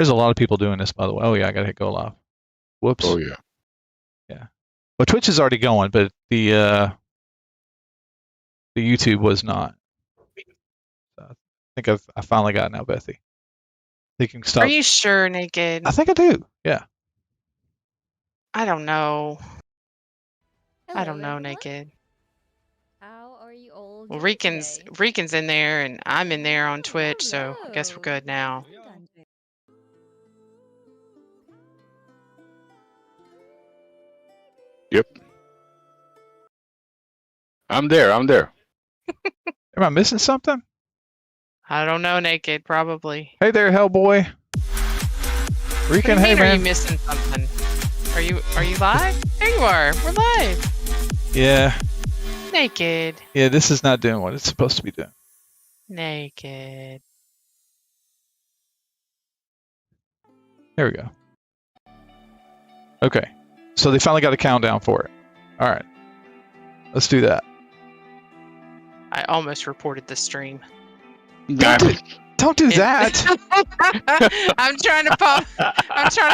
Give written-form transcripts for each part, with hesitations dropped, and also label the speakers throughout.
Speaker 1: There's a lot of people doing this, by the way. Oh yeah, I gotta hit go live. Whoops.
Speaker 2: Oh yeah.
Speaker 1: Yeah. Well, Twitch is already going, but the YouTube was not. So I think I finally got it now, Bethy. You can stop.
Speaker 3: Are you sure, Naked?
Speaker 1: I think I do. Yeah.
Speaker 3: I don't know. I don't know,
Speaker 4: everyone.
Speaker 3: Naked.
Speaker 4: How are you all
Speaker 3: Well,
Speaker 4: doing
Speaker 3: Rican's
Speaker 4: today?
Speaker 3: in there, and I'm in there on
Speaker 4: Oh,
Speaker 3: Twitch, so I guess we're
Speaker 4: hello.
Speaker 3: good now.
Speaker 4: Well done, Jay.
Speaker 2: Yep. I'm there.
Speaker 1: Am I missing something?
Speaker 3: I don't know, Naked. Probably.
Speaker 1: Hey there, Hellboy.
Speaker 3: What do
Speaker 1: Rican,
Speaker 3: you
Speaker 1: hey
Speaker 3: mean, are you
Speaker 1: man.
Speaker 3: missing something? Are you live? There you are. We're live.
Speaker 1: Yeah.
Speaker 3: Naked.
Speaker 1: Yeah, this is not doing what it's supposed to be doing.
Speaker 3: Naked.
Speaker 1: There we go. Okay. So they finally got a countdown for it. All right. Let's do that.
Speaker 3: I almost reported the stream.
Speaker 1: Don't do that.
Speaker 3: I'm trying to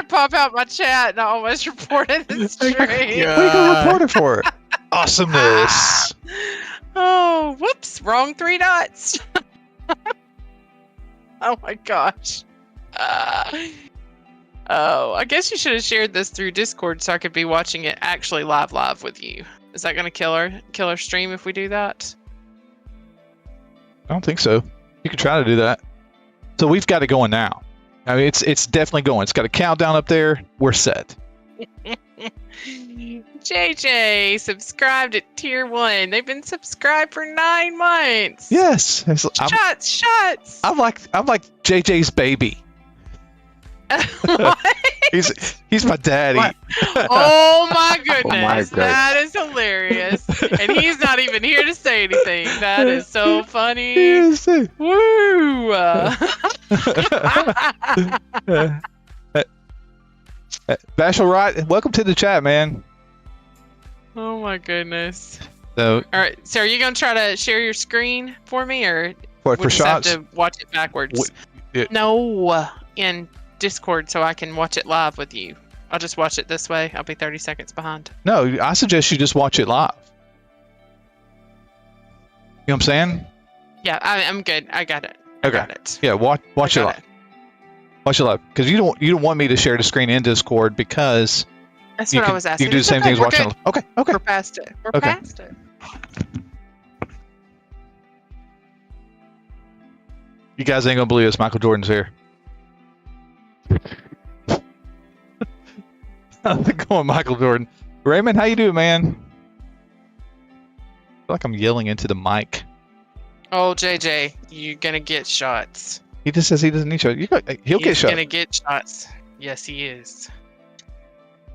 Speaker 3: pop out my chat, and I almost reported the stream.
Speaker 1: What are you gonna report it for? Awesomeness.
Speaker 3: Oh, whoops! Wrong 3 dots. Oh my gosh. Oh, I guess you should have shared this through Discord so I could be watching it actually live with you. Is that gonna kill our stream if we do that?
Speaker 1: I don't think so. You can try to do that. So we've got it going now. I mean, it's definitely going. It's got a countdown up there. We're set.
Speaker 3: JJ subscribed at tier 1. They've been subscribed for 9 months.
Speaker 1: Yes.
Speaker 3: Shots.
Speaker 1: I'm like JJ's baby.
Speaker 3: What?
Speaker 1: He's my daddy.
Speaker 3: What? Oh my goodness.
Speaker 2: God.
Speaker 3: That is hilarious. And he's not even here to say anything. That is so funny.
Speaker 1: Yes.
Speaker 3: Woo!
Speaker 1: Bashel Wright, welcome to the chat, man.
Speaker 3: Oh my goodness.
Speaker 1: So
Speaker 3: All right. So are you going to try to share your screen for me, or
Speaker 1: for
Speaker 3: we just
Speaker 1: shots.
Speaker 3: have to watch it backwards?
Speaker 1: Yeah.
Speaker 3: No, in Discord so I can watch it live with you. I'll just watch it this way. I'll be 30 seconds behind.
Speaker 1: No, I suggest you just watch it live. You know what I'm saying?
Speaker 3: Yeah, I'm good. I got it. I
Speaker 1: Okay.
Speaker 3: got it.
Speaker 1: Yeah, watch it
Speaker 3: I got
Speaker 1: live. Watch it live, because you don't want me to share the screen in Discord, because
Speaker 3: That's
Speaker 1: you
Speaker 3: what
Speaker 1: can,
Speaker 3: I was asking.
Speaker 1: you can do the
Speaker 3: It's
Speaker 1: same
Speaker 3: okay,
Speaker 1: thing as
Speaker 3: we're
Speaker 1: watching.
Speaker 3: good.
Speaker 1: Okay.
Speaker 3: We're past it. We're
Speaker 1: Okay.
Speaker 3: past it.
Speaker 1: You guys ain't gonna believe this. Michael Jordan's here. How's it going, Michael Jordan? Raymond, how you doing, man? I feel like I'm yelling into the mic.
Speaker 3: Oh, JJ, you're gonna get shots.
Speaker 1: He just says he doesn't need shots. He'll get
Speaker 3: He's
Speaker 1: shots.
Speaker 3: gonna get shots. Yes, he is.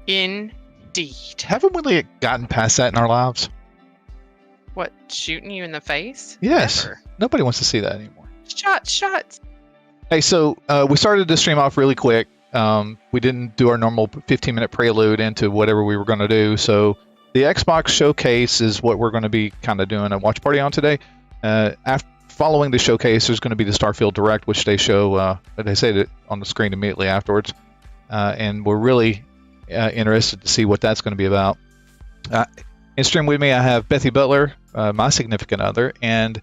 Speaker 3: Indeed.
Speaker 1: Haven't we really gotten past that in our lives?
Speaker 3: What, shooting you in the face?
Speaker 1: Yes.
Speaker 3: Never.
Speaker 1: Nobody wants to see that anymore.
Speaker 3: Shots.
Speaker 1: Hey, so we started the stream off really quick. We didn't do our normal 15-minute prelude into whatever we were going to do. So the Xbox showcase is what we're going to be kind of doing a watch party on today. Following the showcase, there's going to be the Starfield Direct, which they show, they say it on the screen immediately afterwards. And we're really interested to see what that's going to be about. In stream with me, I have Bethy Butler, my significant other, and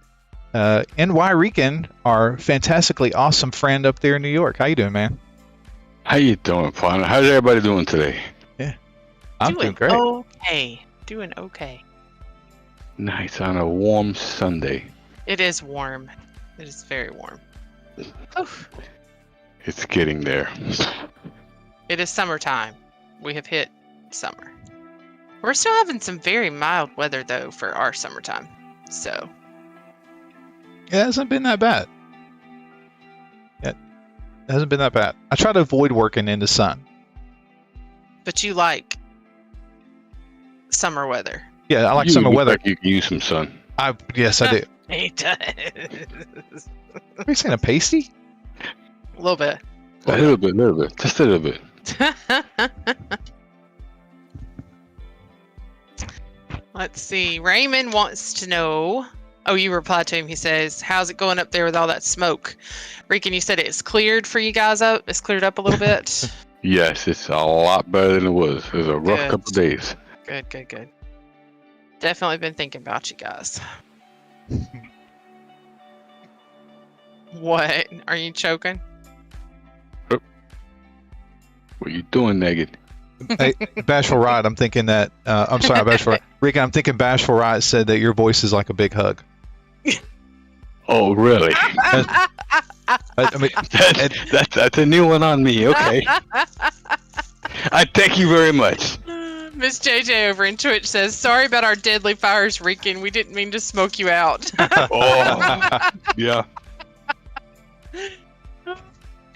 Speaker 1: NY Rican, our fantastically awesome friend up there in New York. How you doing, man?
Speaker 2: How you doing, partner? How's everybody doing today?
Speaker 1: I'm doing great.
Speaker 3: Doing okay.
Speaker 2: Nice on a warm Sunday.
Speaker 3: It is warm. It is very warm. Oof.
Speaker 2: It's getting there.
Speaker 3: It is summertime. We have hit summer. We're still having some very mild weather, though, for our summertime. So,
Speaker 1: It hasn't been that bad. It hasn't been that bad. I try to avoid working in the sun.
Speaker 3: but you like summer weather.
Speaker 1: Yeah, I like
Speaker 2: You
Speaker 1: summer
Speaker 2: look
Speaker 1: weather.
Speaker 2: Like you can use some sun.
Speaker 1: Yes, I do.
Speaker 3: He does.
Speaker 1: Are you saying a pasty?
Speaker 3: A little bit.
Speaker 2: A little bit. Just a little bit.
Speaker 3: Let's see. Raymond wants to know Oh, you replied to him. He says, "How's it going up there with all that smoke?" Regan, you said it's cleared for you guys up. It's cleared up a little bit.
Speaker 2: Yes, it's a lot better than it was. It was a rough
Speaker 3: Good.
Speaker 2: couple of days.
Speaker 3: Good. Definitely been thinking about you guys. What? Are you choking?
Speaker 2: What are you doing, Naked?
Speaker 1: Hey, Bashful Riot, I'm thinking that. I'm sorry, Bashful Riot. Rick, I'm thinking Bashful Riot said that your voice is like a big hug.
Speaker 2: Oh, really?
Speaker 1: I mean,
Speaker 2: That's a new one on me. Okay. I thank you very much.
Speaker 3: Miss JJ over in Twitch says, "Sorry about our deadly fires, Rican. We didn't mean to smoke you out."
Speaker 2: Oh, yeah.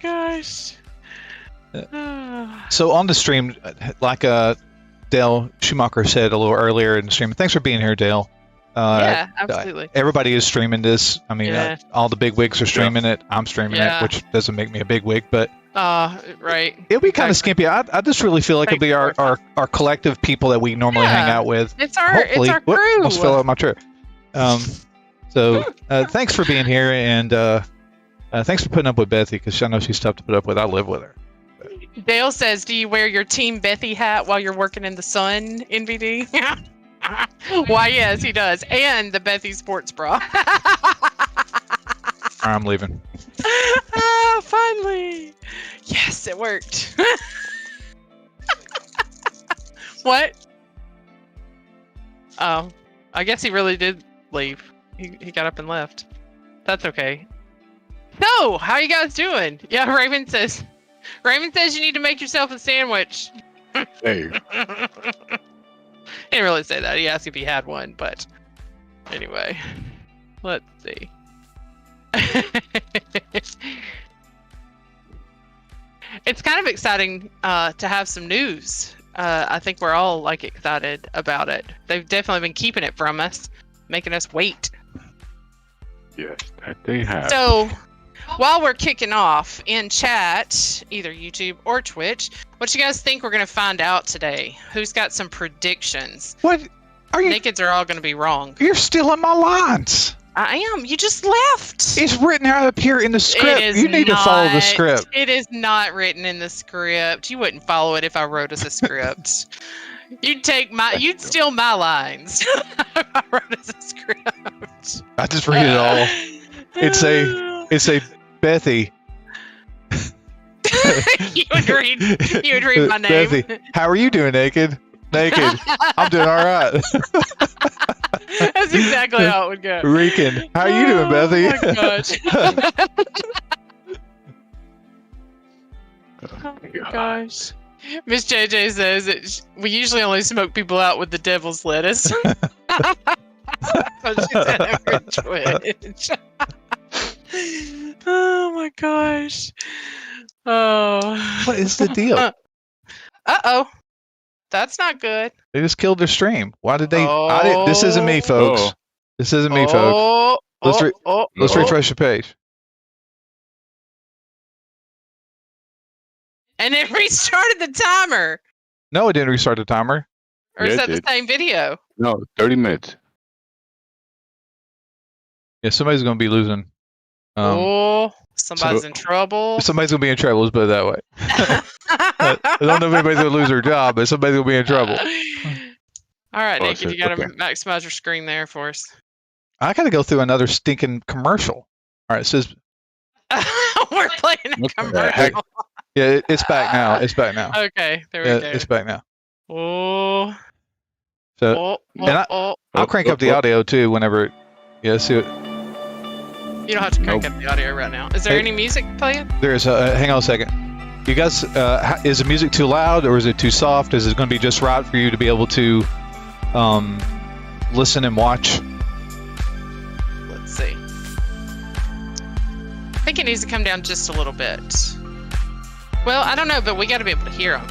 Speaker 3: Gosh.
Speaker 1: so on the stream, like Dale Schumacher said a little earlier in the stream, thanks for being here, Dale.
Speaker 3: Yeah, absolutely.
Speaker 1: Everybody is streaming this. I mean,
Speaker 3: Yeah.
Speaker 1: all the big wigs are streaming it. I'm streaming it,
Speaker 3: Yeah.
Speaker 1: which doesn't make me a big wig, but
Speaker 3: Right.
Speaker 1: it'll be kind of skimpy. I just really feel like it'll be our collective people that we normally hang
Speaker 3: Yeah.
Speaker 1: out with.
Speaker 3: It's our
Speaker 1: Hopefully.
Speaker 3: crew.
Speaker 1: Whoop, almost fell out my chair. So thanks for being here, and thanks for putting up with Bethy, because I know she's tough to put up with. I live with her.
Speaker 3: Dale says, "Do you wear your Team Bethy hat while you're working in the sun, NVD?" Why, yes, he does. And the Bethy sports bra.
Speaker 1: I'm leaving.
Speaker 3: Finally. Yes, it worked. What? Oh, I guess he really did leave. He got up and left. That's okay. So, how you guys doing? Yeah, Raven says you need to make yourself a sandwich.
Speaker 2: Hey.
Speaker 3: He didn't really say that. He asked if he had one, but anyway, let's see. It's kind of exciting to have some news. I think we're all like excited about it. They've definitely been keeping it from us, making us wait.
Speaker 2: Yes, that they have.
Speaker 3: So, while we're kicking off in chat, either YouTube or Twitch, what you guys think we're going to find out today? Who's got some predictions?
Speaker 1: What are you?
Speaker 3: Nakeds are all going to be wrong.
Speaker 1: You're stealing my lines.
Speaker 3: I am. You just left.
Speaker 1: It's written out up here in the script.
Speaker 3: It is
Speaker 1: You need to follow the
Speaker 3: not-
Speaker 1: script.
Speaker 3: It is not written in the script. You wouldn't follow it if I wrote us a script. You'd steal my lines if I wrote us a script.
Speaker 1: I just read it all. It's a Bethy.
Speaker 3: you would read my name.
Speaker 1: Bethy, how are you doing, Naked? Naked. I'm doing all right.
Speaker 3: That's exactly how it would go.
Speaker 1: Rican, how are you doing, Bethy?
Speaker 3: Oh my gosh. Oh my gosh. Miss JJ says that we usually only smoke people out with the devil's lettuce. That's what she said over Twitch. Oh my gosh. Oh.
Speaker 1: What is the deal?
Speaker 3: Uh-oh. That's not good.
Speaker 1: They just killed their stream. Why did they? I didn't. This isn't me, folks.
Speaker 2: Oh.
Speaker 1: This isn't me, folks. Let's refresh the page.
Speaker 3: And it restarted the timer.
Speaker 1: No, it didn't restart the timer.
Speaker 3: Or is
Speaker 2: Yeah,
Speaker 3: that
Speaker 2: it
Speaker 3: the
Speaker 2: did.
Speaker 3: same video?
Speaker 2: No, 30 minutes.
Speaker 1: Yeah, somebody's gonna be losing.
Speaker 3: Somebody's in trouble.
Speaker 1: Somebody's gonna be in trouble. Let's put it that way. I don't know if anybody's gonna lose their job, but somebody's gonna be in trouble.
Speaker 3: All right,
Speaker 2: Oh,
Speaker 3: Nick,
Speaker 2: so-
Speaker 3: you got to
Speaker 2: okay.
Speaker 3: maximize your screen there for us.
Speaker 1: I gotta go through another stinking commercial. All right, it says
Speaker 3: We're playing a
Speaker 2: What the heck?
Speaker 3: commercial.
Speaker 1: yeah, it's back now. It's back now.
Speaker 3: Okay, there
Speaker 1: Yeah,
Speaker 3: we go.
Speaker 1: it's back now.
Speaker 3: Oh,
Speaker 1: So and I'll crank up the audio too whenever. Yeah, see what
Speaker 3: You don't have to crank up the audio right now. Is there
Speaker 1: Hey.
Speaker 3: any music playing?
Speaker 1: there's. Hang on a second. You guys, is the music too loud or is it too soft? Is it going to be just right for you to be able to listen and watch?
Speaker 3: Let's see. I think it needs to come down just a little bit. Well, I don't know, but we got to be able to hear them.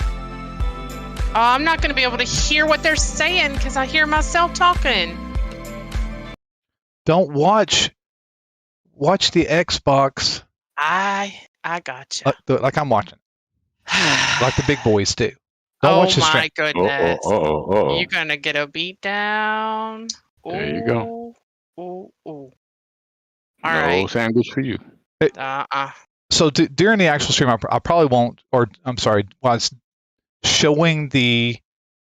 Speaker 3: Oh, I'm not going to be able to hear what they're saying because I hear myself talking.
Speaker 1: Don't watch the Xbox
Speaker 3: I gotcha.
Speaker 1: like I'm watching, like the big boys do. Don't watch the
Speaker 3: my
Speaker 1: stream.
Speaker 3: goodness.
Speaker 2: Uh-oh.
Speaker 3: You're gonna get a beat down.
Speaker 2: There you go.
Speaker 3: Ooh. All
Speaker 2: No
Speaker 3: right.
Speaker 2: sandwich for you.
Speaker 1: So during the actual stream, I probably won't, or I'm sorry, while it's showing the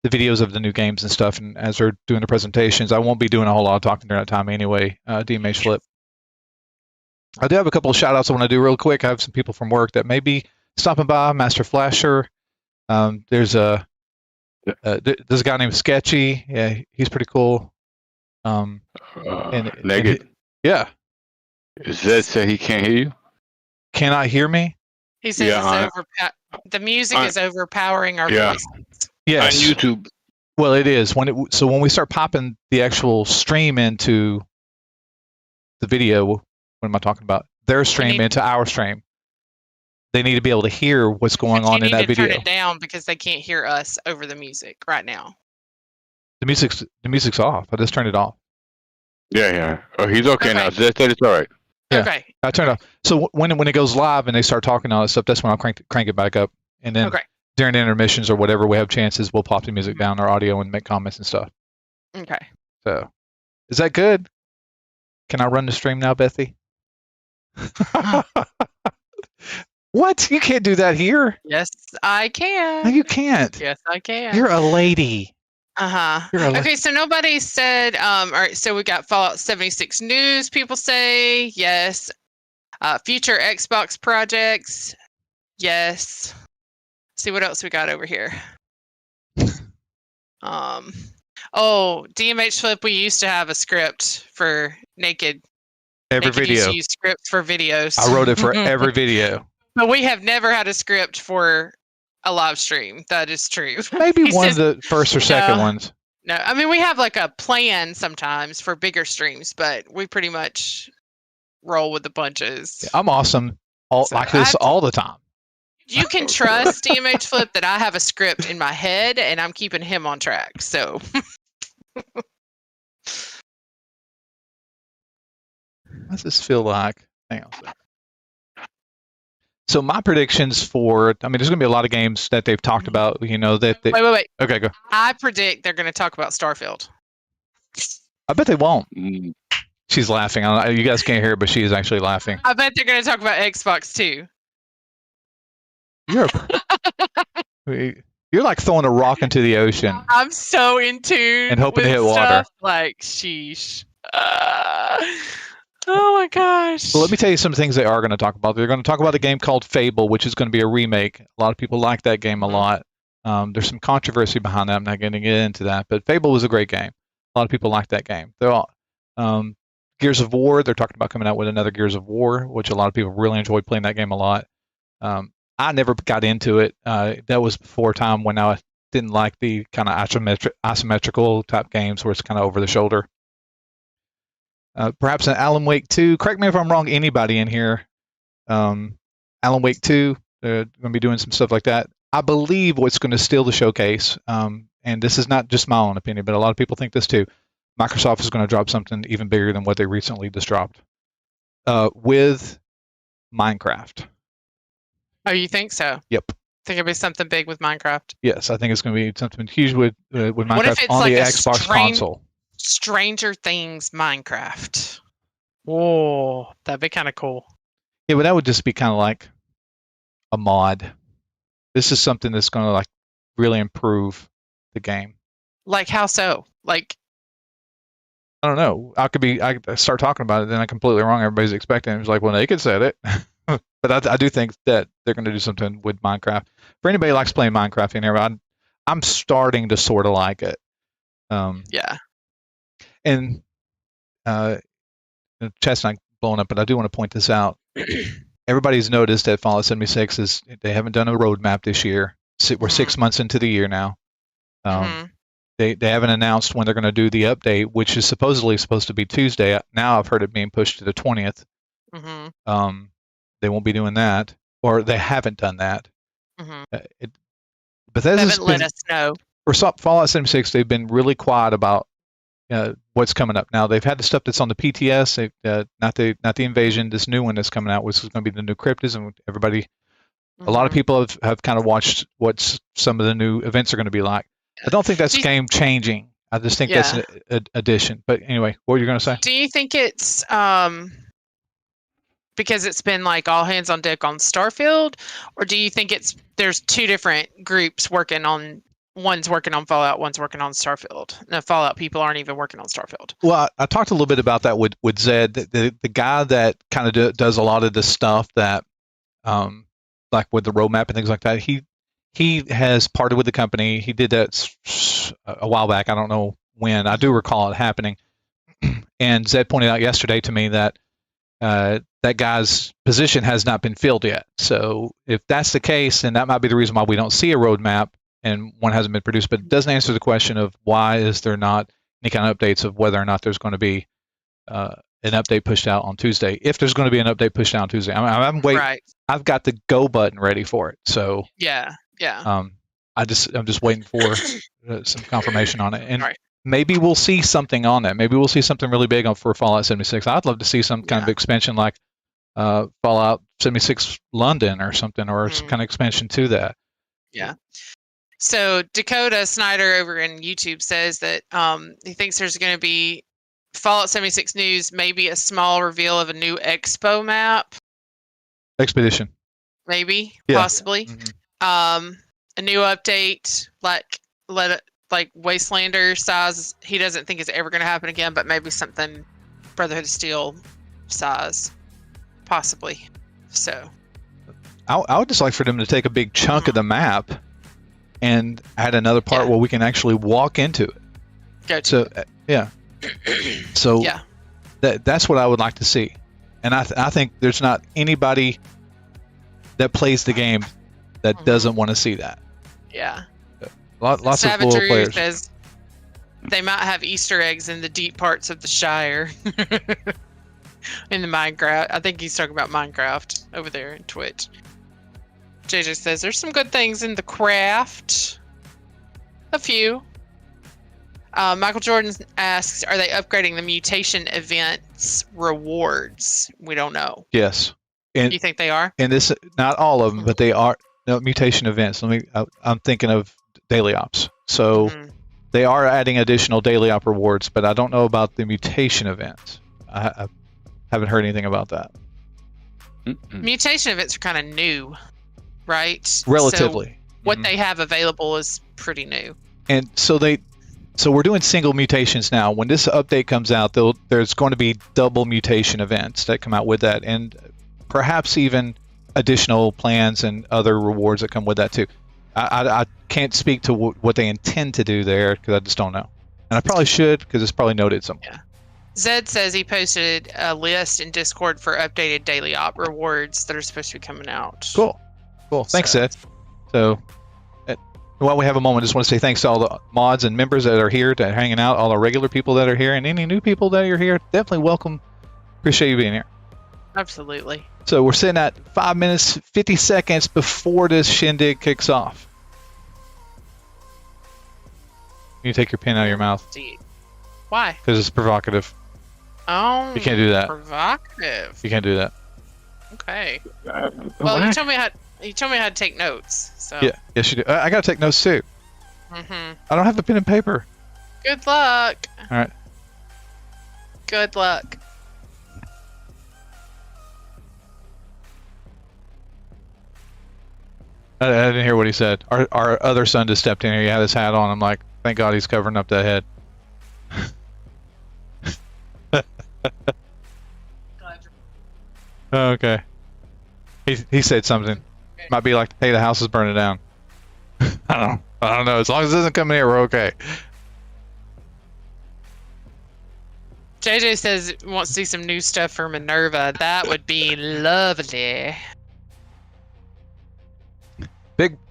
Speaker 1: videos of the new games and stuff, and as they're doing the presentations, I won't be doing a whole lot of talking during that time anyway. DMH Flip. I do have a couple of shout outs I want to do real quick. I have some people from work that may be stopping by. Master Flasher. There's a guy named Sketchy. Yeah, he's pretty cool.
Speaker 2: Naked.
Speaker 1: Yeah.
Speaker 2: Zed said he can't hear you.
Speaker 1: Cannot hear me?
Speaker 3: He says the music is overpowering our voices.
Speaker 1: Yes.
Speaker 2: On YouTube.
Speaker 1: Well, it is. So when we start popping the actual stream into the video, what am I talking about? Their stream into our stream. They need to be able to hear what's going on in that video.
Speaker 3: Turn it down because they can't hear us over the music right now.
Speaker 1: The music's off. I just turned it off.
Speaker 2: Yeah. Oh, he's okay now. Zed said it's all right.
Speaker 1: Yeah,
Speaker 3: okay.
Speaker 1: I turned it off. So when it goes live and they start talking all that stuff, that's when I'll crank it back up. And then during the intermissions or whatever we have chances, we'll pop the music down, our audio, and make comments and stuff.
Speaker 3: Okay.
Speaker 1: So, is that good? Can I run the stream now, Bethy? What? You can't do that here.
Speaker 3: Yes, I can.
Speaker 1: No, you can't.
Speaker 3: Yes, I can.
Speaker 1: You're a lady.
Speaker 3: Okay, so nobody said. All right, so we got Fallout 76 news. People say yes. Future Xbox projects. Yes. See what else we got over here. DMH Flip. We used to have a script for Naked.
Speaker 1: Every video.
Speaker 3: Used to use scripts for videos.
Speaker 1: I wrote it for every video.
Speaker 3: But we have never had a script for a live stream. That is true.
Speaker 1: Maybe one of the first or second ones.
Speaker 3: No, I mean, we have like a plan sometimes for bigger streams, but we pretty much roll with the punches.
Speaker 1: Yeah, I'm awesome. All the time.
Speaker 3: You can trust DMH Flip that I have a script in my head and I'm keeping him on track. So.
Speaker 1: What's this feel like? Hang on a second. So my predictions for, there's going to be a lot of games that they've talked about,
Speaker 3: Wait.
Speaker 1: Okay, go.
Speaker 3: I predict they're going to talk about Starfield.
Speaker 1: I bet they won't. She's laughing. You guys can't hear it, but she is actually laughing.
Speaker 3: I bet they're going to talk about Xbox too.
Speaker 1: You're like throwing a rock into the ocean.
Speaker 3: I'm so in tune
Speaker 1: and hoping to hit
Speaker 3: stuff,
Speaker 1: water.
Speaker 3: Like, sheesh. Oh my gosh.
Speaker 1: Well, let me tell you some things they are going to talk about. They're going to talk about a game called Fable, which is going to be a remake. A lot of people like that game a lot. There's some controversy behind that. I'm not going to get into that, but Fable was a great game. A lot of people like that game. They're all Gears of War. They're talking about coming out with another Gears of War, which a lot of people really enjoyed playing that game a lot. I never got into it. That was before a time when I didn't like the kind of isometrical type games where it's kind of over the shoulder. Perhaps an Alan Wake 2. Correct me if I'm wrong, anybody in here. Alan Wake 2, they're going to be doing some stuff like that. I believe what's going to steal the showcase, and this is not just my own opinion, but a lot of people think this too, Microsoft is going to drop something even bigger than what they recently just dropped with Minecraft.
Speaker 3: Oh, you think so?
Speaker 1: Yep.
Speaker 3: Think it'll be something big with Minecraft?
Speaker 1: Yes, I think it's going to be something huge with Minecraft
Speaker 3: what if it's
Speaker 1: on
Speaker 3: like
Speaker 1: the Xbox console.
Speaker 3: Stranger Things Minecraft. Whoa, that'd be kind of cool.
Speaker 1: Yeah, but that would just be kind of like a mod. This is something that's going to like really improve the game.
Speaker 3: Like how so? Like,
Speaker 1: I don't know. I start talking about it, then I'm completely wrong. Everybody's expecting it. It's like, well, Naked said it. But I do think that they're going to do something with Minecraft. For anybody who likes playing Minecraft in here, I'm starting to sort of like it.
Speaker 3: Yeah.
Speaker 1: And the chat's not blowing up, but I do want to point this out. Everybody's noticed that Fallout 76 they haven't done a roadmap this year. We're 6 months into the year now. They haven't announced when they're going to do the update, which is supposedly supposed to be Tuesday. Now I've heard it being pushed to the 20th. They won't be doing that, or they haven't done that. Bethesda's
Speaker 3: haven't let us know.
Speaker 1: For Fallout 76, they've been really quiet about what's coming up. Now they've had the stuff that's on the PTS, not the Invasion. This new one that's coming out, which is going to be the new Cryptis, and everybody. A lot of people have kind of watched what some of the new events are going to be like. I don't think that's game changing. I just think that's an addition. But anyway, what were you going to say?
Speaker 3: Do you think it's because it's been like all hands on deck on Starfield, or do you think there's two different groups working on? One's working on Fallout, one's working on Starfield. The Fallout people aren't even working on Starfield.
Speaker 1: Well, I talked a little bit about that with Zed, the guy that kind of does a lot of the stuff that, like with the roadmap and things like that. He has parted with the company. He did that a while back. I don't know when. I do recall it happening. And Zed pointed out yesterday to me that that guy's position has not been filled yet. So if that's the case, then that might be the reason why we don't see a roadmap and one hasn't been produced. But it doesn't answer the question of why is there not any kind of updates of whether or not there's going to be an update pushed out on Tuesday. If there's going to be an update pushed out on Tuesday, I'm waiting.
Speaker 3: Right.
Speaker 1: I've got the go button ready for it. So
Speaker 3: yeah.
Speaker 1: I'm just waiting for some confirmation on it, and
Speaker 3: Right.
Speaker 1: maybe we'll see something on that. Maybe we'll see something really big for Fallout 76. I'd love to see some kind of expansion like Fallout 76 London or something, or some kind of expansion to that.
Speaker 3: Yeah. So Dakota Snyder over in YouTube says that he thinks there's going to be Fallout 76 news, maybe a small reveal of a new Expo map.
Speaker 1: Expedition.
Speaker 3: Maybe,
Speaker 1: Yeah.
Speaker 3: possibly.
Speaker 1: Mm-hmm.
Speaker 3: A new update, like Wastelander size. He doesn't think it's ever going to happen again, but maybe something Brotherhood of Steel size, possibly. So
Speaker 1: I would just like for them to take a big chunk of the map and add another part where we can actually walk into it. So that's what I would like to see. And I think there's not anybody that plays the game that doesn't want to see that.
Speaker 3: Yeah.
Speaker 1: Lots of loyal players.
Speaker 3: Says they might have Easter eggs in the deep parts of the Shire. In the Minecraft. I think he's talking about Minecraft over there in Twitch. JJ says there's some good things in the craft. A few. Michael Jordan asks, are they upgrading the mutation events rewards? We don't know.
Speaker 1: Yes. And
Speaker 3: you think they are?
Speaker 1: And this, not all of them, but they are mutation events. I'm thinking of daily ops. So they are adding additional daily op rewards, but I don't know about the mutation events. I haven't heard anything about that.
Speaker 3: Mutation events are kind of new, right?
Speaker 1: Relatively.
Speaker 3: So what they have available is pretty new.
Speaker 1: And so we're doing single mutations now. When this update comes out, there's going to be double mutation events that come out with that, and perhaps even additional plans and other rewards that come with that too. I can't speak to what they intend to do there because I just don't know. And I probably should because it's probably noted somewhere.
Speaker 3: Yeah. Zed says he posted a list in Discord for updated daily op rewards that are supposed to be coming out.
Speaker 1: Cool. Thanks, Zed. So, while we have a moment, I just want to say thanks to all the mods and members that are here, to hanging out, all our regular people that are here, and any new people that are here. Definitely welcome. Appreciate you being here.
Speaker 3: Absolutely.
Speaker 1: So we're sitting at 5 minutes, 50 seconds before this shindig kicks off. You take your pen out of your mouth.
Speaker 3: Why?
Speaker 1: Because it's provocative.
Speaker 3: Oh.
Speaker 1: You can't do that.
Speaker 3: Provocative.
Speaker 1: You can't do that.
Speaker 3: Okay. Well, you told me how to take notes. So.
Speaker 1: Yeah. Yes, you do. I gotta take notes too. I don't have the pen and paper.
Speaker 3: Good luck.
Speaker 1: All right.
Speaker 3: Good luck.
Speaker 1: I didn't hear what he said. Our other son just stepped in here. He had his hat on. I'm like, thank God he's covering up that head. Okay. He said something. Might be like, hey, the house is burning down. I don't know. As long as it doesn't come in here, we're okay.
Speaker 3: JJ says he wants to see some new stuff for Minerva. That would be lovely.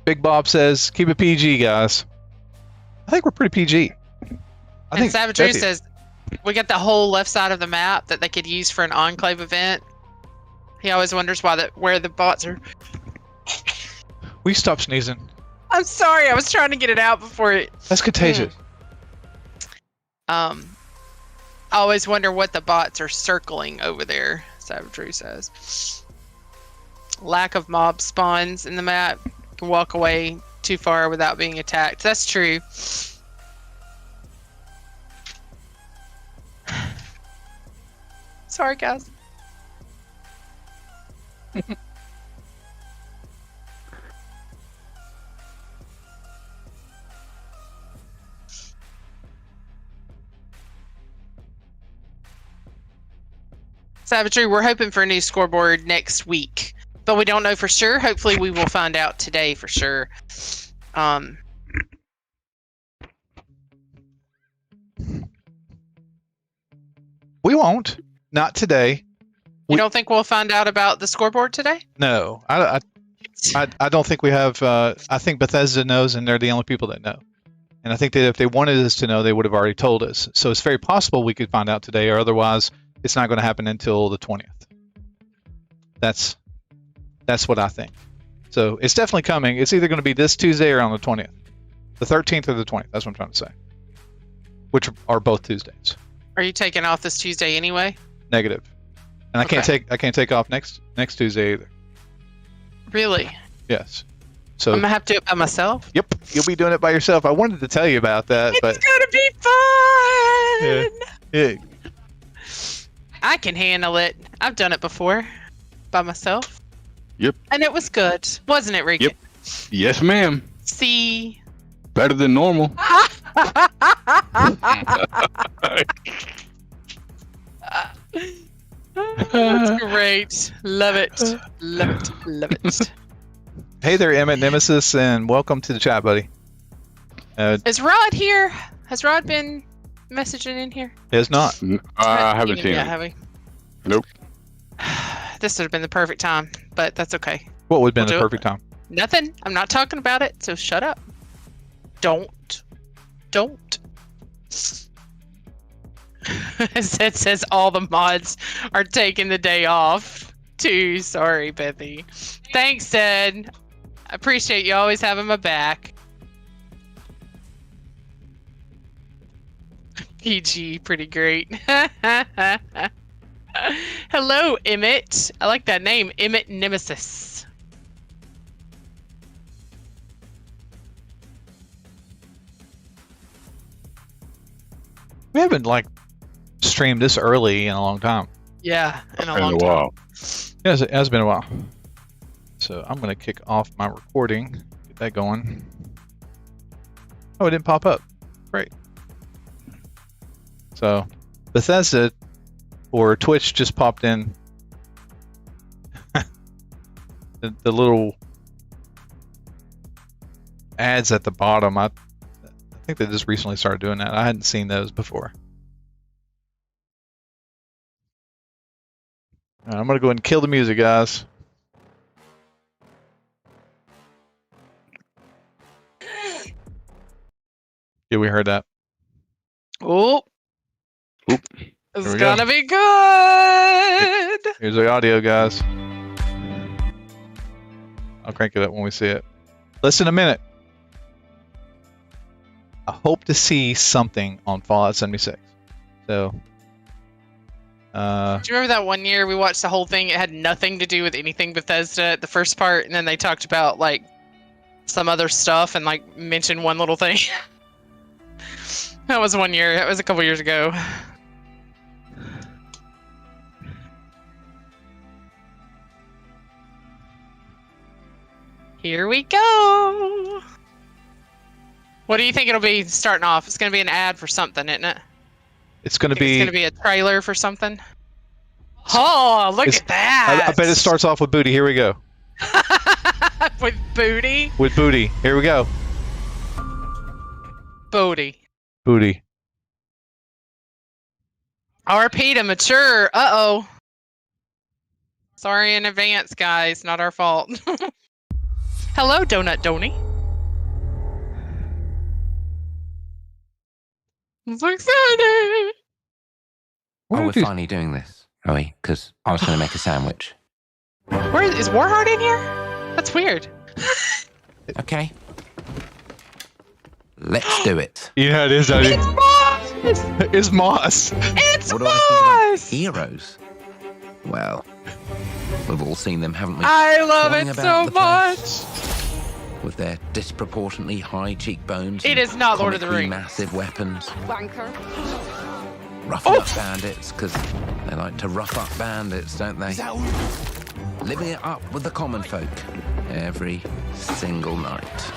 Speaker 1: Big Bob says, keep it PG, guys. I think we're pretty PG.
Speaker 3: And Savage Drew says, we got the whole left side of the map that they could use for an Enclave event. He always wonders where the bots are.
Speaker 1: Will you stop sneezing?
Speaker 3: I'm sorry, I was trying to get it out before it...
Speaker 1: That's contagious.
Speaker 3: I always wonder what the bots are circling over there, Savage Drew says. Lack of mob spawns in the map. You can walk away too far without being attacked. That's true. Sorry, guys. Savagery, we're hoping for a new scoreboard next week, but we don't know for sure. Hopefully, we will find out today for sure.
Speaker 1: We won't. Not today.
Speaker 3: You don't think we'll find out about the scoreboard today?
Speaker 1: No, I don't think we have. I think Bethesda knows, and they're the only people that know. And I think that if they wanted us to know, they would have already told us. So it's very possible we could find out today, or otherwise, it's not going to happen until the 20th. That's what I think. So it's definitely coming. It's either going to be this Tuesday or on the 20th, the 13th or the 20th. That's what I'm trying to say. Which are both Tuesdays.
Speaker 3: Are you taking off this Tuesday anyway?
Speaker 1: Negative. And
Speaker 3: Okay.
Speaker 1: I can't take off next Tuesday either.
Speaker 3: Really?
Speaker 1: Yes. So
Speaker 3: I'm gonna have to do it by myself.
Speaker 1: Yep, you'll be doing it by yourself. I wanted to tell you about that,
Speaker 3: It's
Speaker 1: but
Speaker 3: gonna be fun.
Speaker 1: yeah,
Speaker 3: I can handle it. I've done it before, by myself.
Speaker 2: Yep.
Speaker 3: And it was good, wasn't it, Regan?
Speaker 2: Yep. Yes, ma'am.
Speaker 3: See.
Speaker 2: Better than normal.
Speaker 3: That's great. Love it. Love it. Love it.
Speaker 1: hey there, Emmett Nemesis, and welcome to the chat, buddy.
Speaker 3: Is Rod here? Has Rod been messaging in here?
Speaker 1: It's not.
Speaker 2: I haven't seen
Speaker 3: yet,
Speaker 2: it.
Speaker 3: have we?
Speaker 2: Nope.
Speaker 3: This would have been the perfect time, but that's okay.
Speaker 1: What would have been
Speaker 3: We'll
Speaker 1: the
Speaker 3: do it.
Speaker 1: perfect time?
Speaker 3: Nothing. I'm not talking about it, so shut up. Don't. It says all the mods are taking the day off. Too sorry, Bethy. Thanks, Ed. I appreciate you always having my back. PG, pretty great. Hello, Emmett. I like that name, Emmett Nemesis.
Speaker 1: We haven't streamed this early in a long time.
Speaker 3: Yeah, in a
Speaker 2: Been
Speaker 3: long
Speaker 2: a
Speaker 3: time.
Speaker 2: while.
Speaker 1: Yes, it has been a while. So I'm gonna kick off my recording. Get that going. Oh, it didn't pop up. Great. So Bethesda or Twitch just popped in the little ads at the bottom. I think they just recently started doing that. I hadn't seen those before. I'm gonna go ahead and kill the music, guys. Yeah, we heard that.
Speaker 3: Oh,
Speaker 2: Oop.
Speaker 3: it's
Speaker 1: There we go.
Speaker 3: gonna be good.
Speaker 1: Here's the audio, guys. I'll crank it up when we see it. Less than a minute. I hope to see something on Fallout 76. So,
Speaker 3: Do you remember that one year we watched the whole thing? It had nothing to do with anything Bethesda, the first part, and then they talked about some other stuff and mentioned one little thing. That was one year. That was a couple years ago. Here we go. What do you think it'll be starting off? It's going to be an ad for something, isn't it?
Speaker 1: it's going to
Speaker 3: It's going to
Speaker 1: be.
Speaker 3: be a trailer for something. Oh, look
Speaker 1: It's-
Speaker 3: at that!
Speaker 1: I bet it starts off with booty. Here we go.
Speaker 3: with booty.
Speaker 1: With booty. Here we go.
Speaker 3: Booty.
Speaker 1: Booty.
Speaker 3: RP to mature. Uh-oh. Sorry in advance, guys. Not our fault. Hello, Donut Donny. I'm so excited.
Speaker 5: Oh, we're finally doing this, are we? Because I was going to make a sandwich.
Speaker 3: Where is Warheart in here? That's weird.
Speaker 5: Okay. Let's do it.
Speaker 1: Yeah, it is.
Speaker 3: It's Moss!
Speaker 1: It's Moss.
Speaker 3: It's
Speaker 5: What do I
Speaker 3: Moss!
Speaker 5: think about heroes? Well, we've all seen them, haven't we?
Speaker 3: I love
Speaker 5: Flying
Speaker 3: it so
Speaker 5: about the
Speaker 3: much.
Speaker 5: place with their disproportionately high cheekbones.
Speaker 3: It
Speaker 5: and
Speaker 3: is not Lord of the
Speaker 5: comically
Speaker 3: Rings.
Speaker 5: massive weapons.
Speaker 4: Wanker.
Speaker 5: Roughing up bandits, because they like to rough up bandits, don't they? Living it up with the common folk every single night.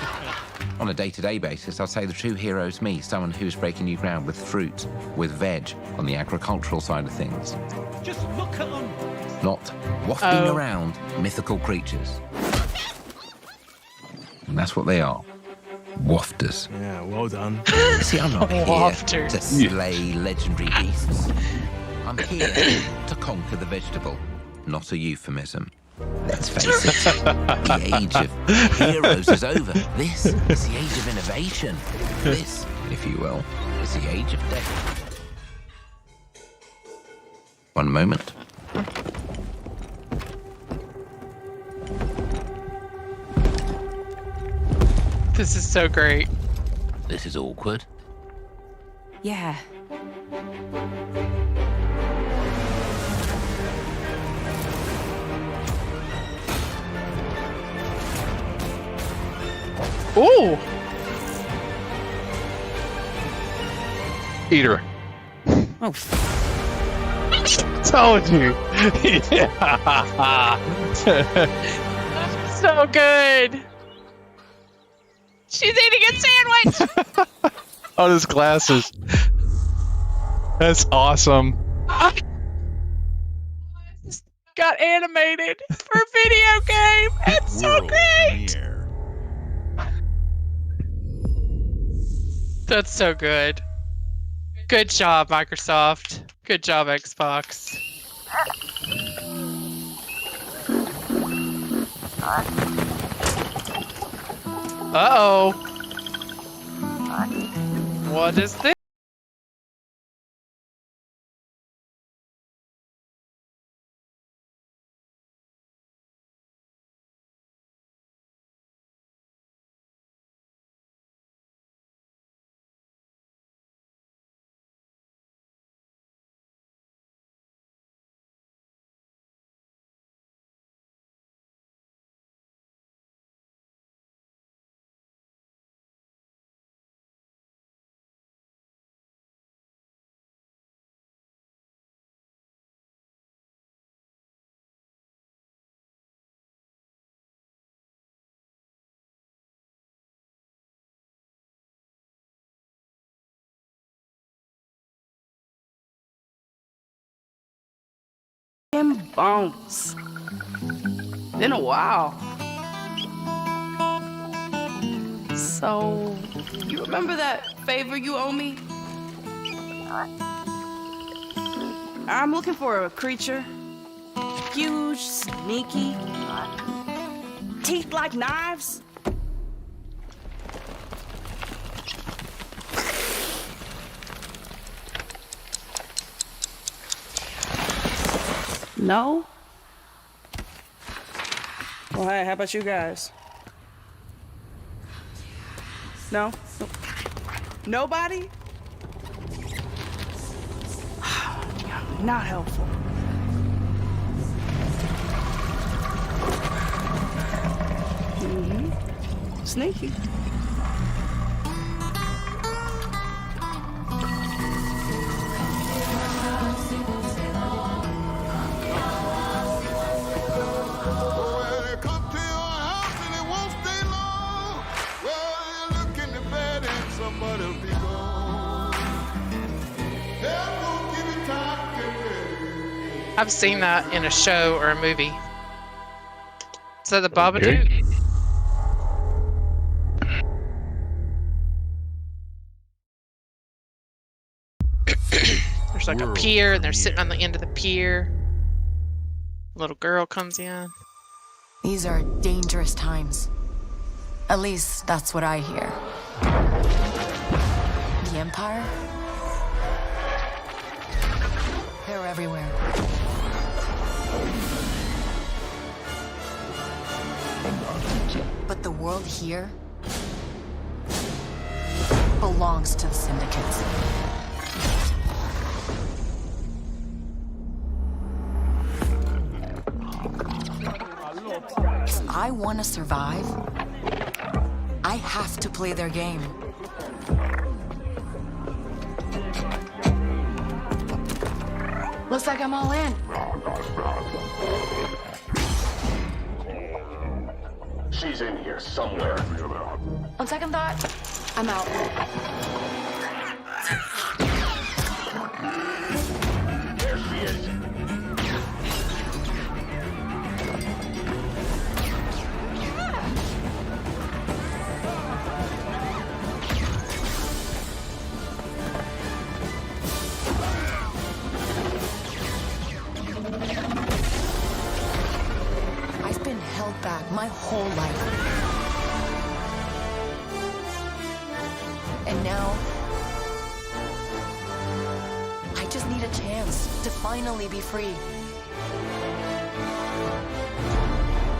Speaker 5: On a day-to-day basis, I'd say the true hero is me, someone who's breaking new ground with fruit, with veg, on the agricultural side of things.
Speaker 6: Just look at them.
Speaker 5: Not wafting around mythical creatures. And that's what they are. Wafters.
Speaker 6: Yeah, well done.
Speaker 5: See, I'm not here
Speaker 3: Wafters.
Speaker 5: to slay legendary beasts. I'm here to conquer the vegetable, not a euphemism. Let's face it, the age of heroes is over. This is the age of innovation. This, if you will, is the age of death. One moment.
Speaker 3: This is so great.
Speaker 5: This is awkward.
Speaker 7: Yeah.
Speaker 3: Ooh.
Speaker 1: Eater.
Speaker 7: Oh,
Speaker 1: Told you.
Speaker 3: So good. She's eating a sandwich.
Speaker 1: On his glasses. That's awesome.
Speaker 3: Got animated for a video game. It's so great. That's so good. Good job, Microsoft. Good job, Xbox. Uh-oh. What is this?
Speaker 8: Bones. Been a while. So, you remember that favor you owe me? I'm looking for a creature. Huge, sneaky, teeth like knives. No? Well, hey, how about you guys? No? Nobody? Not helpful. Sneaky.
Speaker 3: I've seen that in a show or a movie. Is that the Babadook? There's like a pier, and they're sitting on the end of the pier. A little girl comes in.
Speaker 9: These are dangerous times. At least that's what I hear. The Empire? They're everywhere. But the world here belongs to the syndicates. If I want to survive, I have to play their game. Looks like I'm all in.
Speaker 10: She's in here somewhere.
Speaker 9: On second thought, I'm out.
Speaker 10: There she is.
Speaker 9: I've been held back my whole life. And now, I just need a chance to finally be free.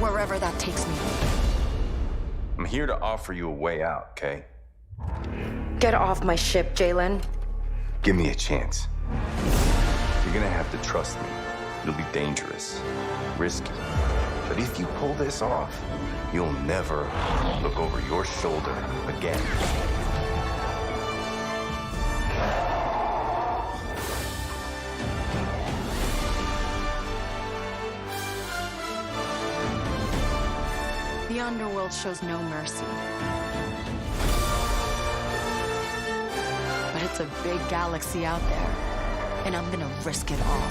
Speaker 9: Wherever that takes me.
Speaker 11: I'm here to offer you a way out, okay?
Speaker 9: Get off my ship, Jalen.
Speaker 11: Give me a chance. You're gonna have to trust me. It'll be dangerous, risky. But if you pull this off, you'll never look over your shoulder again.
Speaker 9: The underworld shows no mercy. But it's a big galaxy out there, and I'm gonna risk it all.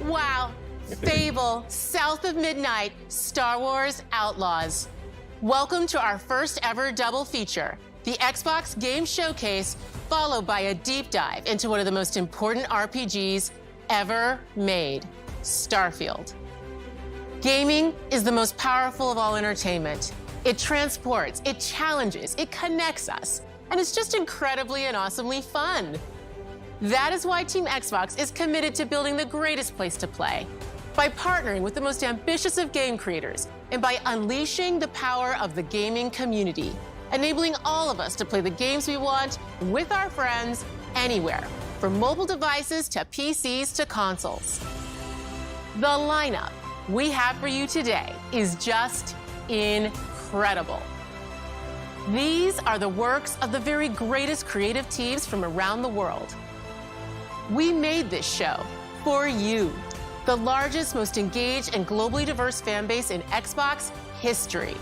Speaker 12: Wow. Fable, South of Midnight, Star Wars Outlaws. Welcome to our first ever double feature, the Xbox Game Showcase, followed by a deep dive into one of the most important RPGs ever made, Starfield. Gaming is the most powerful of all entertainment. It transports, it challenges, it connects us, and it's just incredibly and awesomely fun. That is why Team Xbox is committed to building the greatest place to play, by partnering with the most ambitious of game creators, and by unleashing the power of the gaming community, enabling all of us to play the games we want with our friends anywhere, from mobile devices to PCs to consoles. The lineup we have for you today is just incredible. These are the works of the very greatest creative teams from around the world. We made this show for you, the largest, most engaged, and globally diverse fan base in Xbox history.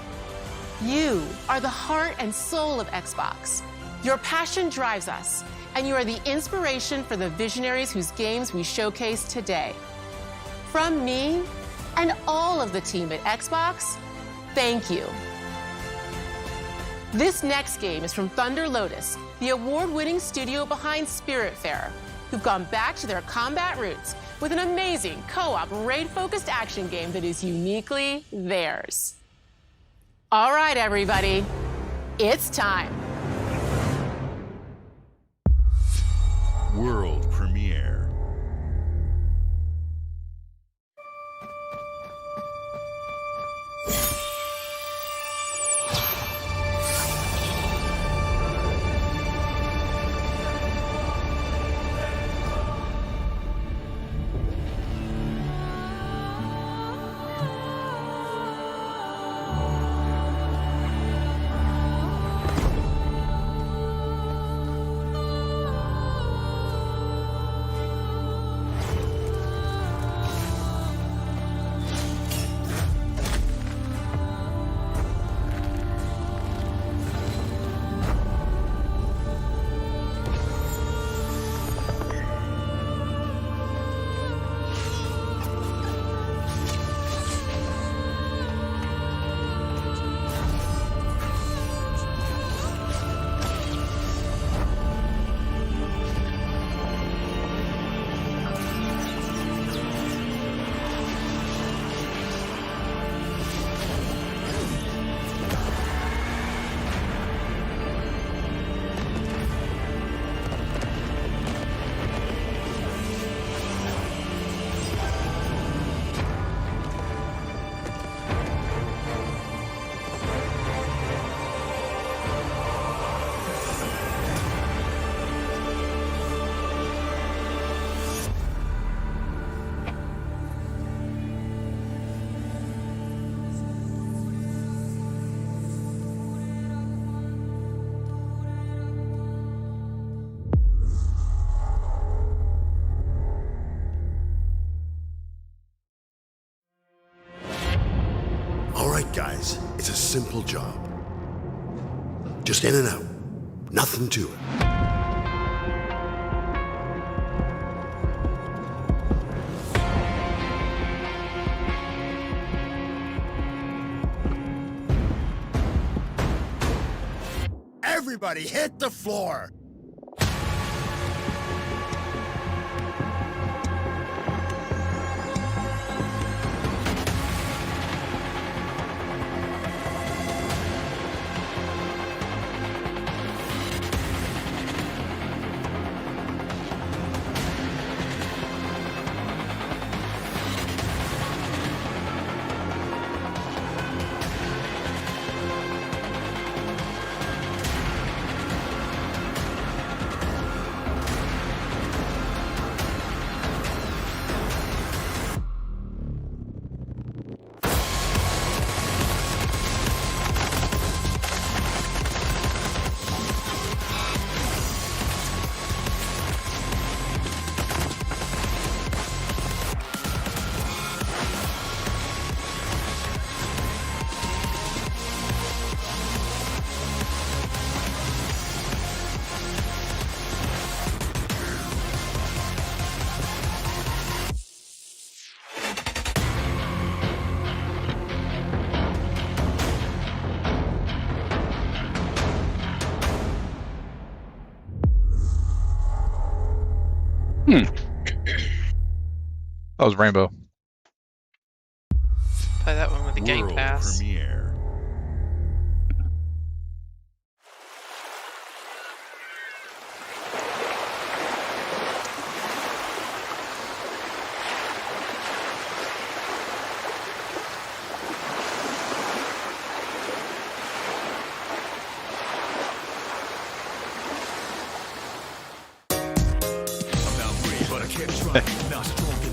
Speaker 12: You are the heart and soul of Xbox. Your passion drives us, and you are the inspiration for the visionaries whose games we showcase today. From me and all of the team at Xbox, thank you. This next game is from Thunder Lotus, the award-winning studio behind Spiritfarer, who've gone back to their combat roots with an amazing co-op raid-focused action game that is uniquely theirs. All right, everybody, it's time.
Speaker 6: World premiere. simple job. Just in and out. Nothing to it.
Speaker 13: Everybody hit the floor!
Speaker 1: That was Rainbow.
Speaker 3: Play that one with the Game Pass.
Speaker 6: Premiere.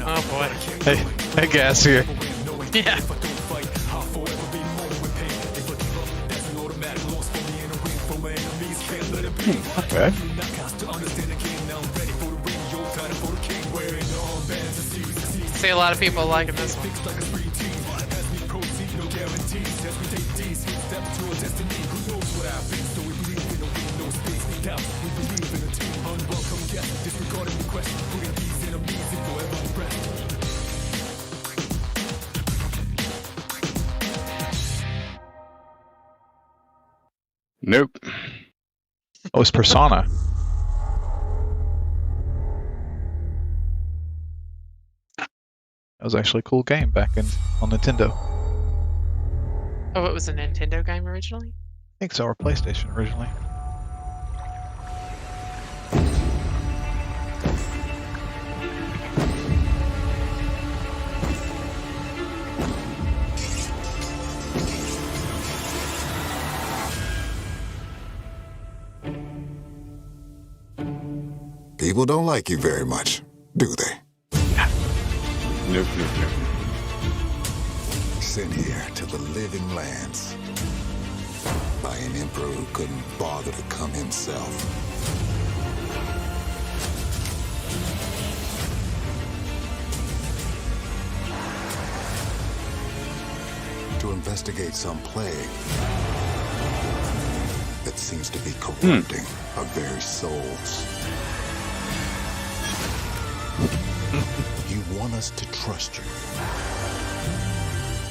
Speaker 3: Oh boy.
Speaker 1: Hey, Gas here.
Speaker 3: Yeah.
Speaker 1: Okay.
Speaker 3: See a lot of people liking this one.
Speaker 2: Nope.
Speaker 1: Oh, it's Persona. That was actually a cool game back on Nintendo.
Speaker 3: Oh, it was a Nintendo game originally?
Speaker 1: I think so, or PlayStation originally.
Speaker 13: People don't like you very much, do they?
Speaker 2: Nope.
Speaker 13: Sent here to the living lands by an emperor who couldn't bother to come himself. To investigate some plague that seems to be corrupting our very souls. You want us to trust you.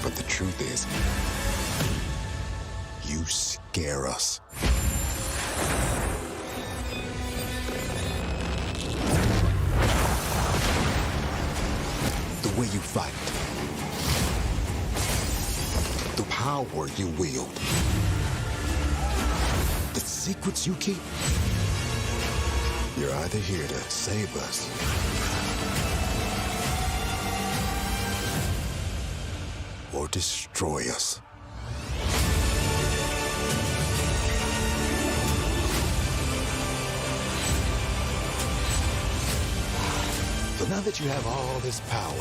Speaker 13: But the truth is, you scare us. The way you fight. The power you wield. The secrets you keep. You're either here to save us or destroy us. So now that you have all this power,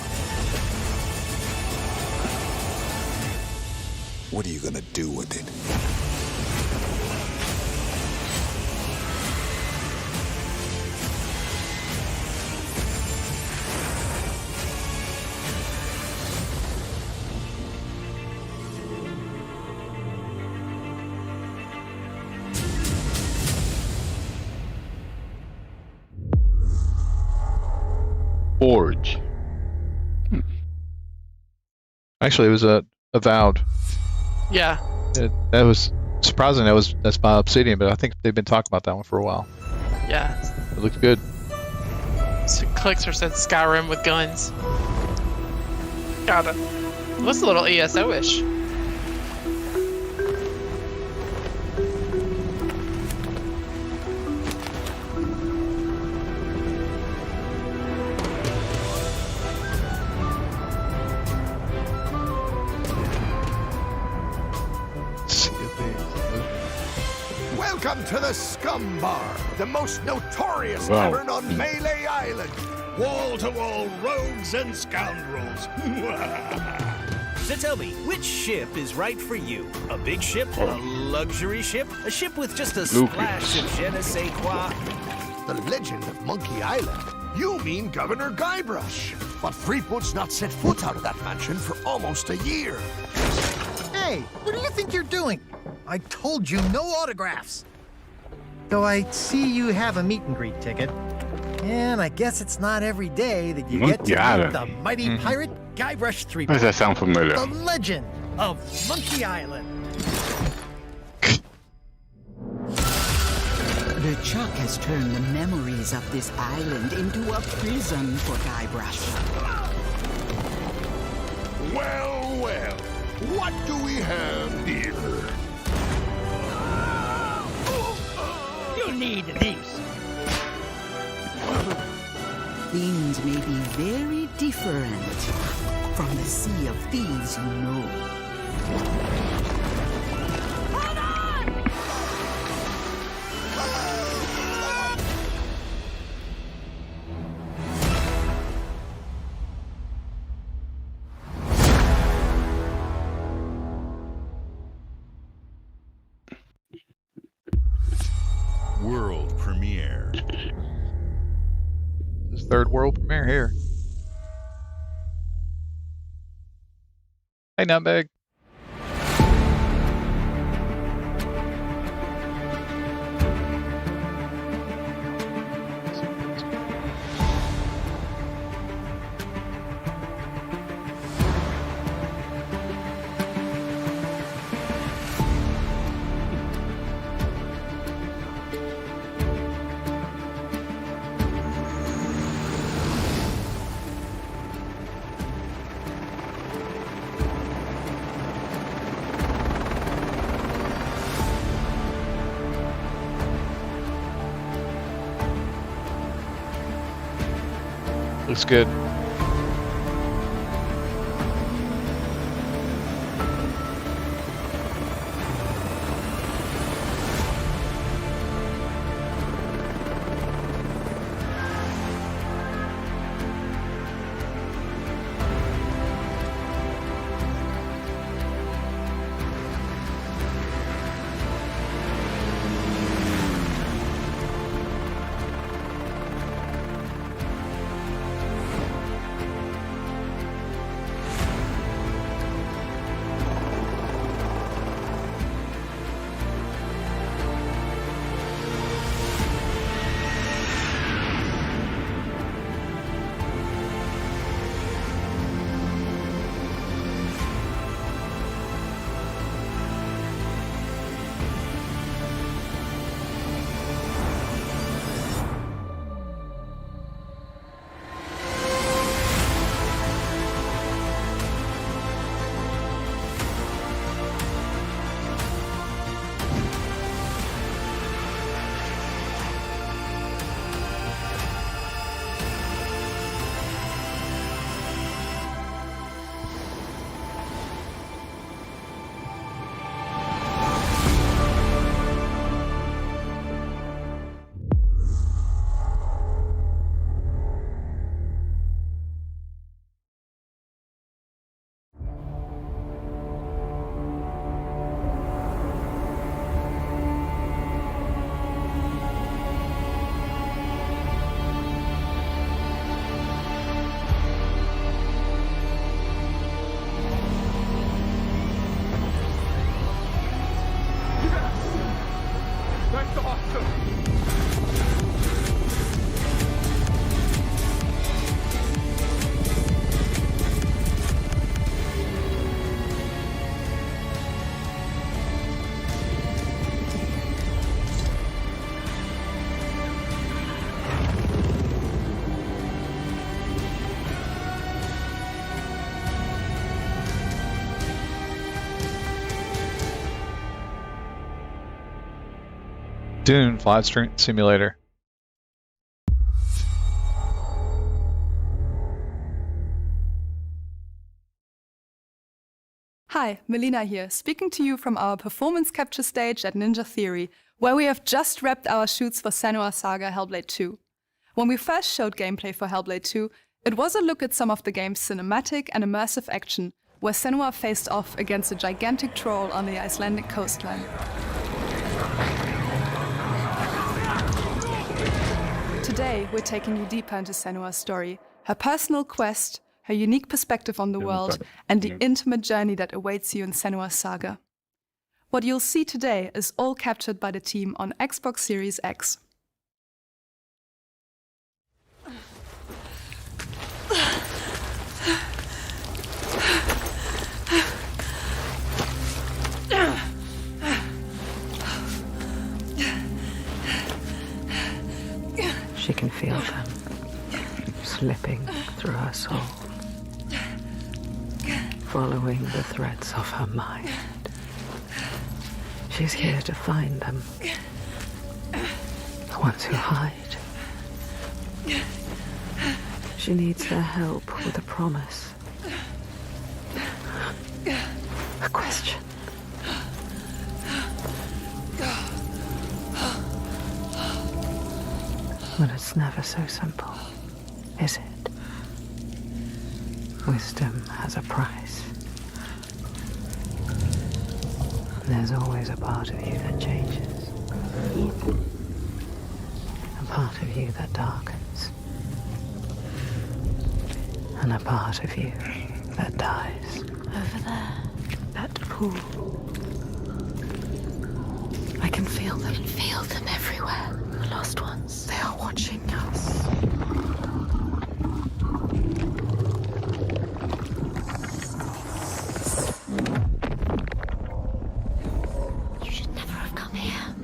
Speaker 13: what are you gonna do with it?
Speaker 2: Forge.
Speaker 1: Actually, it was Avowed.
Speaker 3: Yeah.
Speaker 1: That was surprising. That's by Obsidian, but I think they've been talking about that one for a while.
Speaker 3: Yeah.
Speaker 1: It looks good.
Speaker 3: So Clixer said Skyrim with guns. Got it. Looks a little ESO-ish.
Speaker 6: Welcome to the Scum Bar, the most notorious tavern on Melee Island. Wall-to-wall rogues and scoundrels.
Speaker 14: So tell me, which ship is right for you? A big ship? A luxury ship? A ship with just a splash of je ne sais quoi?
Speaker 6: The legend of Monkey Island. You mean Governor Guybrush. But Threepwood's not set foot out of that mansion for almost a year.
Speaker 15: Hey, what do you think you're doing? I told you no autographs. Though I see you have a meet and greet ticket. And I guess it's not every day that you get to meet the mighty pirate Guybrush Threepwood.
Speaker 2: Does that sound familiar?
Speaker 15: The legend of Monkey Island.
Speaker 16: LeChuck has turned the memories of this island into a prison for Guybrush.
Speaker 6: Well, well. What do we have here?
Speaker 15: You need these.
Speaker 16: Things may be very different from the Sea of Thieves you know.
Speaker 13: World premiere.
Speaker 1: This third world premiere here. Hey, Nutmeg. Looks good. Dune Flight Simulator.
Speaker 17: Hi, Melina here, speaking to you from our performance capture stage at Ninja Theory, where we have just wrapped our shoots for Senua's Saga Hellblade 2. When we first showed gameplay for Hellblade 2, it was a look at some of the game's cinematic and immersive action, where Senua faced off against a gigantic troll on the Icelandic coastline. Today, we're taking you deeper into Senua's story, her personal quest, her unique perspective on the world, and the intimate journey that awaits you in Senua's Saga. What you'll see today is all captured by the team on Xbox Series X.
Speaker 18: She can feel them slipping through her soul, following the threads of her mind. She's here to find them, the ones who hide. She needs their help with a promise, a question. But it's never so simple, is it? Wisdom has a price. There's always a part of you that changes. A part of you that darkens. And a part of you that dies.
Speaker 16: Over there, that pool. I can feel them. I can feel them everywhere. The lost ones. They are watching us. You should never have come here.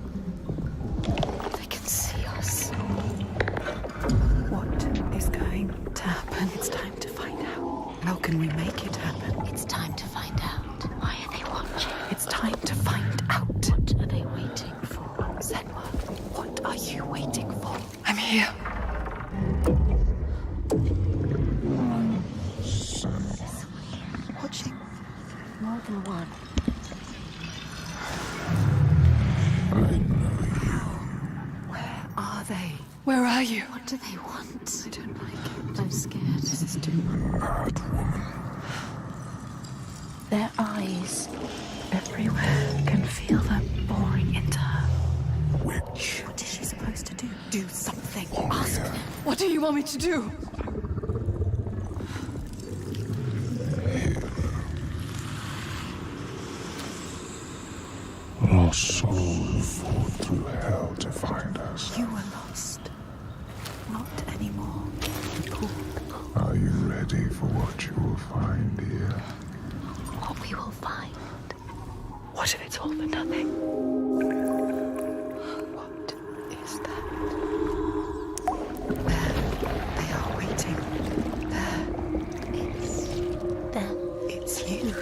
Speaker 16: They can see us. What is going to happen? It's time to find out. How can we make it happen? It's time to find out. Why are they watching? It's time to find out. What are they waiting for? Senua, what are you waiting for?
Speaker 17: I'm here.
Speaker 16: Watching more than one. Where are they?
Speaker 17: Where are you?
Speaker 16: What do they want? I don't like it. I'm scared. This is too much.
Speaker 13: Mad woman.
Speaker 16: Their eyes everywhere. Can feel them boring into her.
Speaker 13: Witch.
Speaker 16: What is she supposed to do? Do something. Ask them.
Speaker 17: What do you want me to do?
Speaker 13: Lost soul who fought through hell to find us.
Speaker 16: You were lost. Not anymore.
Speaker 13: Are you ready for what you will find here?
Speaker 16: What we will find.
Speaker 18: What if it's all for nothing?
Speaker 16: What is that? There. They are waiting. There. It's them. It's you.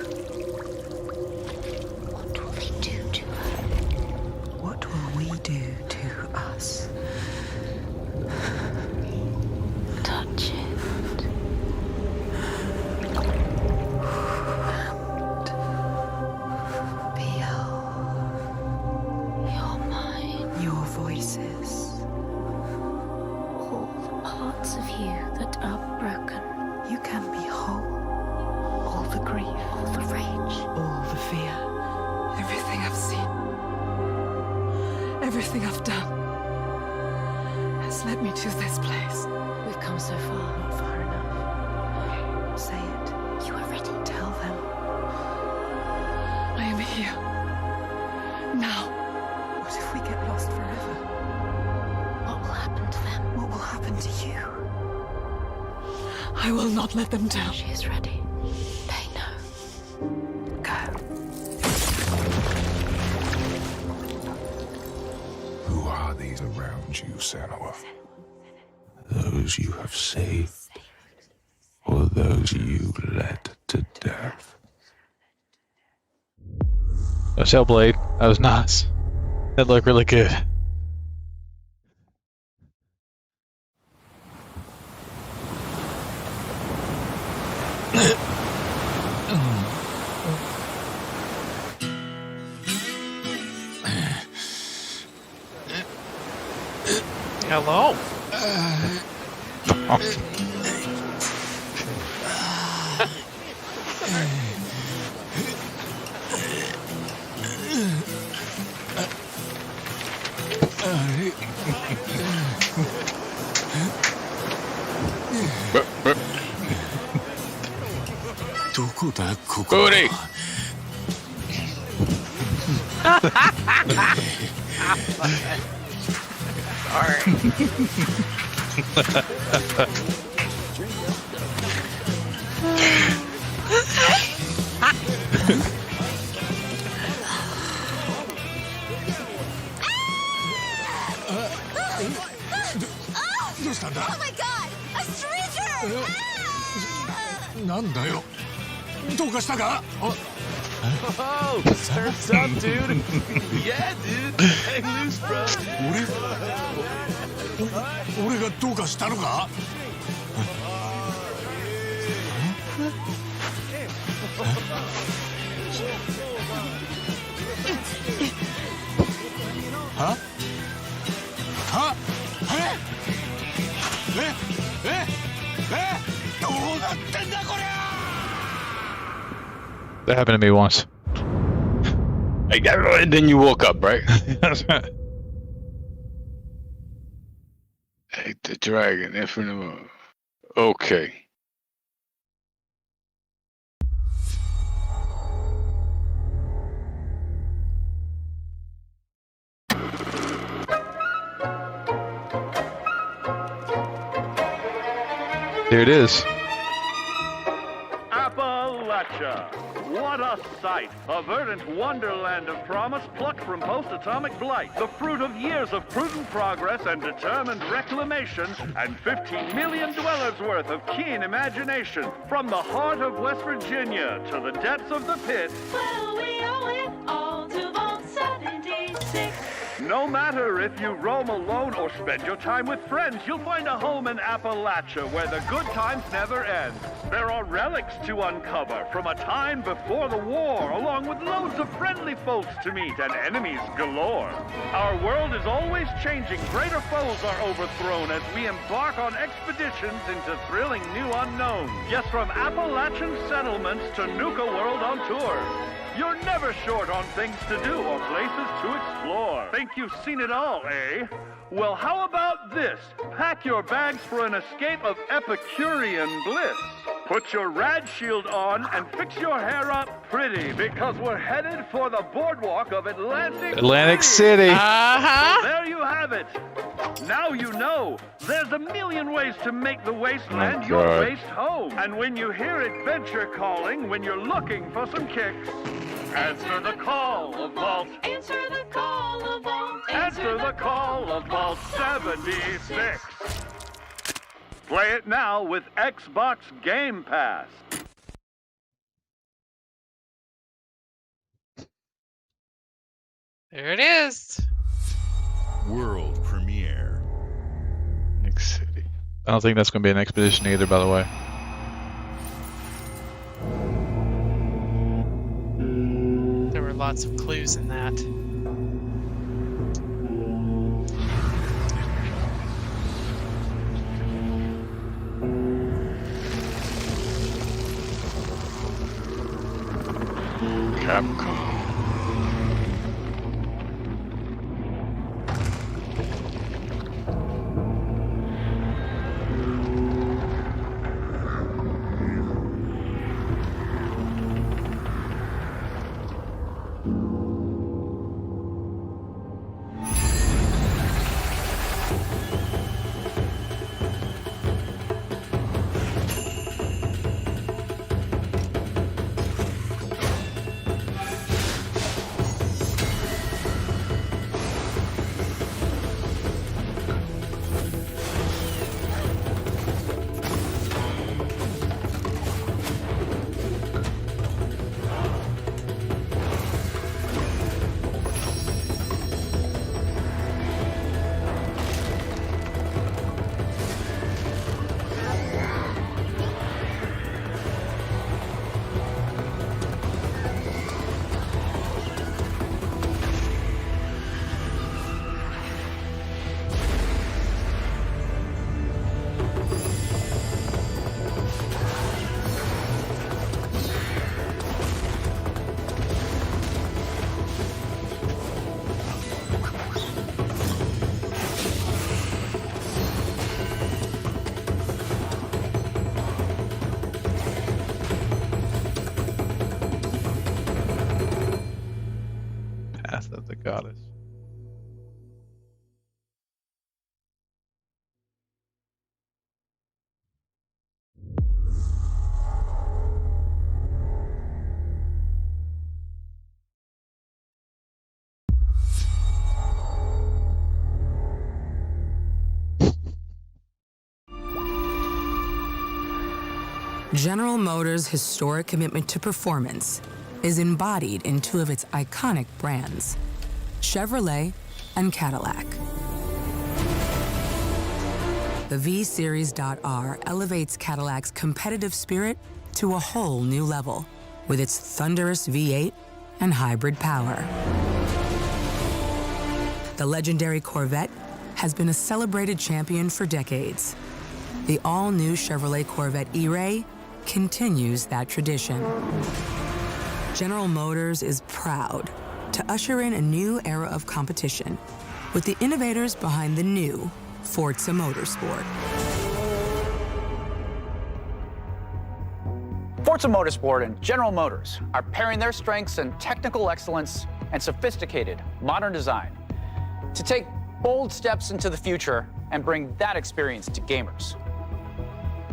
Speaker 16: What will they do to her? What will we do to us? Touch it. Your voices. All the parts of you that are broken. You can be whole. All the grief. All the rage. All the fear.
Speaker 17: Everything I've seen, everything I've done, has led me to this place.
Speaker 16: We've come so far. Not far enough. Say it. You are ready. Tell them.
Speaker 17: I am here. Now.
Speaker 16: What if we get lost forever? What will happen to them? What will happen to you?
Speaker 17: I will not let them down.
Speaker 16: She is ready. They know. Go.
Speaker 13: Who are these around you, Senua? Those you have saved, or those you led to death?
Speaker 1: That was Hellblade. That was nice. That looked really good.
Speaker 3: Hello.
Speaker 2: Booty.
Speaker 6: Oh my god! A stranger! なんだよ。どうかしたか?
Speaker 14: Oh, surf's up, dude. Yeah, dude. Hang loose, bro.
Speaker 6: 俺がどうかしたのか? は? は? どうなってんだこりゃ!
Speaker 1: That happened to me once.
Speaker 2: And then you woke up, right?
Speaker 1: That's right.
Speaker 2: Hey, the dragon, infinite. Okay.
Speaker 1: There it is.
Speaker 10: Appalachia. What a sight! A verdant wonderland of promise plucked from post-atomic blight. The fruit of years of prudent progress and determined reclamation, and 15 million dwellers worth of keen imagination. From the heart of West Virginia to the depths of the pit.
Speaker 19: Well, we owe it all to Vault 76.
Speaker 10: No matter if you roam alone or spend your time with friends, you'll find a home in Appalachia where the good times never end. There are relics to uncover from a time before the war, along with loads of friendly folks to meet and enemies galore. Our world is always changing. Greater foes are overthrown as we embark on expeditions into thrilling new unknowns. Yes, from Appalachian settlements to Nuka World on tour. You're never short on things to do or places to explore. Think you've seen it all, eh? Well, how about this? Pack your bags for an escape of Epicurean bliss. Put your rad shield on and fix your hair up pretty, because we're headed for the boardwalk of
Speaker 1: Atlantic City.
Speaker 10: So there you have it. Now you know. There's a million ways to make the wasteland your waste home. And when you hear adventure calling, when you're looking for some kicks, answer the call of Vault.
Speaker 19: Answer the call of Vault.
Speaker 10: Answer the call of Vault 76. Play it now with Xbox Game Pass.
Speaker 3: There it is.
Speaker 14: World premiere.
Speaker 2: Nick City.
Speaker 1: I don't think that's going to be an expedition either, by the way.
Speaker 3: There were lots of clues in that.
Speaker 2: Capcom.
Speaker 20: General Motors' historic commitment to performance is embodied in two of its iconic brands, Chevrolet and Cadillac. The V-Series.R elevates Cadillac's competitive spirit to a whole new level with its thunderous V8 and hybrid power. The legendary Corvette has been a celebrated champion for decades. The all-new Chevrolet Corvette E-Ray continues that tradition. General Motors is proud to usher in a new era of competition with the innovators behind the new Forza Motorsport.
Speaker 21: Forza Motorsport and General Motors are pairing their strengths in technical excellence and sophisticated modern design to take bold steps into the future and bring that experience to gamers.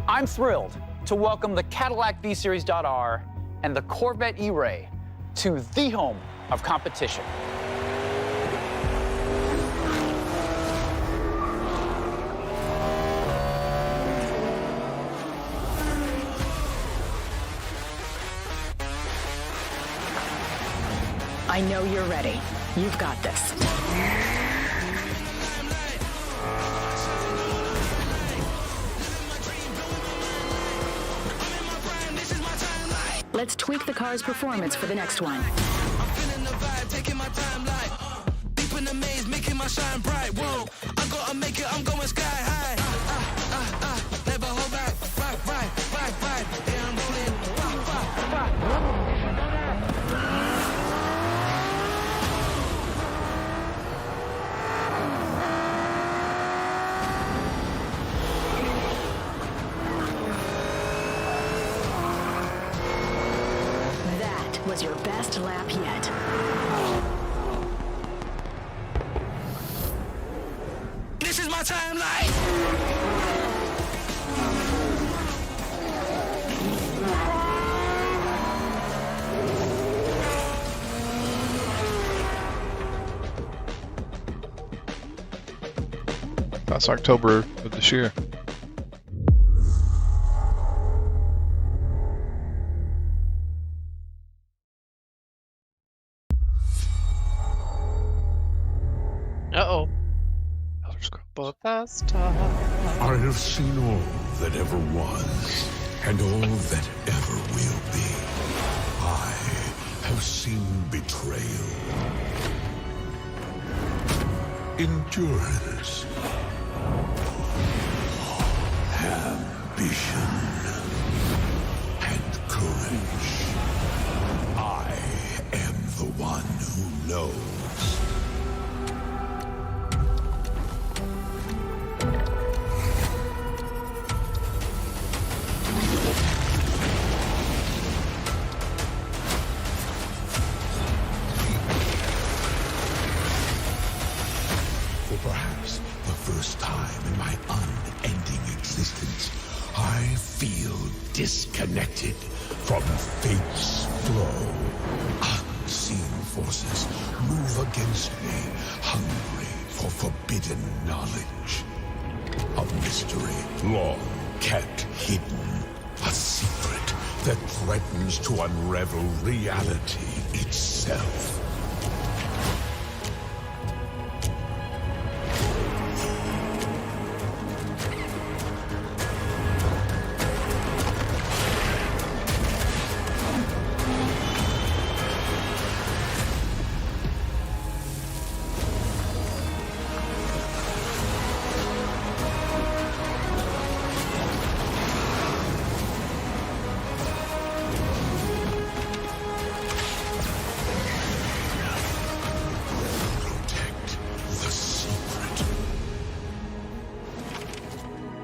Speaker 21: I'm thrilled to welcome the Cadillac V-Series.R and the Corvette E-Ray to the home of competition.
Speaker 22: I know you're ready. You've got this. Let's tweak the car's performance for the next one.
Speaker 23: I'm feeling the vibe, taking my time like deep in the maze, making my shine bright. Whoa, I gotta make it, I'm going sky high. Never hold back, right. Yeah, I'm rolling.
Speaker 22: Was your best lap yet.
Speaker 23: This is my timeline.
Speaker 1: That's October of this year.
Speaker 3: Uh-oh. Bethesda.
Speaker 13: I have seen all that ever was, and all that ever will be. I have seen betrayal, endurance, ambition, and courage. I am the one who knows. For perhaps the first time in my unending existence, I feel disconnected from fate's flow. Unseen forces move against me, hungry for forbidden knowledge. A mystery long kept hidden. A secret that threatens to unravel reality itself.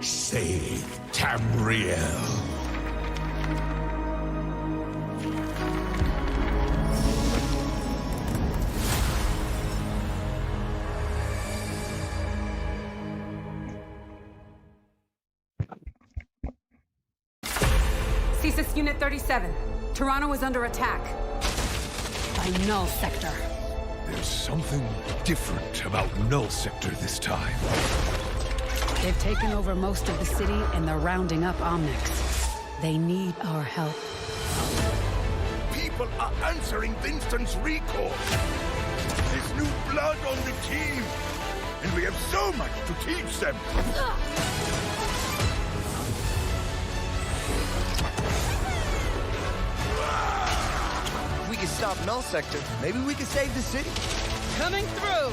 Speaker 13: Save Tamriel.
Speaker 24: CSIS Unit 37. Toronto is under attack. By Null Sector.
Speaker 13: There's something different about Null Sector this time.
Speaker 24: They've taken over most of the city and they're rounding up Omnics.
Speaker 16: They need our help.
Speaker 6: People are answering Winston's recall. There's new blood on the team, and we have so much to teach them.
Speaker 4: We can stop Null Sector. Maybe we can save the city.
Speaker 24: Coming through!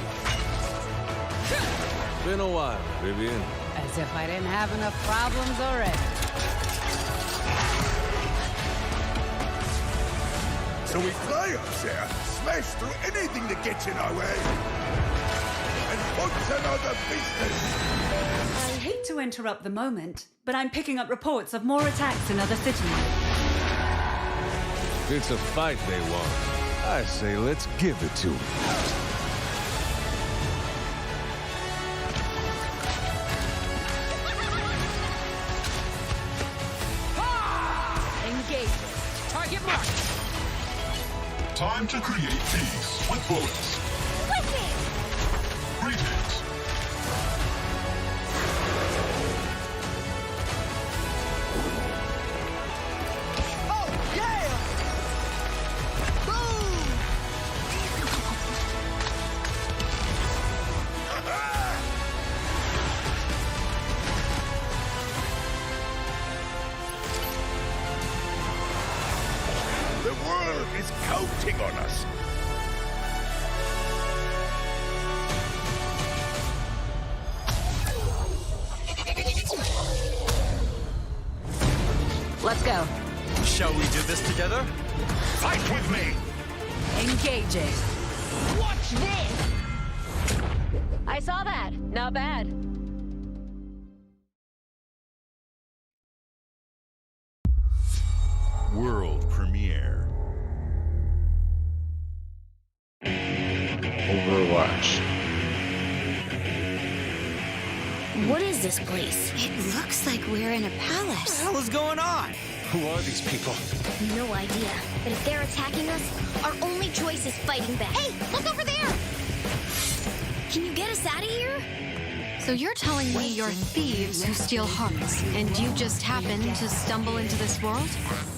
Speaker 5: Been a while, Vivian.
Speaker 24: As if I didn't have enough problems already.
Speaker 6: So we fly up there, smash through anything that gets in our way, and punch another business.
Speaker 7: I hate to interrupt the moment, but I'm picking up reports of more attacks in other cities.
Speaker 5: It's a fight they want. I say let's give it to them.
Speaker 24: Engage. Target marked.
Speaker 13: Time to create peace with bullets. Greetings.
Speaker 4: Oh, yeah! Boom!
Speaker 6: The world is counting on us.
Speaker 24: Let's go.
Speaker 8: Shall we do this together?
Speaker 6: Fight with me!
Speaker 24: Engaging.
Speaker 19: Watch this! I saw that. Not bad.
Speaker 13: World premiere.
Speaker 2: Overwatch.
Speaker 25: What is this place? It looks like we're in a palace.
Speaker 8: What the hell is going on? Who are these people?
Speaker 25: No idea. But if they're attacking us, our only choice is fighting back. Hey, look over there! Can you get us out of here?
Speaker 26: So you're telling me you're thieves who steal hearts, and you just happened to stumble into this world?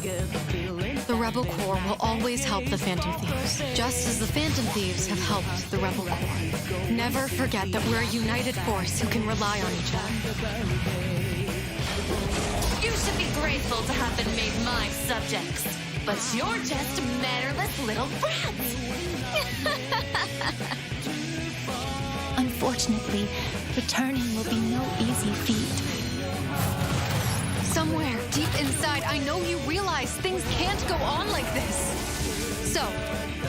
Speaker 26: The Rebel Corps will always help the Phantom Thieves, just as the Phantom Thieves have helped the Rebel Corps. Never forget that we're a united force who can rely on each other.
Speaker 19: You should be grateful to have been made my subjects. But you're just mannerless little brats.
Speaker 25: Unfortunately, returning will be no easy feat.
Speaker 26: Somewhere deep inside, I know you realize things can't go on like this. So,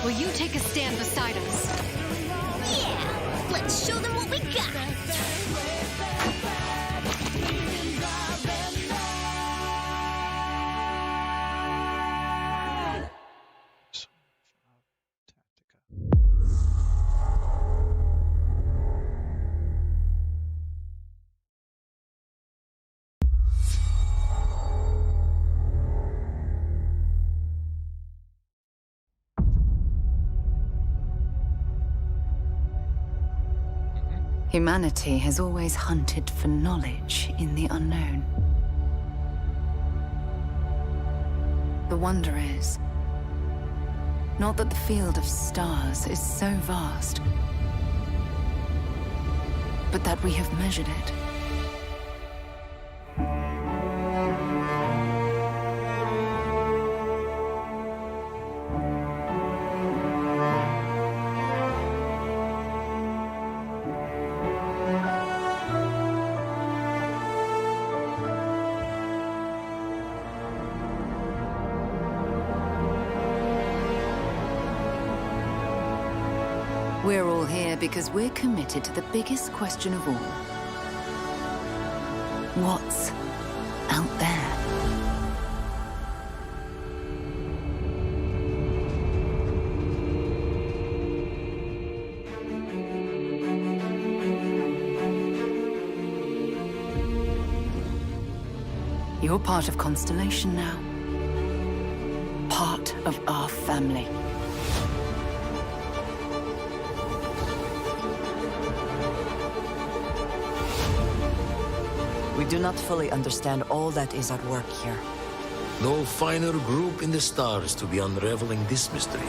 Speaker 26: will you take a stand beside us?
Speaker 25: Yeah, let's show them what we got.
Speaker 16: Humanity has always hunted for knowledge in the unknown. The wonder is, not that the field of stars is so vast, but that we have measured it. We're all here because we're committed to the biggest question of all. What's out there? You're part of Constellation now. Part of our family. We do not fully understand all that is at work here.
Speaker 9: No finer group in the stars to be unraveling this mystery.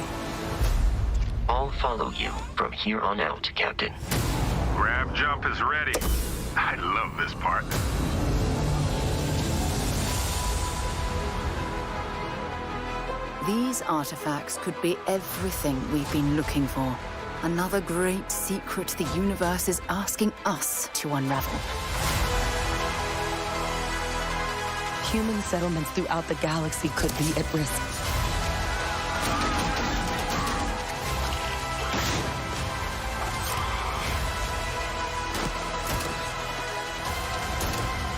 Speaker 11: I'll follow you from here on out, Captain.
Speaker 10: Grab jump is ready. I love this part.
Speaker 16: These artifacts could be everything we've been looking for. Another great secret the universe is asking us to unravel. Human settlements throughout the galaxy could be at risk.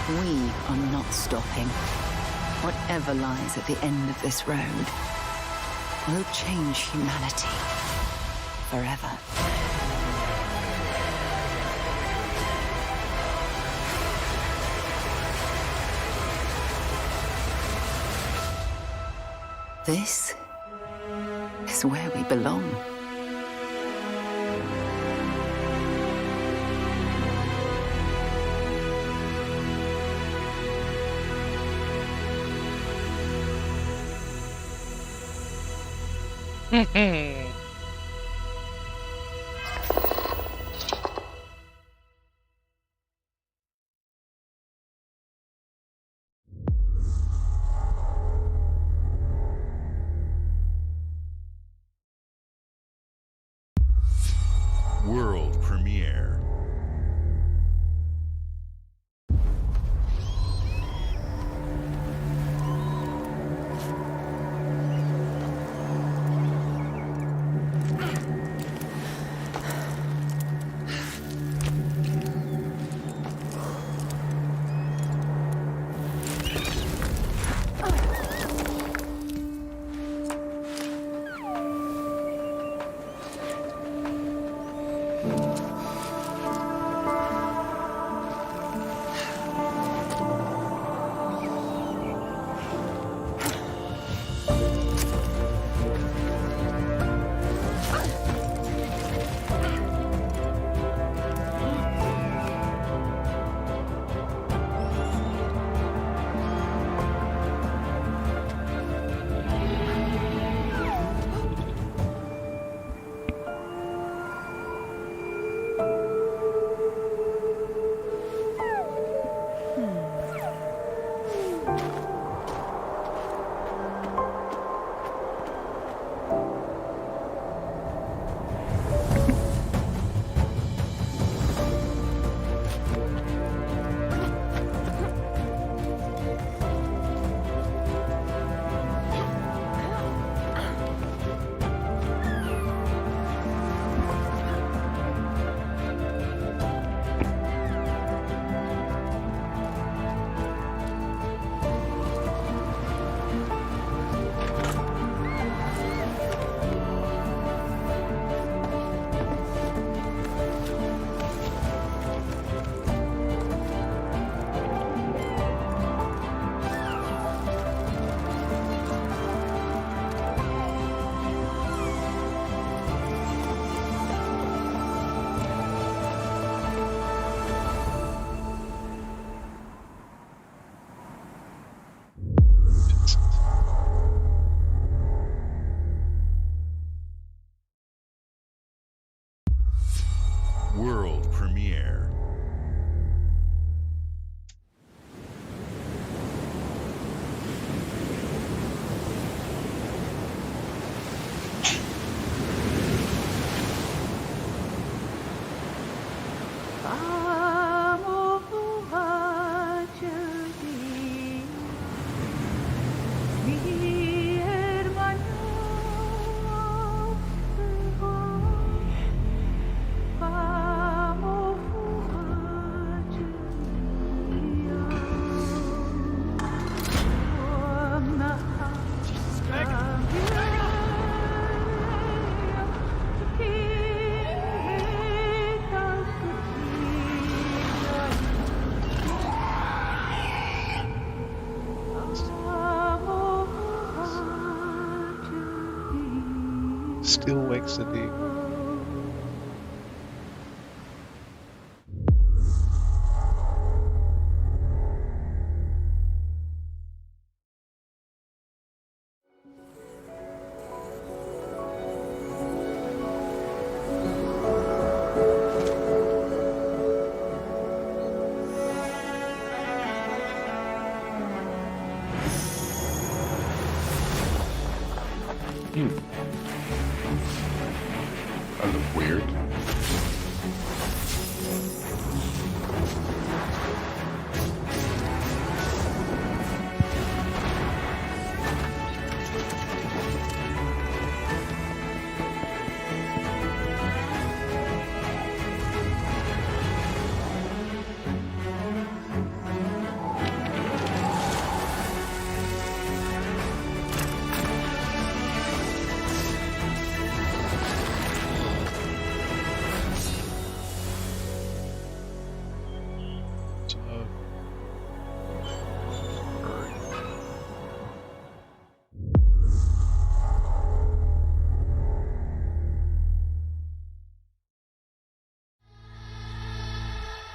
Speaker 16: We are not stopping. Whatever lies at the end of this road will change humanity forever. This is where we belong.
Speaker 5: World premiere. World premiere.
Speaker 1: Still wakes the deep.
Speaker 13: That look weird.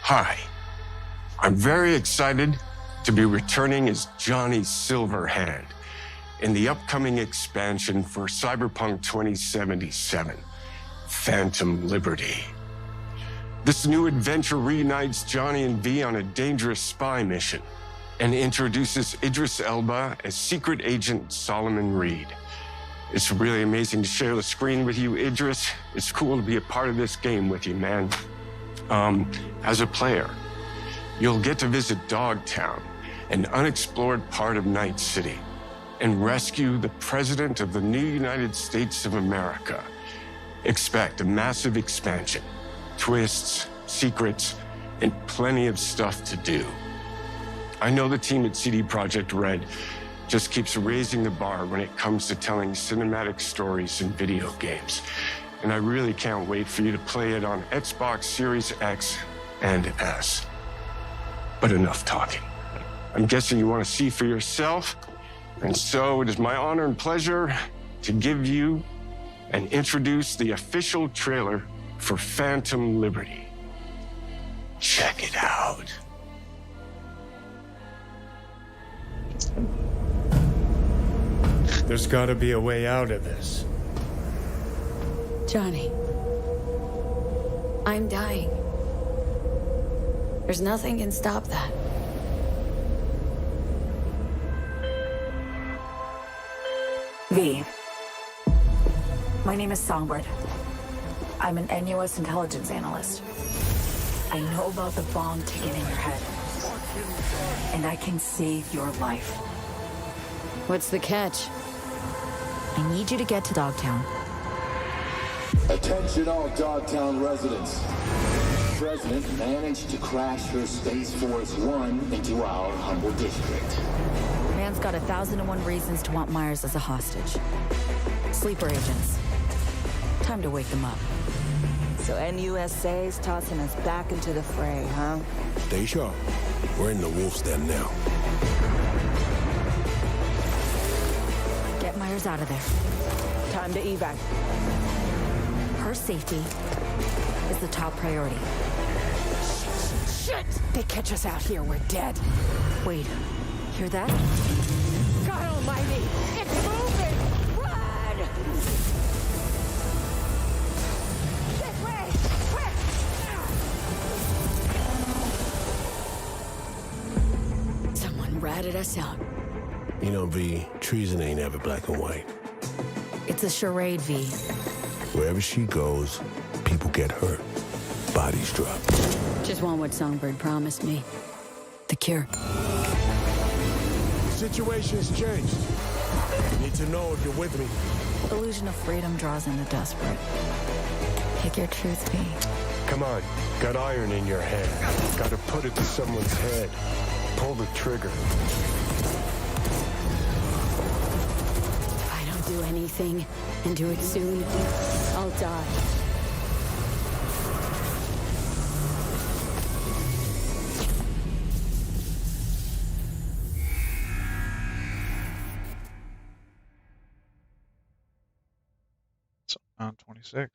Speaker 12: Hi, I'm very excited to be returning as Johnny Silverhand in the upcoming expansion for Cyberpunk 2077, Phantom Liberty. This new adventure reunites Johnny and V on a dangerous spy mission and introduces Idris Elba as Secret Agent Solomon Reed. It's really amazing to share the screen with you, Idris. It's cool to be a part of this game with you, man. As a player, you'll get to visit Dogtown, an unexplored part of Night City, and rescue the President of the new United States of America. Expect a massive expansion, twists, secrets, and plenty of stuff to do. I know the team at CD Projekt Red just keeps raising the bar when it comes to telling cinematic stories in video games. And I really can't wait for you to play it on Xbox Series X and S. But enough talking. I'm guessing you want to see for yourself, and so it is my honor and pleasure to give you and introduce the official trailer for Phantom Liberty. Check it out.
Speaker 14: There's gotta be a way out of this.
Speaker 16: Johnny, I'm dying. There's nothing can stop that.
Speaker 24: V. My name is Songbird. I'm an NUS intelligence analyst. I know about the bomb ticking in your head. And I can save your life.
Speaker 16: What's the catch?
Speaker 24: I need you to get to Dogtown.
Speaker 15: Attention all Dogtown residents. The President managed to crash her Space Force One into our humble district.
Speaker 24: Man's got 1,001 reasons to want Myers as a hostage. Sleeper agents. Time to wake them up.
Speaker 17: So NUSA's tossing us back into the fray, huh?
Speaker 18: Stay sharp. We're in the wolf's den now.
Speaker 24: Get Myers out of there.
Speaker 17: Time to evac.
Speaker 24: Her safety is the top priority.
Speaker 17: Shit! They catch us out here, we're dead.
Speaker 24: Wait, hear that?
Speaker 17: God almighty! It's moving! Run! This way! Quick!
Speaker 16: Someone ratted us out.
Speaker 18: You know, V, treason ain't ever black and white.
Speaker 24: It's a charade, V.
Speaker 18: Wherever she goes, people get hurt. Bodies drop.
Speaker 16: Just want what Songbird promised me. The cure.
Speaker 18: Situation's changed. Need to know if you're with me.
Speaker 24: Illusion of freedom draws in the desperate. Pick your truth, V.
Speaker 14: Come on, got iron in your head. Gotta put it to someone's head. Pull the trigger.
Speaker 16: If I don't do anything, and do it soon, I'll die.
Speaker 1: It's on 26.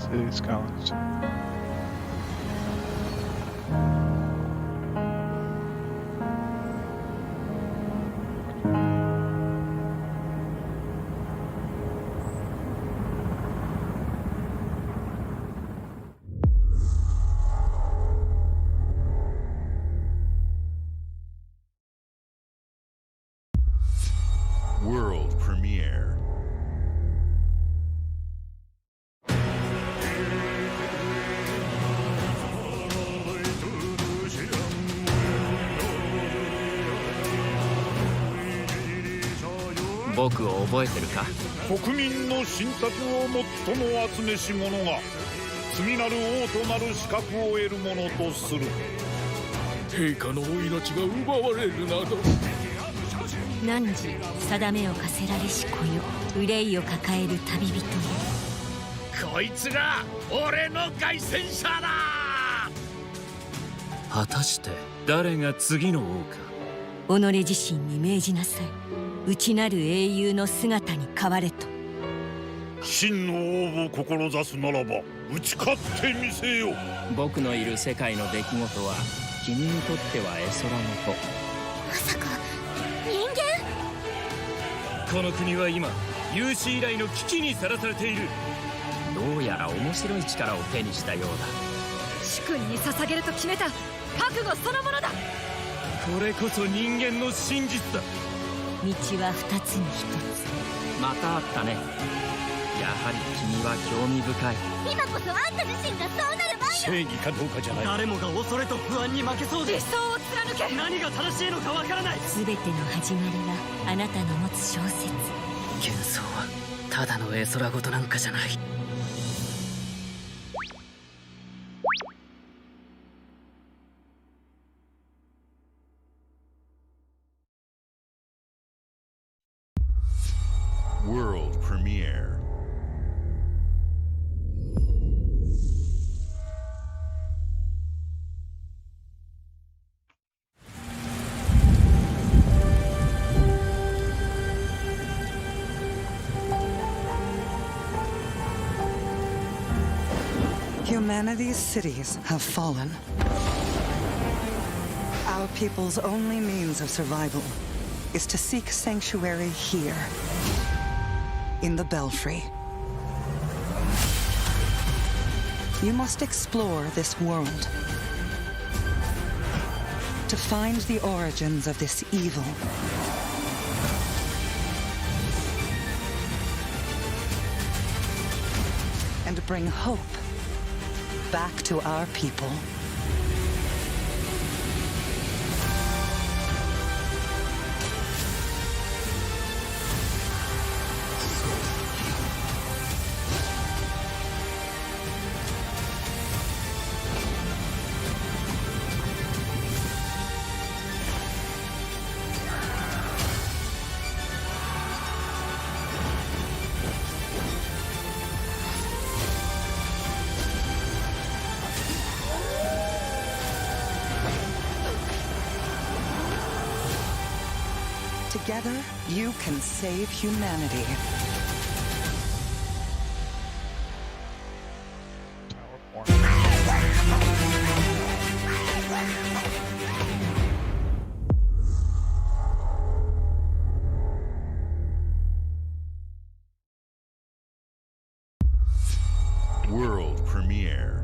Speaker 1: City Skylines.
Speaker 5: World premiere.
Speaker 10: 「国民の信託を最も集めし者が次なる王となる資格を得るものとする」
Speaker 9: 陛下のお命が奪われるなど
Speaker 3: 汝定めを課せられし子よ、憂いを抱える旅人よ。
Speaker 10: こいつが俺の凱旋者だ。
Speaker 7: 果たして誰が次の王か。
Speaker 3: 己自身に命じなさい。内なる英雄の姿に変われと。
Speaker 10: 真の王を志すならば打ち勝ってみせよ。
Speaker 7: 僕のいる世界の出来事は君にとっては絵空事。
Speaker 25: まさか人間？
Speaker 7: この国は今有史以来の危機にさらされている。どうやら面白い力を手にしたようだ。
Speaker 26: 主君に捧げると決めた覚悟そのものだ。
Speaker 7: これこそ人間の真実だ。
Speaker 3: 道は二つに一つ。
Speaker 7: またあったね。やはり君は興味深い。
Speaker 25: 今こそあんた自身がそうなる前よ。
Speaker 10: 正義かどうかじゃない。
Speaker 8: 誰もが恐れと不安に負けそうで
Speaker 26: 理想を貫け。
Speaker 8: 何が正しいのかわからない。
Speaker 3: 全ての始まりはあなたの持つ小説。
Speaker 7: 幻想はただの絵空事なんかじゃない。
Speaker 5: World premiere.
Speaker 20: Humanity's cities have fallen. Our people's only means of survival is to seek sanctuary here, in the Belfry. You must explore this world to find the origins of this evil. And bring hope back to our people. Together, you can save humanity.
Speaker 5: World premiere.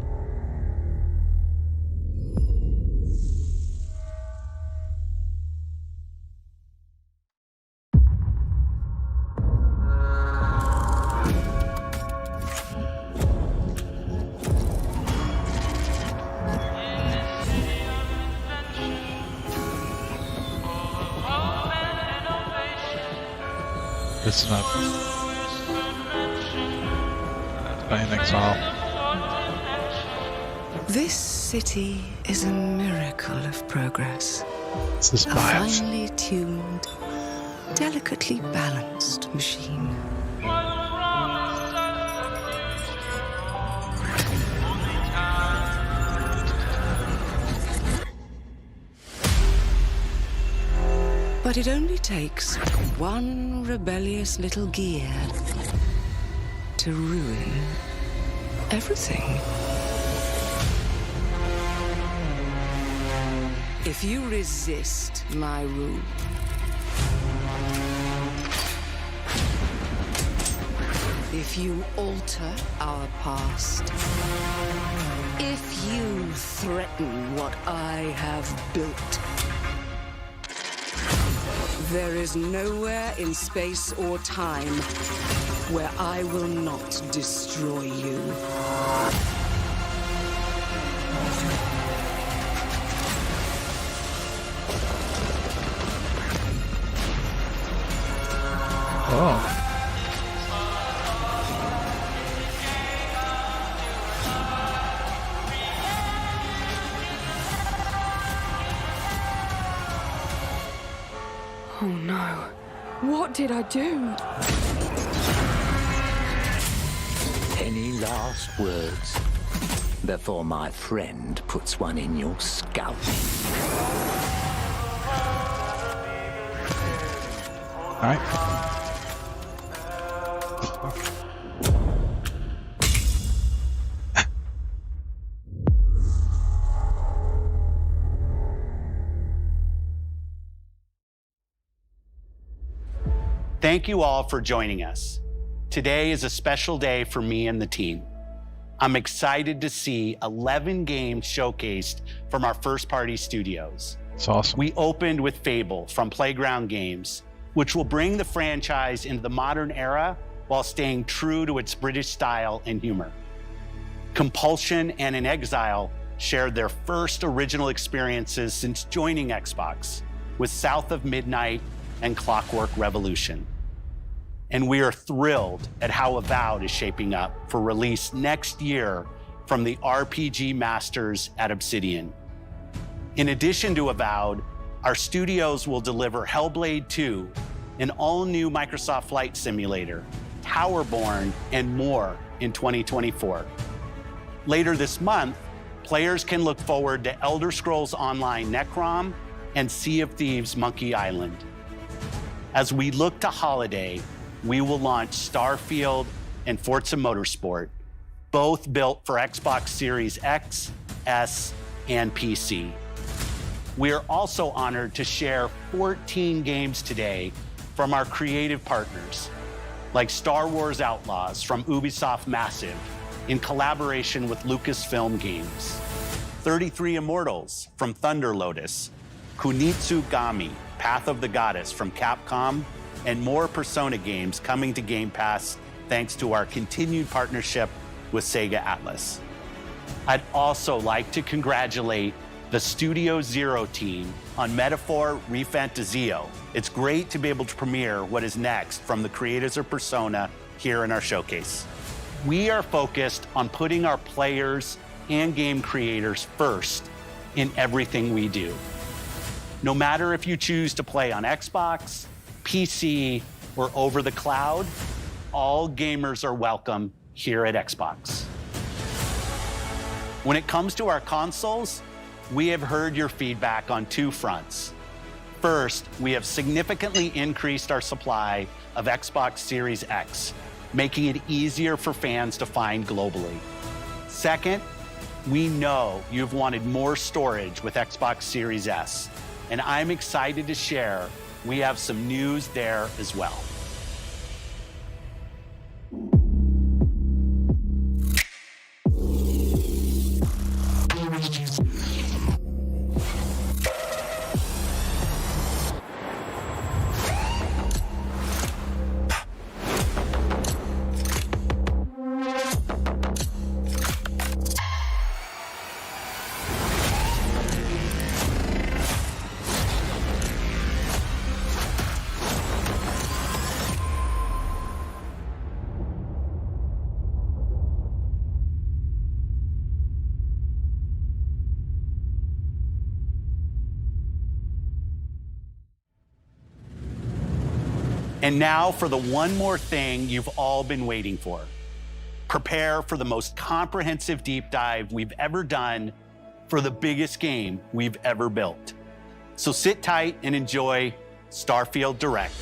Speaker 1: This is not playing exile.
Speaker 21: This city is a miracle of progress.
Speaker 1: This is
Speaker 21: a
Speaker 1: bias.
Speaker 21: finely tuned, delicately balanced machine. But it only takes one rebellious little gear to ruin everything. If you resist my rule, if you alter our past, if you threaten what I have built, there is nowhere in space or time where I will not destroy you.
Speaker 1: Oh.
Speaker 21: Oh no. What did I do?
Speaker 9: Any last words before my friend puts one in your scalp?
Speaker 1: All right.
Speaker 2: Thank you all for joining us. Today is a special day for me and the team. I'm excited to see 11 games showcased from our first-party studios.
Speaker 1: It's awesome.
Speaker 2: We opened with Fable from Playground Games, which will bring the franchise into the modern era while staying true to its British style and humor. Compulsion and In Exile shared their first original experiences since joining Xbox with South of Midnight and Clockwork Revolution. And we are thrilled at how Avowed is shaping up for release next year from the RPG masters at Obsidian. In addition to Avowed, our studios will deliver Hellblade 2, an all-new Microsoft Flight Simulator, Towerborn, and more in 2024. Later this month, players can look forward to Elder Scrolls Online Necrom and Sea of Thieves Monkey Island. As we look to holiday, we will launch Starfield and Forza Motorsport, both built for Xbox Series X, S, and PC. We are also honored to share 14 games today from our creative partners, like Star Wars Outlaws from Ubisoft Massive in collaboration with Lucasfilm Games, 33 Immortals from Thunder Lotus, Kunitsu Gami, Path of the Goddess from Capcom, and more Persona games coming to Game Pass thanks to our continued partnership with Sega Atlas. I'd also like to congratulate the Studio Zero team on Metaphor ReFantazio. It's great to be able to premiere what is next from the creators of Persona here in our showcase. We are focused on putting our players and game creators first in everything we do. No matter if you choose to play on Xbox, PC, or over the cloud, all gamers are welcome here at Xbox. When it comes to our consoles, we have heard your feedback on two fronts. First, we have significantly increased our supply of Xbox Series X, making it easier for fans to find globally. Second, we know you've wanted more storage with Xbox Series S, and I'm excited to share we have some news there as well. And now for the one more thing you've all been waiting for. Prepare for the most comprehensive deep dive we've ever done for the biggest game we've ever built. So sit tight and enjoy Starfield Direct.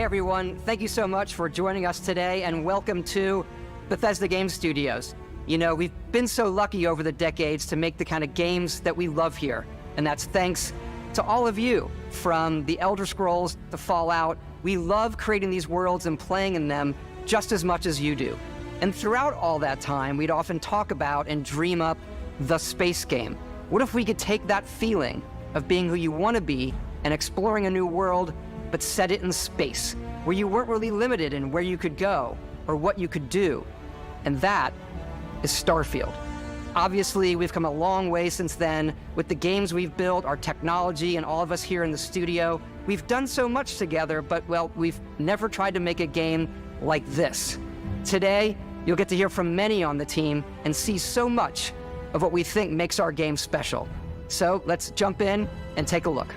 Speaker 4: everyone, thank you so much for joining us today, and welcome to Bethesda Game Studios. You know, we've been so lucky over the decades to make the kind of games that we love here, and that's thanks to all of you, from the Elder Scrolls to Fallout. We love creating these worlds and playing in them just as much as you do. And throughout all that time, we'd often talk about and dream up the space game. What if we could take that feeling of being who you want to be and exploring a new world, but set it in space, where you weren't really limited in where you could go or what you could do? And that is Starfield. Obviously, we've come a long way since then with the games we've built, our technology, and all of us here in the studio. We've done so much together, but, well, we've never tried to make a game like this. Today, you'll get to hear from many on the team and see so much of what we think makes our game special. So let's jump in and take a look.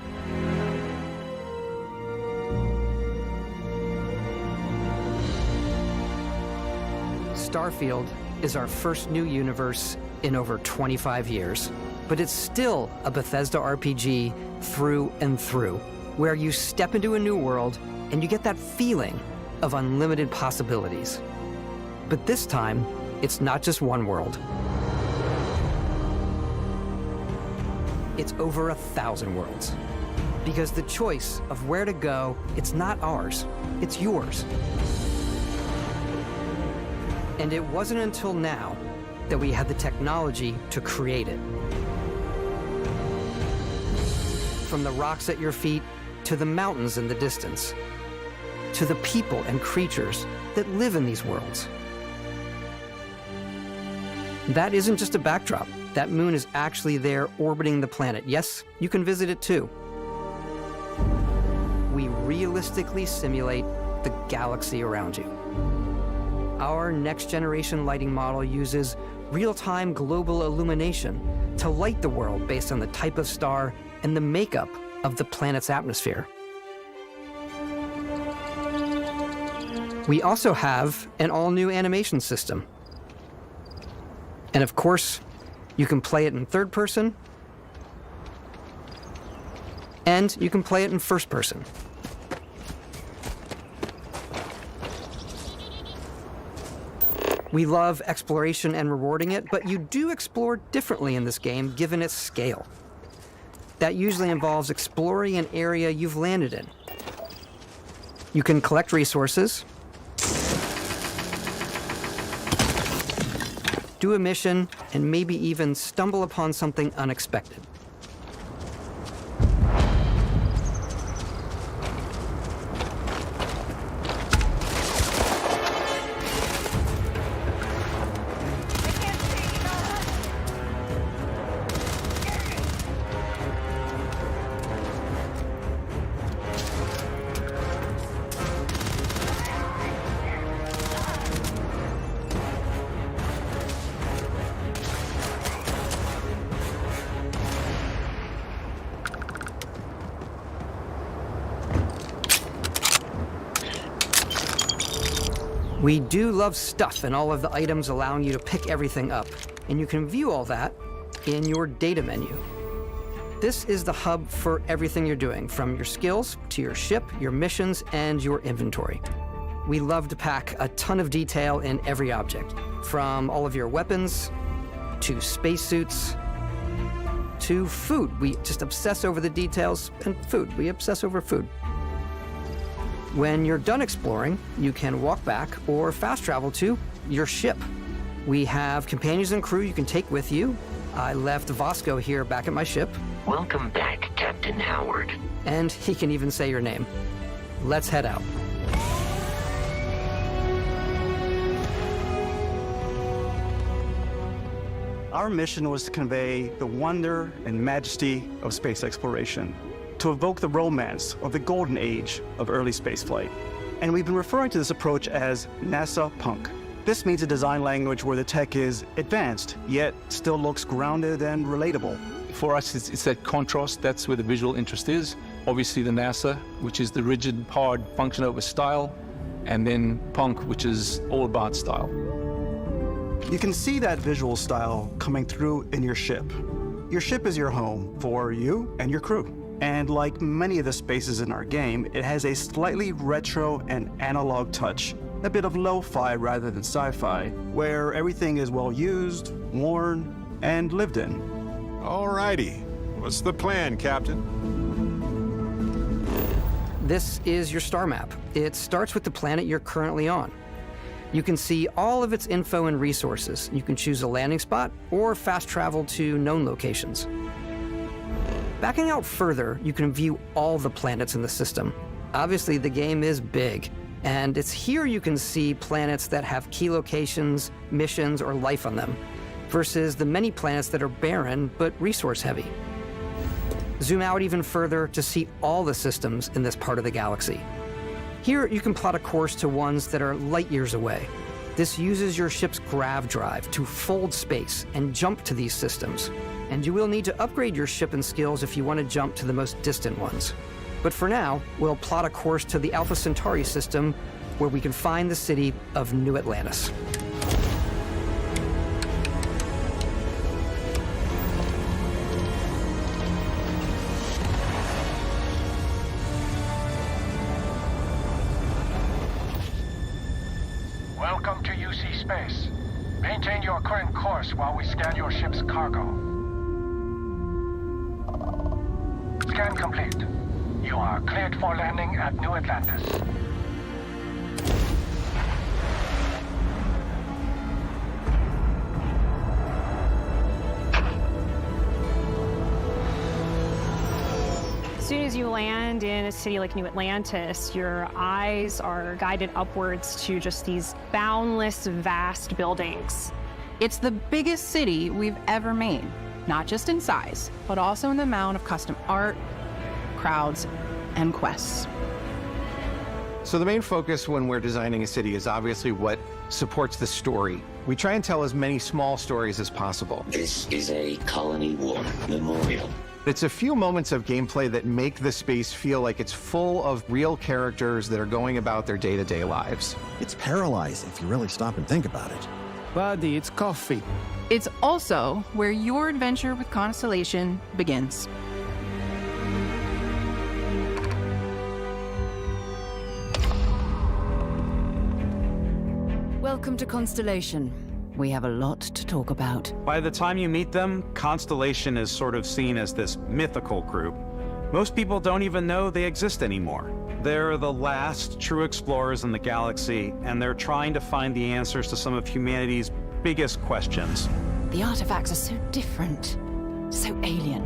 Speaker 4: Starfield is our first new universe in over 25 years, but it's still a Bethesda RPG through and through, where you step into a new world and you get that feeling of unlimited possibilities. But this time, it's not just one world. It's over 1,000 worlds. Because the choice of where to go, it's not ours, it's yours. And it wasn't until now that we had the technology to create it. From the rocks at your feet, to the mountains in the distance, to the people and creatures that live in these worlds. That isn't just a backdrop. That moon is actually there orbiting the planet. Yes, you can visit it too. We realistically simulate the galaxy around you. Our next-generation lighting model uses real-time global illumination to light the world based on the type of star and the makeup of the planet's atmosphere. We also have an all-new animation system. And of course, you can play it in third person, and you can play it in first person. We love exploration and rewarding it, but you do explore differently in this game given its scale. That usually involves exploring an area you've landed in. You can collect resources, do a mission, and maybe even stumble upon something unexpected. We do love stuff and all of the items allowing you to pick everything up, and you can view all that in your data menu. This is the hub for everything you're doing, from your skills to your ship, your missions, and your inventory. We love to pack a ton of detail in every object, from all of your weapons, to spacesuits, to food. We just obsess over the details, and food. We obsess over food. When you're done exploring, you can walk back or fast travel to your ship. We have companions and crew you can take with you. I left Vasco here back at my ship.
Speaker 9: Welcome back, Captain Howard.
Speaker 4: And he can even say your name. Let's head out.
Speaker 6: Our mission was to convey the wonder and majesty of space exploration, to evoke the romance of the golden age of early spaceflight. And we've been referring to this approach as NASA Punk. This means a design language where the tech is advanced, yet still looks grounded and relatable.
Speaker 11: For us, it's that contrast. That's where the visual interest is. Obviously the NASA, which is the rigid, hard function over style, and then Punk, which is all about style.
Speaker 6: You can see that visual style coming through in your ship. Your ship is your home for you and your crew. And like many of the spaces in our game, it has a slightly retro and analog touch, a bit of lo-fi rather than sci-fi, where everything is well used, worn, and lived in.
Speaker 5: Alrighty. What's the plan, Captain?
Speaker 4: This is your star map. It starts with the planet you're currently on. You can see all of its info and resources. You can choose a landing spot or fast travel to known locations. Backing out further, you can view all the planets in the system. Obviously, the game is big, and it's here you can see planets that have key locations, missions, or life on them, versus the many planets that are barren but resource-heavy. Zoom out even further to see all the systems in this part of the galaxy. Here, you can plot a course to ones that are light years away. This uses your ship's grav drive to fold space and jump to these systems. And you will need to upgrade your ship and skills if you want to jump to the most distant ones. But for now, we'll plot a course to the Alpha Centauri system, where we can find the city of New Atlantis.
Speaker 12: Welcome to UC Space. Maintain your current course while we scan your ship's cargo. Scan complete. You are cleared for landing at New Atlantis.
Speaker 13: As soon as you land in a city like New Atlantis, your eyes are guided upwards to just these boundless, vast buildings.
Speaker 15: It's the biggest city we've ever made, not just in size, but also in the amount of custom art, crowds, and quests.
Speaker 19: So the main focus when we're designing a city is obviously what supports the story. We try and tell as many small stories as possible.
Speaker 9: This is a Colony War memorial.
Speaker 19: It's a few moments of gameplay that make the space feel like it's full of real characters that are going about their day-to-day lives.
Speaker 22: It's paralyzing if you really stop and think about it.
Speaker 6: Buddy, it's coffee.
Speaker 15: It's also where your adventure with Constellation begins.
Speaker 23: Welcome to Constellation. We have a lot to talk about.
Speaker 27: By the time you meet them, Constellation is sort of seen as this mythical group. Most people don't even know they exist anymore. They're the last true explorers in the galaxy, and they're trying to find the answers to some of humanity's biggest questions.
Speaker 23: The artifacts are so different, so alien,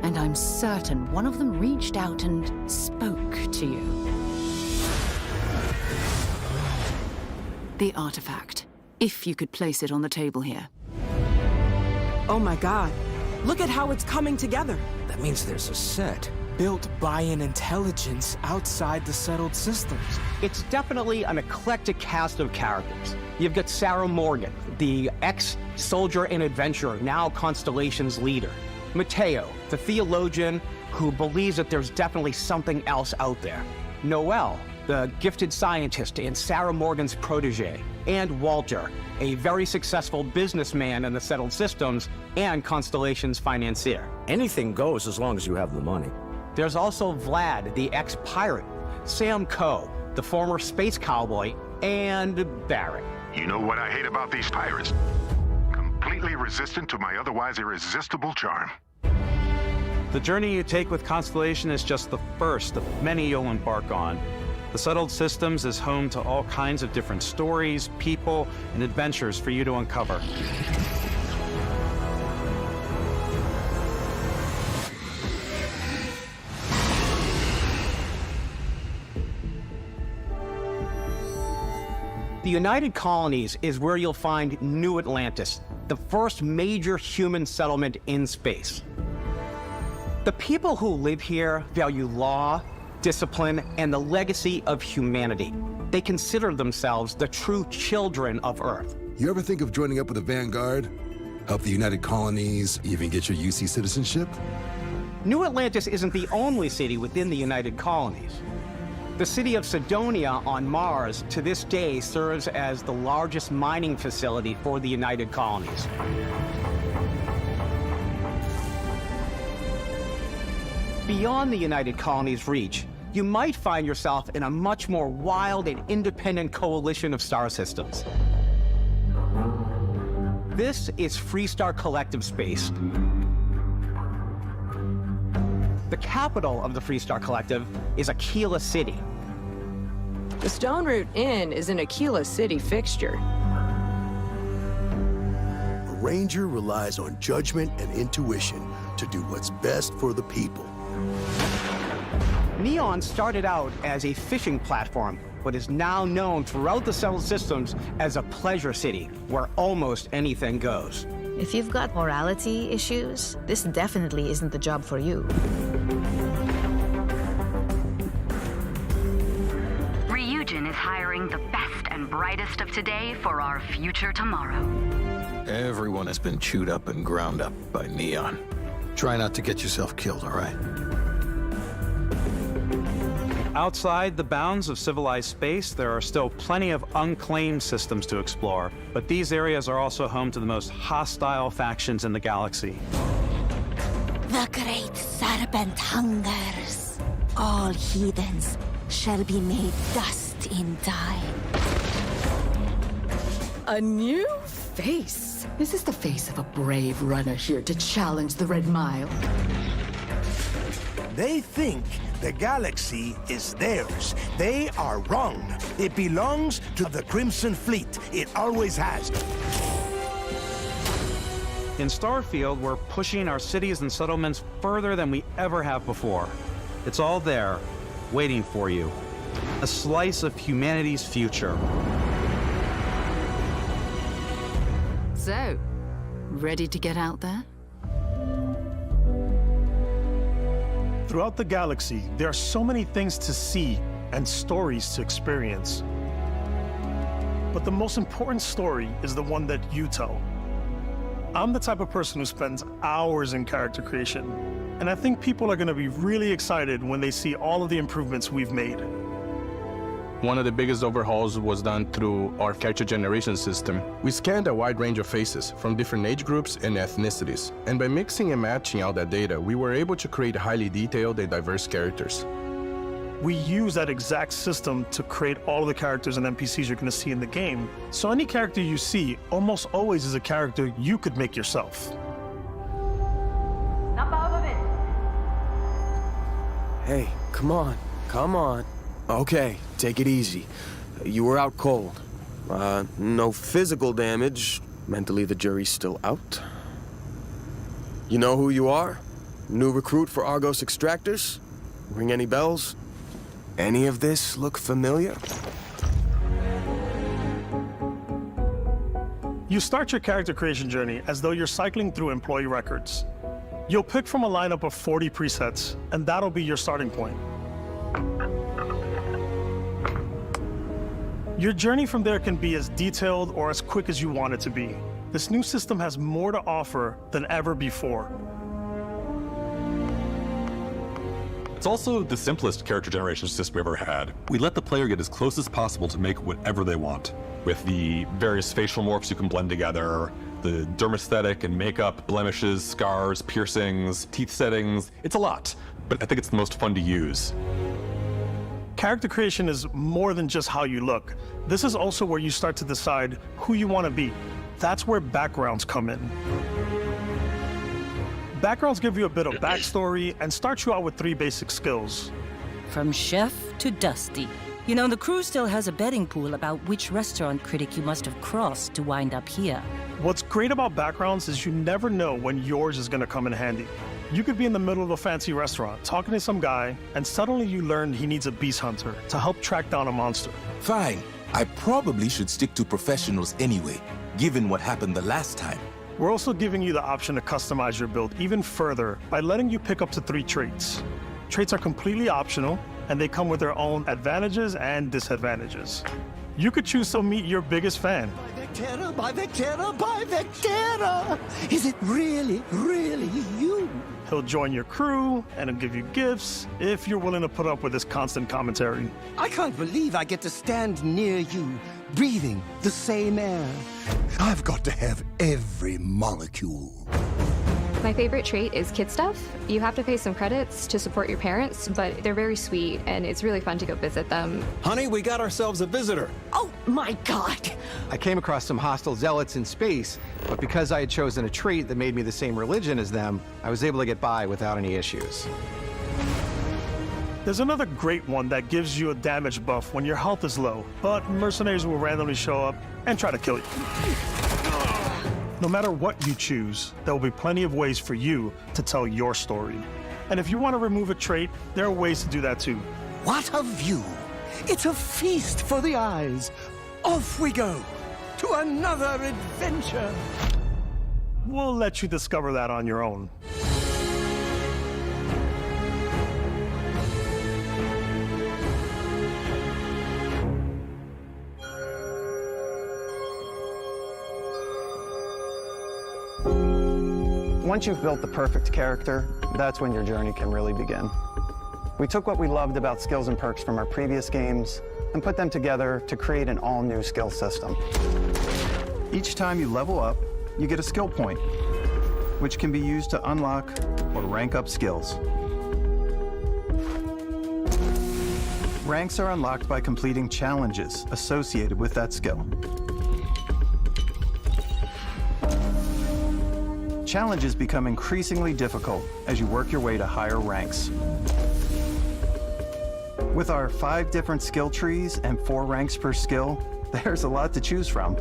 Speaker 23: and I'm certain one of them reached out and spoke to you. The artifact. If you could place it on the table here.
Speaker 28: Oh my god. Look at how it's coming together.
Speaker 22: That means there's a set.
Speaker 8: Built by an intelligence outside the settled systems.
Speaker 29: It's definitely an eclectic cast of characters. You've got Sarah Morgan, the ex-soldier and adventurer, now Constellation's leader. Mateo, the theologian who believes that there's definitely something else out there. Noel, the gifted scientist and Sarah Morgan's protege. And Walter, a very successful businessman in the settled systems and Constellation's financier.
Speaker 22: Anything goes as long as you have the money.
Speaker 29: There's also Vlad, the ex-pirate, Sam Coe, the former space cowboy, and Barrett.
Speaker 30: You know what I hate about these pirates? Completely resistant to my otherwise irresistible charm.
Speaker 27: The journey you take with Constellation is just the first of many you'll embark on. The Settled Systems is home to all kinds of different stories, people, and adventures for you to uncover.
Speaker 29: The United Colonies is where you'll find New Atlantis, the first major human settlement in space. The people who live here value law, discipline, and the legacy of humanity. They consider themselves the true children of Earth.
Speaker 18: You ever think of joining up with the Vanguard? Help the United Colonies, even get your UC citizenship?
Speaker 29: New Atlantis isn't the only city within the United Colonies. The city of Sidonia on Mars to this day serves as the largest mining facility for the United Colonies. Beyond the United Colonies' reach, you might find yourself in a much more wild and independent coalition of star systems. This is Freestar Collective Space. The capital of the Freestar Collective is Aquila City.
Speaker 3: The Stone Root Inn is an Aquila City fixture.
Speaker 7: A ranger relies on judgment and intuition to do what's best for the people.
Speaker 29: Neon started out as a fishing platform, but is now known throughout the Settled Systems as a pleasure city, where almost anything goes.
Speaker 10: If you've got morality issues, this definitely isn't the job for you.
Speaker 14: Ryujin is hiring the best and brightest of today for our future tomorrow.
Speaker 16: Everyone has been chewed up and ground up by Neon.
Speaker 18: Try not to get yourself killed, all right?
Speaker 27: Outside the bounds of civilized space, there are still plenty of unclaimed systems to explore, but these areas are also home to the most hostile factions in the galaxy.
Speaker 17: The great serpent hungers. All heathens shall be made dust in time.
Speaker 23: A new face. This is the face of a brave runner here to challenge the Red Mile.
Speaker 20: They think the galaxy is theirs. They are wrong. It belongs to the Crimson Fleet. It always has.
Speaker 27: In Starfield, we're pushing our cities and settlements further than we ever have before. It's all there, waiting for you. A slice of humanity's future.
Speaker 23: So, ready to get out there?
Speaker 24: Throughout the galaxy, there are so many things to see and stories to experience. But the most important story is the one that you tell. I'm the type of person who spends hours in character creation, and I think people are going to be really excited when they see all of the improvements we've made.
Speaker 11: One of the biggest overhauls was done through our character generation system.
Speaker 25: We scanned a wide range of faces from different age groups and ethnicities, and by mixing and matching out that data, we were able to create highly detailed and diverse characters.
Speaker 24: We use that exact system to create all of the characters and NPCs you're going to see in the game. So any character you see almost always is a character you could make yourself.
Speaker 26: Hey, come on, come on. Okay, take it easy. You were out cold. No physical damage. Mentally, the jury's still out. You know who you are? New recruit for Argos Extractors? Ring any bells? Any of this look familiar?
Speaker 24: You start your character creation journey as though you're cycling through employee records. You'll pick from a lineup of 40 presets, and that'll be your starting point. Your journey from there can be as detailed or as quick as you want it to be. This new system has more to offer than ever before.
Speaker 31: It's also the simplest character generation system we ever had. We let the player get as close as possible to make whatever they want. With the various facial morphs you can blend together, the dermesthetic and makeup, blemishes, scars, piercings, teeth settings, it's a lot, but I think it's the most fun to use.
Speaker 24: Character creation is more than just how you look. This is also where you start to decide who you want to be. That's where backgrounds come in. Backgrounds give you a bit of backstory and start you out with 3 basic skills.
Speaker 32: From chef to dusty. You know, the crew still has a betting pool about which restaurant critic you must have crossed to wind up here.
Speaker 24: What's great about backgrounds is you never know when yours is going to come in handy. You could be in the middle of a fancy restaurant talking to some guy, and suddenly you learn he needs a beast hunter to help track down a monster.
Speaker 33: Fine. I probably should stick to professionals anyway, given what happened the last time.
Speaker 24: We're also giving you the option to customize your build even further by letting you pick up to 3 traits. Traits are completely optional, and they come with their own advantages and disadvantages. You could choose to meet your biggest fan.
Speaker 20: Vectera, by Vectera, by Vectera! Is it really, really you?
Speaker 24: He'll join your crew, and he'll give you gifts if you're willing to put up with his constant commentary.
Speaker 20: I can't believe I get to stand near you, breathing the same air. I've got to have every molecule.
Speaker 1: My favorite trait is kid stuff. You have to pay some credits to support your parents, but they're very sweet, and it's really fun to go visit them.
Speaker 22: Honey, we got ourselves a visitor.
Speaker 2: Oh my god!
Speaker 4: I came across some hostile zealots in space, but because I had chosen a trait that made me the same religion as them, I was able to get by without any issues.
Speaker 24: There's another great one that gives you a damage buff when your health is low, but mercenaries will randomly show up and try to kill you. No matter what you choose, there will be plenty of ways for you to tell your story. And if you want to remove a trait, there are ways to do that too.
Speaker 20: What a view! It's a feast for the eyes. Off we go to another adventure.
Speaker 24: We'll let you discover that on your own.
Speaker 5: Once you've built the perfect character, that's when your journey can really begin. We took what we loved about skills and perks from our previous games and put them together to create an all-new skill system. Each time you level up, you get a skill point, which can be used to unlock or rank up skills. Ranks are unlocked by completing challenges associated with that skill. Challenges become increasingly difficult as you work your way to higher ranks. With our 5 different skill trees and 4 ranks per skill, there's a lot to choose from.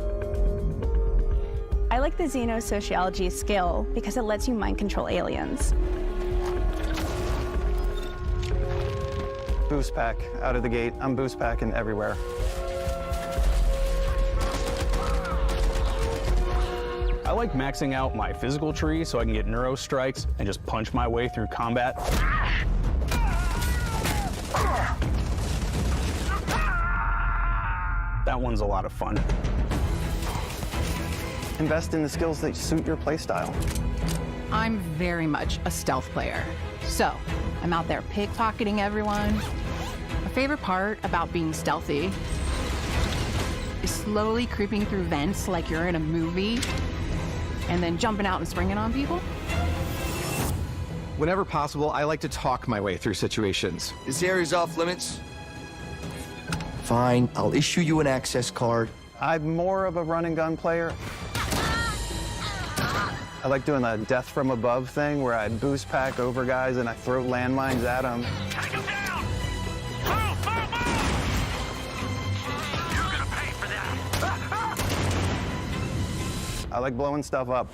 Speaker 6: I like the Xenosociology skill because it lets you mind control aliens.
Speaker 5: Boost pack out of the gate. I'm boost packing everywhere.
Speaker 27: I like maxing out my physical tree so I can get neuro strikes and just punch my way through combat. That one's a lot of fun.
Speaker 5: Invest in the skills that suit your playstyle.
Speaker 23: I'm very much a stealth player. So, I'm out there pickpocketing everyone. My favorite part about being stealthy is slowly creeping through vents like you're in a movie, and then jumping out and springing on people.
Speaker 4: Whenever possible, I like to talk my way through situations.
Speaker 8: This area's off limits. Fine, I'll issue you an access card.
Speaker 5: I'm more of a run and gun player. I like doing the death from above thing where I boost pack over guys and I throw landmines at them.
Speaker 20: Take him down! Move, move, move! You're gonna pay for that!
Speaker 5: I like blowing stuff up.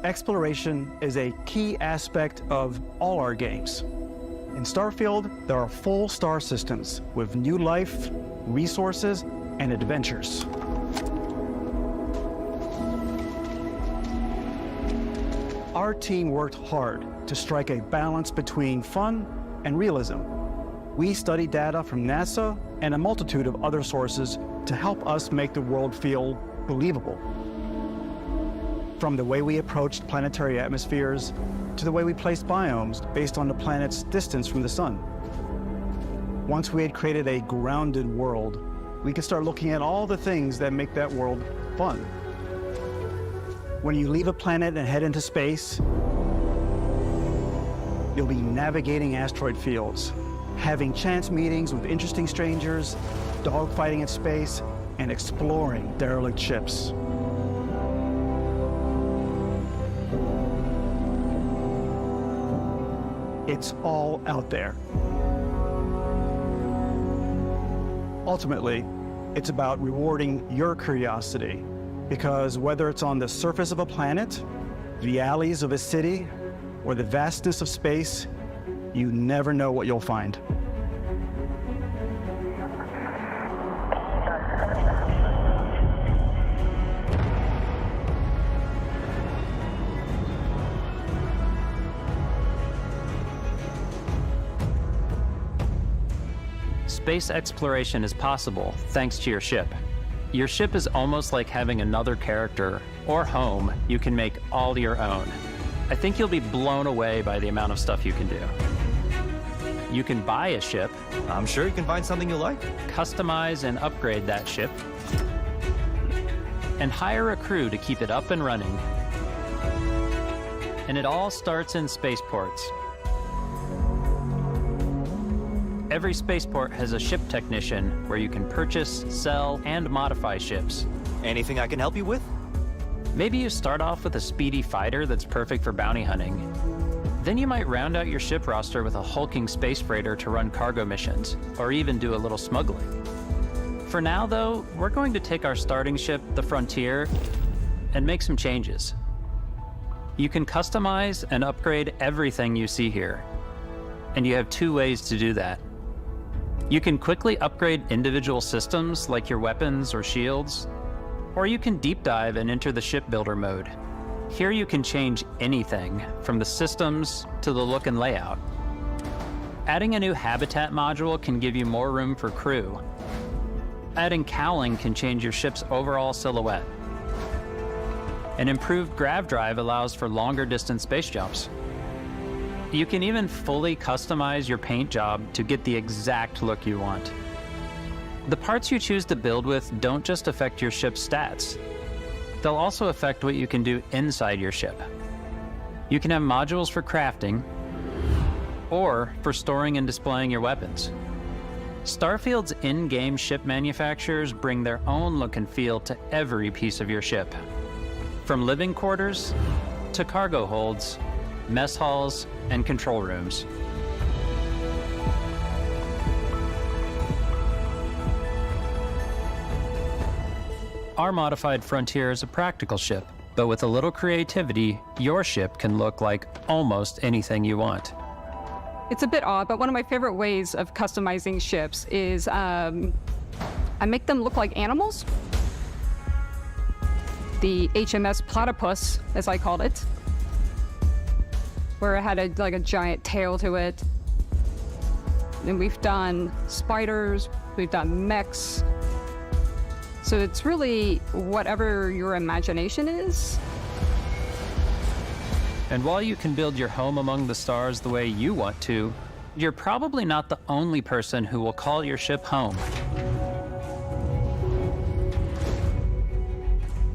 Speaker 9: Exploration is a key aspect of all our games. In Starfield, there are full star systems with new life, resources, and adventures. Our team worked hard to strike a balance between fun and realism. We studied data from NASA and a multitude of other sources to help us make the world feel believable. From the way we approached planetary atmospheres to the way we placed biomes based on the planet's distance from the sun. Once we had created a grounded world, we could start looking at all the things that make that world fun. When you leave a planet and head into space, you'll be navigating asteroid fields, having chance meetings with interesting strangers, dogfighting in space, and exploring derelict ships. It's all out there. Ultimately, it's about rewarding your curiosity, because whether it's on the surface of a planet, the alleys of a city, or the vastness of space, you never know what you'll find.
Speaker 12: Space exploration is possible thanks to your ship.
Speaker 2: Your ship is almost like having another character or home you can make all your own. I think you'll be blown away by the amount of stuff you can do. You can buy a ship.
Speaker 3: I'm sure you can find something you like.
Speaker 2: Customize and upgrade that ship. And hire a crew to keep it up and running. And it all starts in spaceports. Every spaceport has a ship technician where you can purchase, sell, and modify ships.
Speaker 3: Anything I can help you with?
Speaker 2: Maybe you start off with a speedy fighter that's perfect for bounty hunting. Then you might round out your ship roster with a hulking space freighter to run cargo missions, or even do a little smuggling. For now, though, we're going to take our starting ship, the Frontier, and make some changes. You can customize and upgrade everything you see here, and you have two ways to do that. You can quickly upgrade individual systems like your weapons or shields, or you can deep dive and enter the shipbuilder mode. Here you can change anything, from the systems to the look and layout. Adding a new habitat module can give you more room for crew. Adding cowling can change your ship's overall silhouette. An improved grav drive allows for longer distance space jumps. You can even fully customize your paint job to get the exact look you want. The parts you choose to build with don't just affect your ship's stats. They'll also affect what you can do inside your ship. You can have modules for crafting or for storing and displaying your weapons. Starfield's in-game ship manufacturers bring their own look and feel to every piece of your ship. From living quarters to cargo holds, mess halls, and control rooms. Our modified Frontier is a practical ship, but with a little creativity, your ship can look like almost anything you want.
Speaker 7: It's a bit odd, but one of my favorite ways of customizing ships is I make them look like animals. The HMS Platypus, as I called it, where it had a giant tail to it. And we've done spiders, we've done mechs. So it's really whatever your imagination is.
Speaker 2: And while you can build your home among the stars the way you want to, you're probably not the only person who will call your ship home.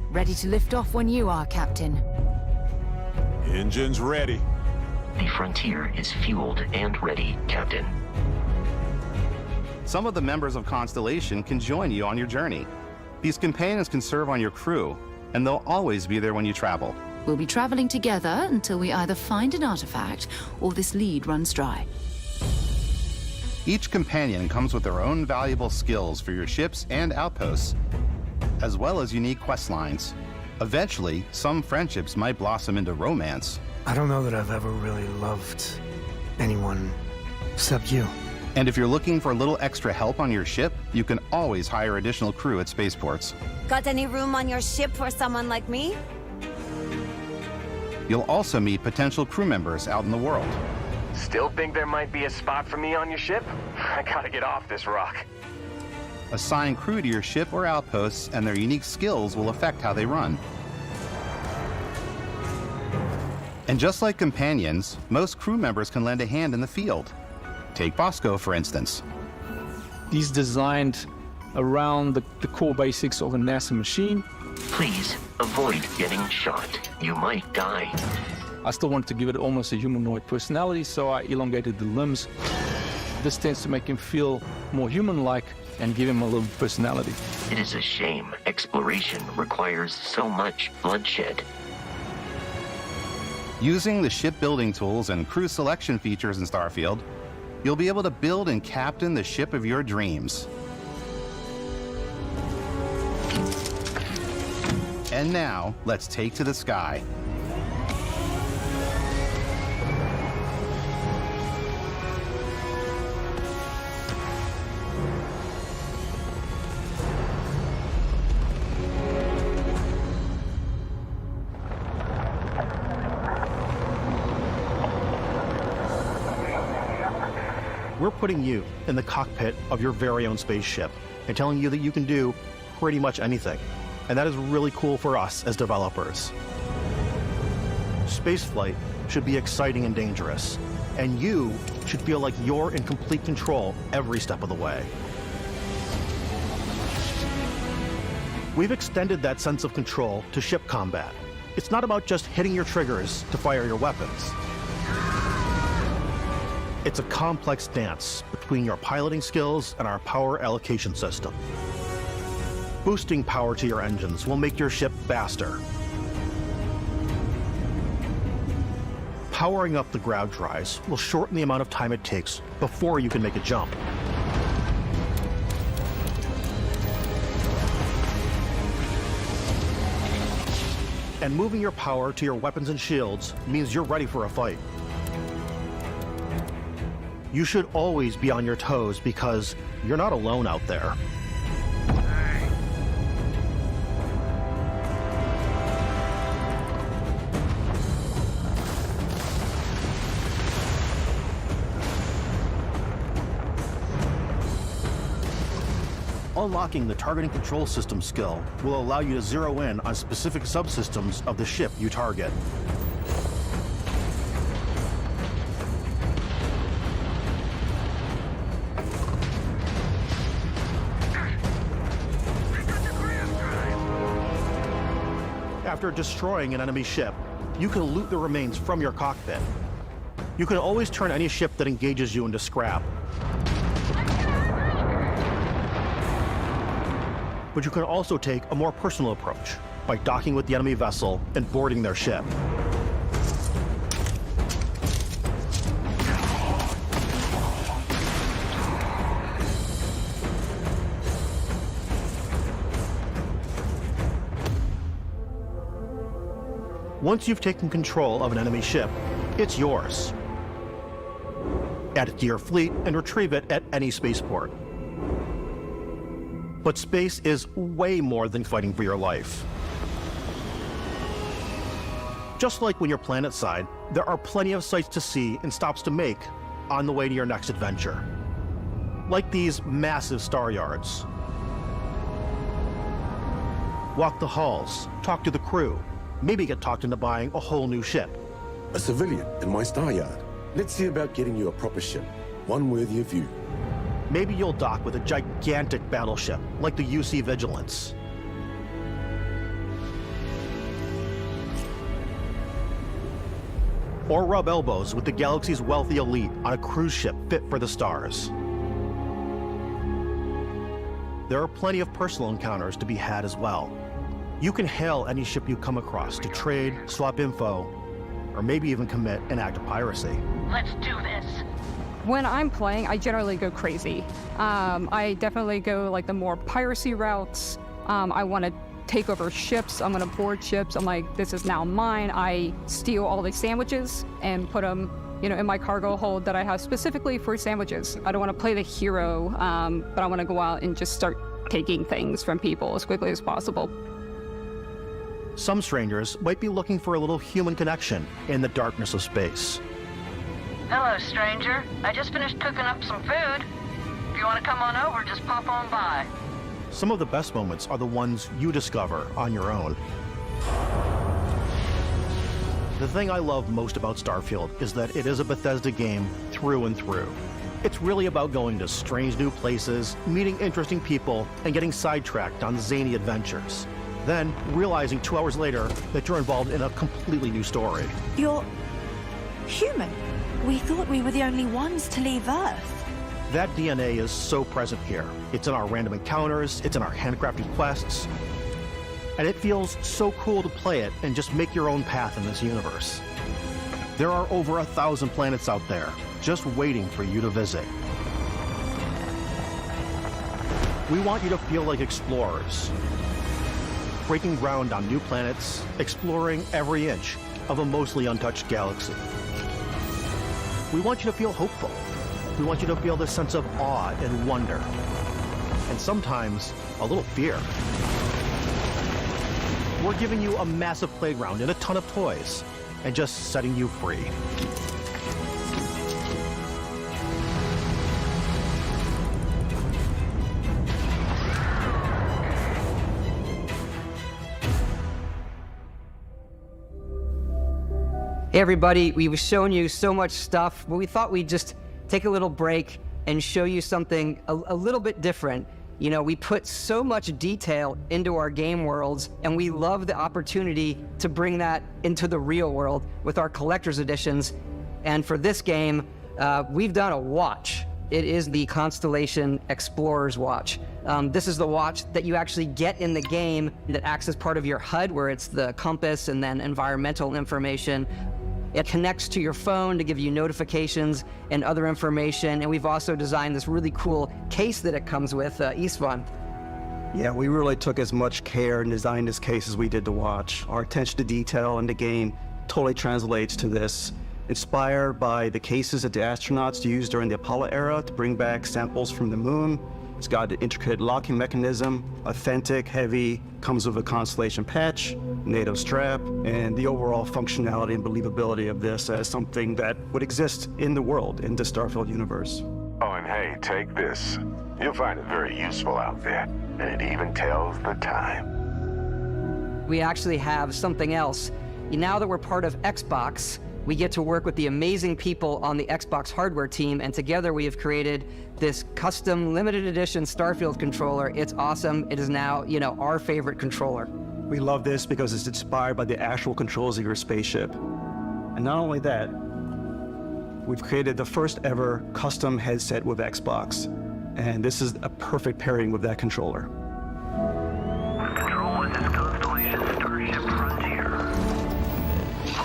Speaker 10: Ready to lift off when you are, Captain.
Speaker 12: Engines ready.
Speaker 13: The Frontier is fueled and ready, Captain.
Speaker 14: Some of the members of Constellation can join you on your journey. These companions can serve on your crew, and they'll always be there when you travel.
Speaker 10: We'll be traveling together until we either find an artifact or this lead runs dry.
Speaker 14: Each companion comes with their own valuable skills for your ships and outposts, as well as unique quest lines. Eventually, some friendships might blossom into romance.
Speaker 15: I don't know that I've ever really loved anyone except you.
Speaker 14: And if you're looking for a little extra help on your ship, you can always hire additional crew at spaceports.
Speaker 19: Got any room on your ship for someone like me?
Speaker 14: You'll also meet potential crew members out in the world.
Speaker 21: Still think there might be a spot for me on your ship? I gotta get off this rock.
Speaker 14: Assign crew to your ship or outposts, and their unique skills will affect how they run. And just like companions, most crew members can lend a hand in the field. Take Bosco, for instance.
Speaker 11: He's designed around the core basics of a NASA machine.
Speaker 13: Please avoid getting shot. You might die.
Speaker 11: I still wanted to give it almost a humanoid personality, so I elongated the limbs. This tends to make him feel more human-like and give him a little personality.
Speaker 13: It is a shame exploration requires so much bloodshed.
Speaker 14: Using the shipbuilding tools and crew selection features in Starfield, you'll be able to build and captain the ship of your dreams. And now, let's take to the sky.
Speaker 9: We're putting you in the cockpit of your very own spaceship and telling you that you can do
Speaker 1: pretty much anything. And that is really cool for us as developers. Spaceflight should be exciting and dangerous, and you should feel like you're in complete control every step of the way. We've extended that sense of control to ship combat. It's not about just hitting your triggers to fire your weapons. It's a complex dance between your piloting skills and our power allocation system. Boosting power to your engines will make your ship faster. Powering up the grav drives will shorten the amount of time it takes before you can make a jump. And moving your power to your weapons and shields means you're ready for a fight. You should always be on your toes because you're not alone out there. Unlocking the targeting control system skill will allow you to zero in on specific subsystems of the ship you target. After destroying an enemy ship, you can loot the remains from your cockpit. You can always turn any ship that engages you into scrap. But you can also take a more personal approach by docking with the enemy vessel and boarding their ship. Once you've taken control of an enemy ship, it's yours. Add it to your fleet and retrieve it at any spaceport. But space is way more than fighting for your life. Just like when you're planetside, there are plenty of sights to see and stops to make on the way to your next adventure. Like these massive star yards. Walk the halls, talk to the crew, maybe get talked into buying a whole new ship.
Speaker 16: A civilian in my star yard. Let's see about getting you a proper ship, one worthy of you.
Speaker 1: Maybe you'll dock with a gigantic battleship, like the UC Vigilance. Or rub elbows with the galaxy's wealthy elite on a cruise ship fit for the stars. There are plenty of personal encounters to be had as well. You can hail any ship you come across to trade, swap info, or maybe even commit an act of piracy.
Speaker 17: Let's do this.
Speaker 7: When I'm playing, I generally go crazy. I definitely go like the more piracy routes. I want to take over ships. I'm going to board ships. I'm like, this is now mine. I steal all these sandwiches and put them, in my cargo hold that I have specifically for sandwiches. I don't want to play the hero, but I want to go out and just start taking things from people as quickly as possible.
Speaker 1: Some strangers might be looking for a little human connection in the darkness of space.
Speaker 17: Hello, stranger. I just finished cooking up some food. If you want to come on over, just pop on by.
Speaker 1: Some of the best moments are the ones you discover on your own. The thing I love most about Starfield is that it is a Bethesda game through and through. It's really about going to strange new places, meeting interesting people, and getting sidetracked on zany adventures. Then realizing 2 hours later that you're involved in a completely new story.
Speaker 18: You're human. We thought we were the only ones to leave Earth.
Speaker 1: That DNA is so present here. It's in our random encounters, it's in our handcrafted quests, and it feels so cool to play it and just make your own path in this universe. There are over 1,000 planets out there, just waiting for you to visit. We want you to feel like explorers, breaking ground on new planets, exploring every inch of a mostly untouched galaxy. We want you to feel hopeful. We want you to feel this sense of awe and wonder, and sometimes a little fear. We're giving you a massive playground and a ton of toys, and just setting you free.
Speaker 6: Hey everybody, we've shown you so much stuff, but we thought we'd just take a little break and show you something a little bit different. You know, we put so much detail into our game worlds, and we love the opportunity to bring that into the real world with our collector's editions. And for this game, we've done a watch. It is the Constellation Explorer's Watch. This is the watch that you actually get in the game that acts as part of your HUD, where it's the compass and then environmental information. It connects to your phone to give you notifications and other information. And we've also designed this really cool case that it comes with, Istvan.
Speaker 9: Yeah, we really took as much care in designing this case as we did the watch. Our attention to detail in the game totally translates to this. Inspired by the cases that the astronauts used during the Apollo era to bring back samples from the moon. It's got an intricate locking mechanism, authentic, heavy, comes with a Constellation patch, NATO strap, and the overall functionality and believability of this as something that would exist in the world, in the Starfield universe.
Speaker 22: Oh, and hey, take this. You'll find it very useful out there, and it even tells the time.
Speaker 6: We actually have something else. Now that we're part of Xbox, we get to work with the amazing people on the Xbox hardware team, and together we have created this custom limited edition Starfield controller. It's awesome. It is now, you know, our favorite controller.
Speaker 9: We love this because it's inspired by the actual controls of your spaceship. And not only that, we've created the first ever custom headset with Xbox. And this is a perfect pairing with that controller.
Speaker 17: Control, this is Constellation Starship Frontier.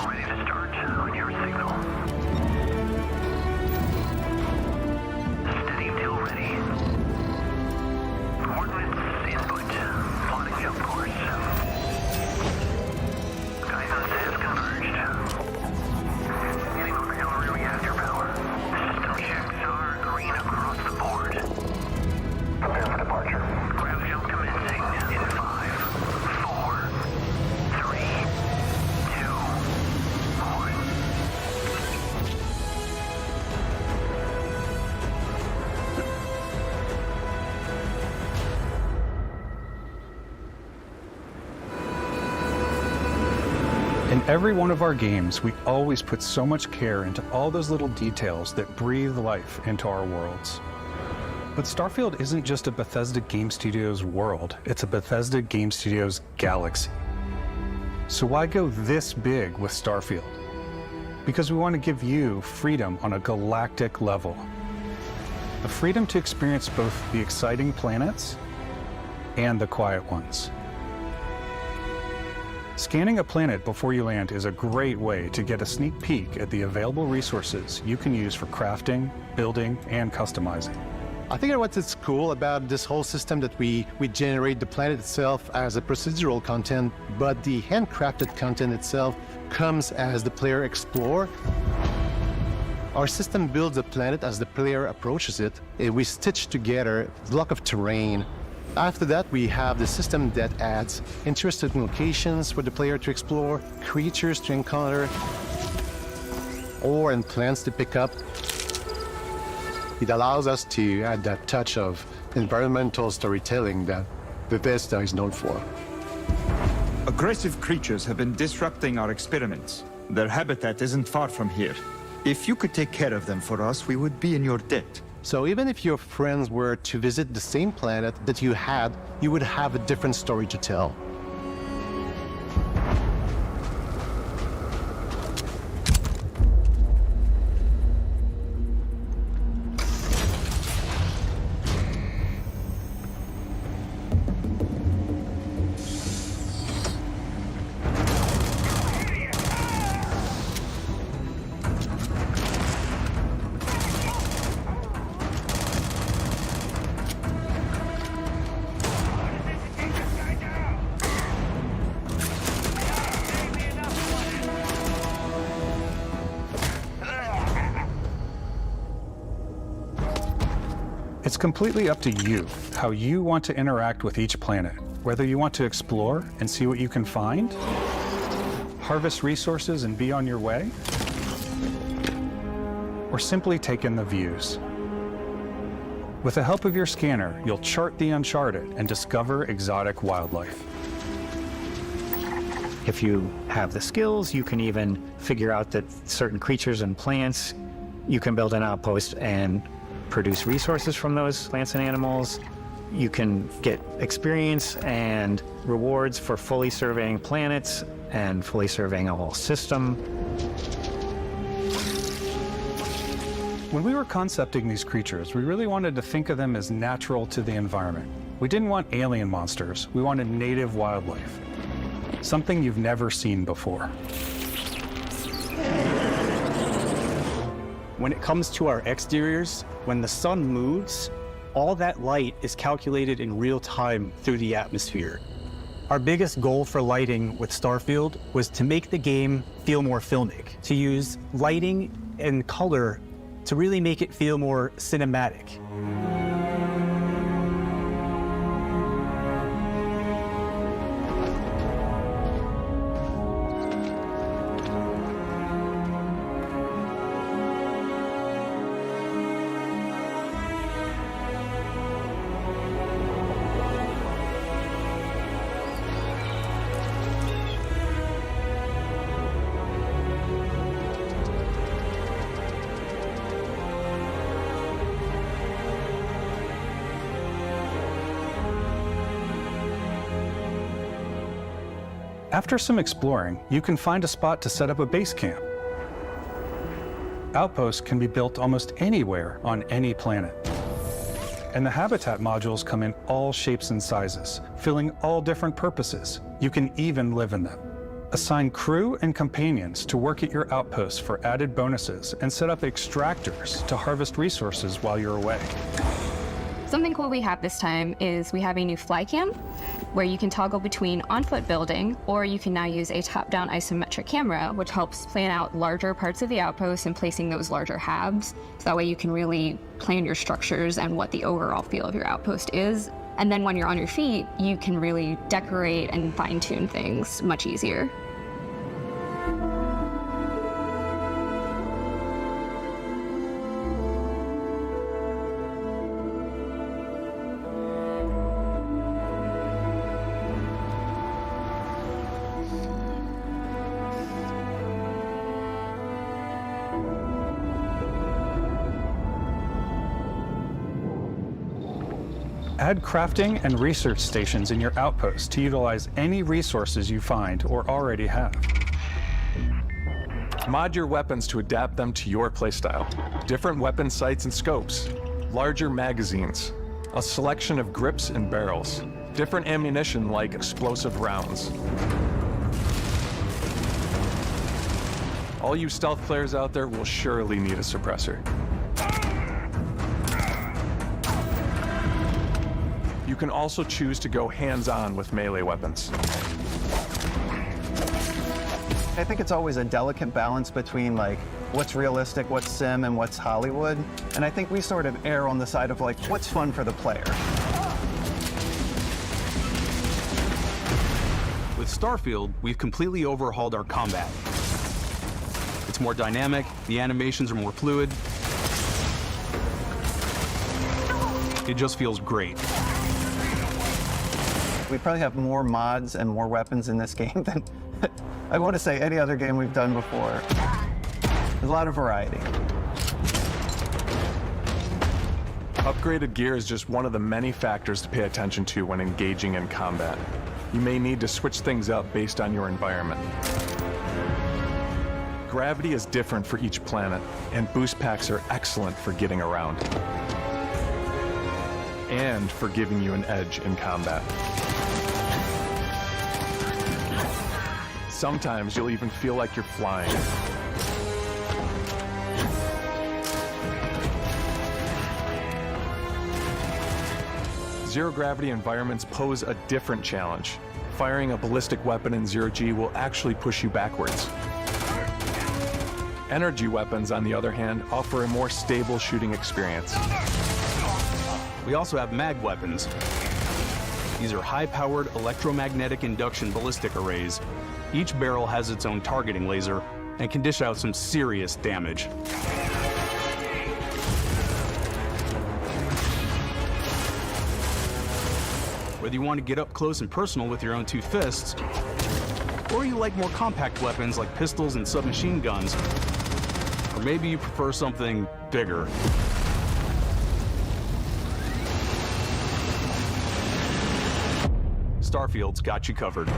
Speaker 17: Ready to start on your signal. Steady till ready. Coordinates input. Plotting jump course. Guidance has converged. Getting auxiliary reactor power. System checks are green across the board. Prepare for departure. Ground jump commencing in 5, 4, 3, 2, 1.
Speaker 23: In every one of our games, we always put so much care into all those little details that breathe life into our worlds. But Starfield isn't just a Bethesda Game Studios world, it's a Bethesda Game Studios galaxy. So why go this big with Starfield? Because we want to give you freedom on a galactic level. The freedom to experience both the exciting planets and the quiet ones. Scanning a planet before you land is a great way to get a sneak peek at the available resources you can use for crafting, building, and customizing.
Speaker 14: I think what's cool about this whole system that we generate the planet itself as a procedural content, but the handcrafted content itself comes as the player explore. Our system builds the planet as the player approaches it. We stitch together a block of terrain. After that, we have the system that adds interesting locations for the player to explore, creatures to encounter, ore and plants to pick up. It allows us to add that touch of environmental storytelling that Bethesda is known for.
Speaker 24: Aggressive creatures have been disrupting our experiments. Their habitat isn't far from here. If you could take care of them for us, we would be in your debt.
Speaker 14: So even if your friends were to visit the same planet that you had, you would have a different story to tell.
Speaker 23: It's completely up to you how you want to interact with each planet, whether you want to explore and see what you can find, harvest resources and be on your way, or simply take in the views. With the help of your scanner, you'll chart the uncharted and discover exotic wildlife.
Speaker 4: If you have the skills, you can even figure out that certain creatures and plants, you can build an outpost and produce resources from those plants and animals. You can get experience and rewards for fully surveying planets and fully surveying a whole system.
Speaker 23: When we were concepting these creatures, we really wanted to think of them as natural to the environment. We didn't want alien monsters. We wanted native wildlife. Something you've never seen before.
Speaker 5: When it comes to our exteriors, when the sun moves, all that light is calculated in real time through the atmosphere. Our biggest goal for lighting with Starfield was to make the game feel more filmic, to use lighting and color to really make it feel more cinematic.
Speaker 23: After some exploring, you can find a spot to set up a base camp. Outposts can be built almost anywhere on any planet. And the habitat modules come in all shapes and sizes, filling all different purposes. You can even live in them. Assign crew and companions to work at your outposts for added bonuses and set up extractors to harvest resources while you're away.
Speaker 8: Something cool we have this time is we have a new fly cam where you can toggle between on-foot building, or you can now use a top-down isometric camera, which helps plan out larger parts of the outpost and placing those larger halves. So that way you can really plan your structures and what the overall feel of your outpost is. And then when you're on your feet, you can really decorate and fine-tune things much easier.
Speaker 23: Add crafting and research stations in your outpost to utilize any resources you find or already have.
Speaker 20: Mod your weapons to adapt them to your playstyle. Different weapon sights and scopes, larger magazines, a selection of grips and barrels, different ammunition like explosive rounds. All you stealth players out there will surely need a suppressor. You can also choose to go hands-on with melee weapons.
Speaker 25: I think it's always a delicate balance between like what's realistic, what's sim, and what's Hollywood. And I think we sort of err on the side of like what's fun for the player.
Speaker 26: With Starfield, we've completely overhauled our combat. It's more dynamic, the animations are more fluid. It just feels great.
Speaker 25: We probably have more mods and more weapons in this game than I want to say any other game we've done before. There's a lot of variety.
Speaker 20: Upgraded gear is just one of the many factors to pay attention to when engaging in combat. You may need to switch things up based on your environment. Gravity is different for each planet, and boost packs are excellent for getting around. And for giving you an edge in combat. Sometimes you'll even feel like you're flying. Zero-gravity environments pose a different challenge. Firing a ballistic weapon in zero-G will actually push you backwards. Energy weapons, on the other hand, offer a more stable shooting experience.
Speaker 26: We also have mag weapons. These are high-powered electromagnetic induction ballistic arrays. Each barrel has its own targeting laser and can dish out some serious damage. Whether you want to get up close and personal with your own two fists, Or you like more compact weapons like pistols and submachine guns. Or maybe you prefer something bigger. Starfield's got you covered.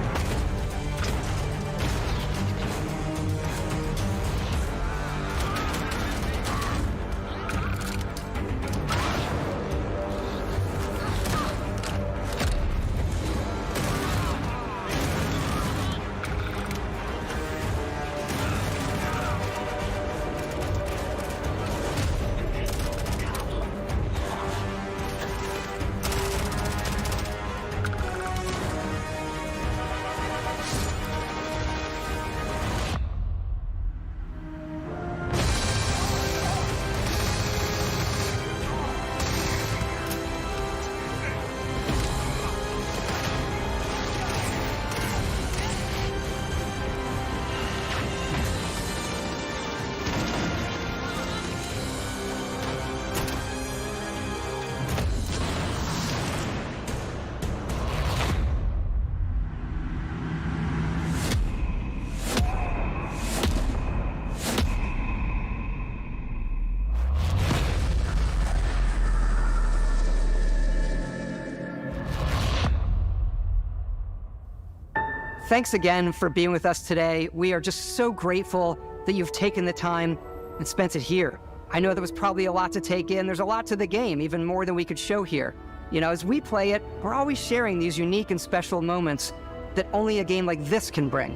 Speaker 6: Thanks again for being with us today. We are just so grateful that you've taken the time and spent it here. I know there was probably a lot to take in. There's a lot to the game, even more than we could show here. You know, as we play it, we're always sharing these unique and special moments that only a game like this can bring.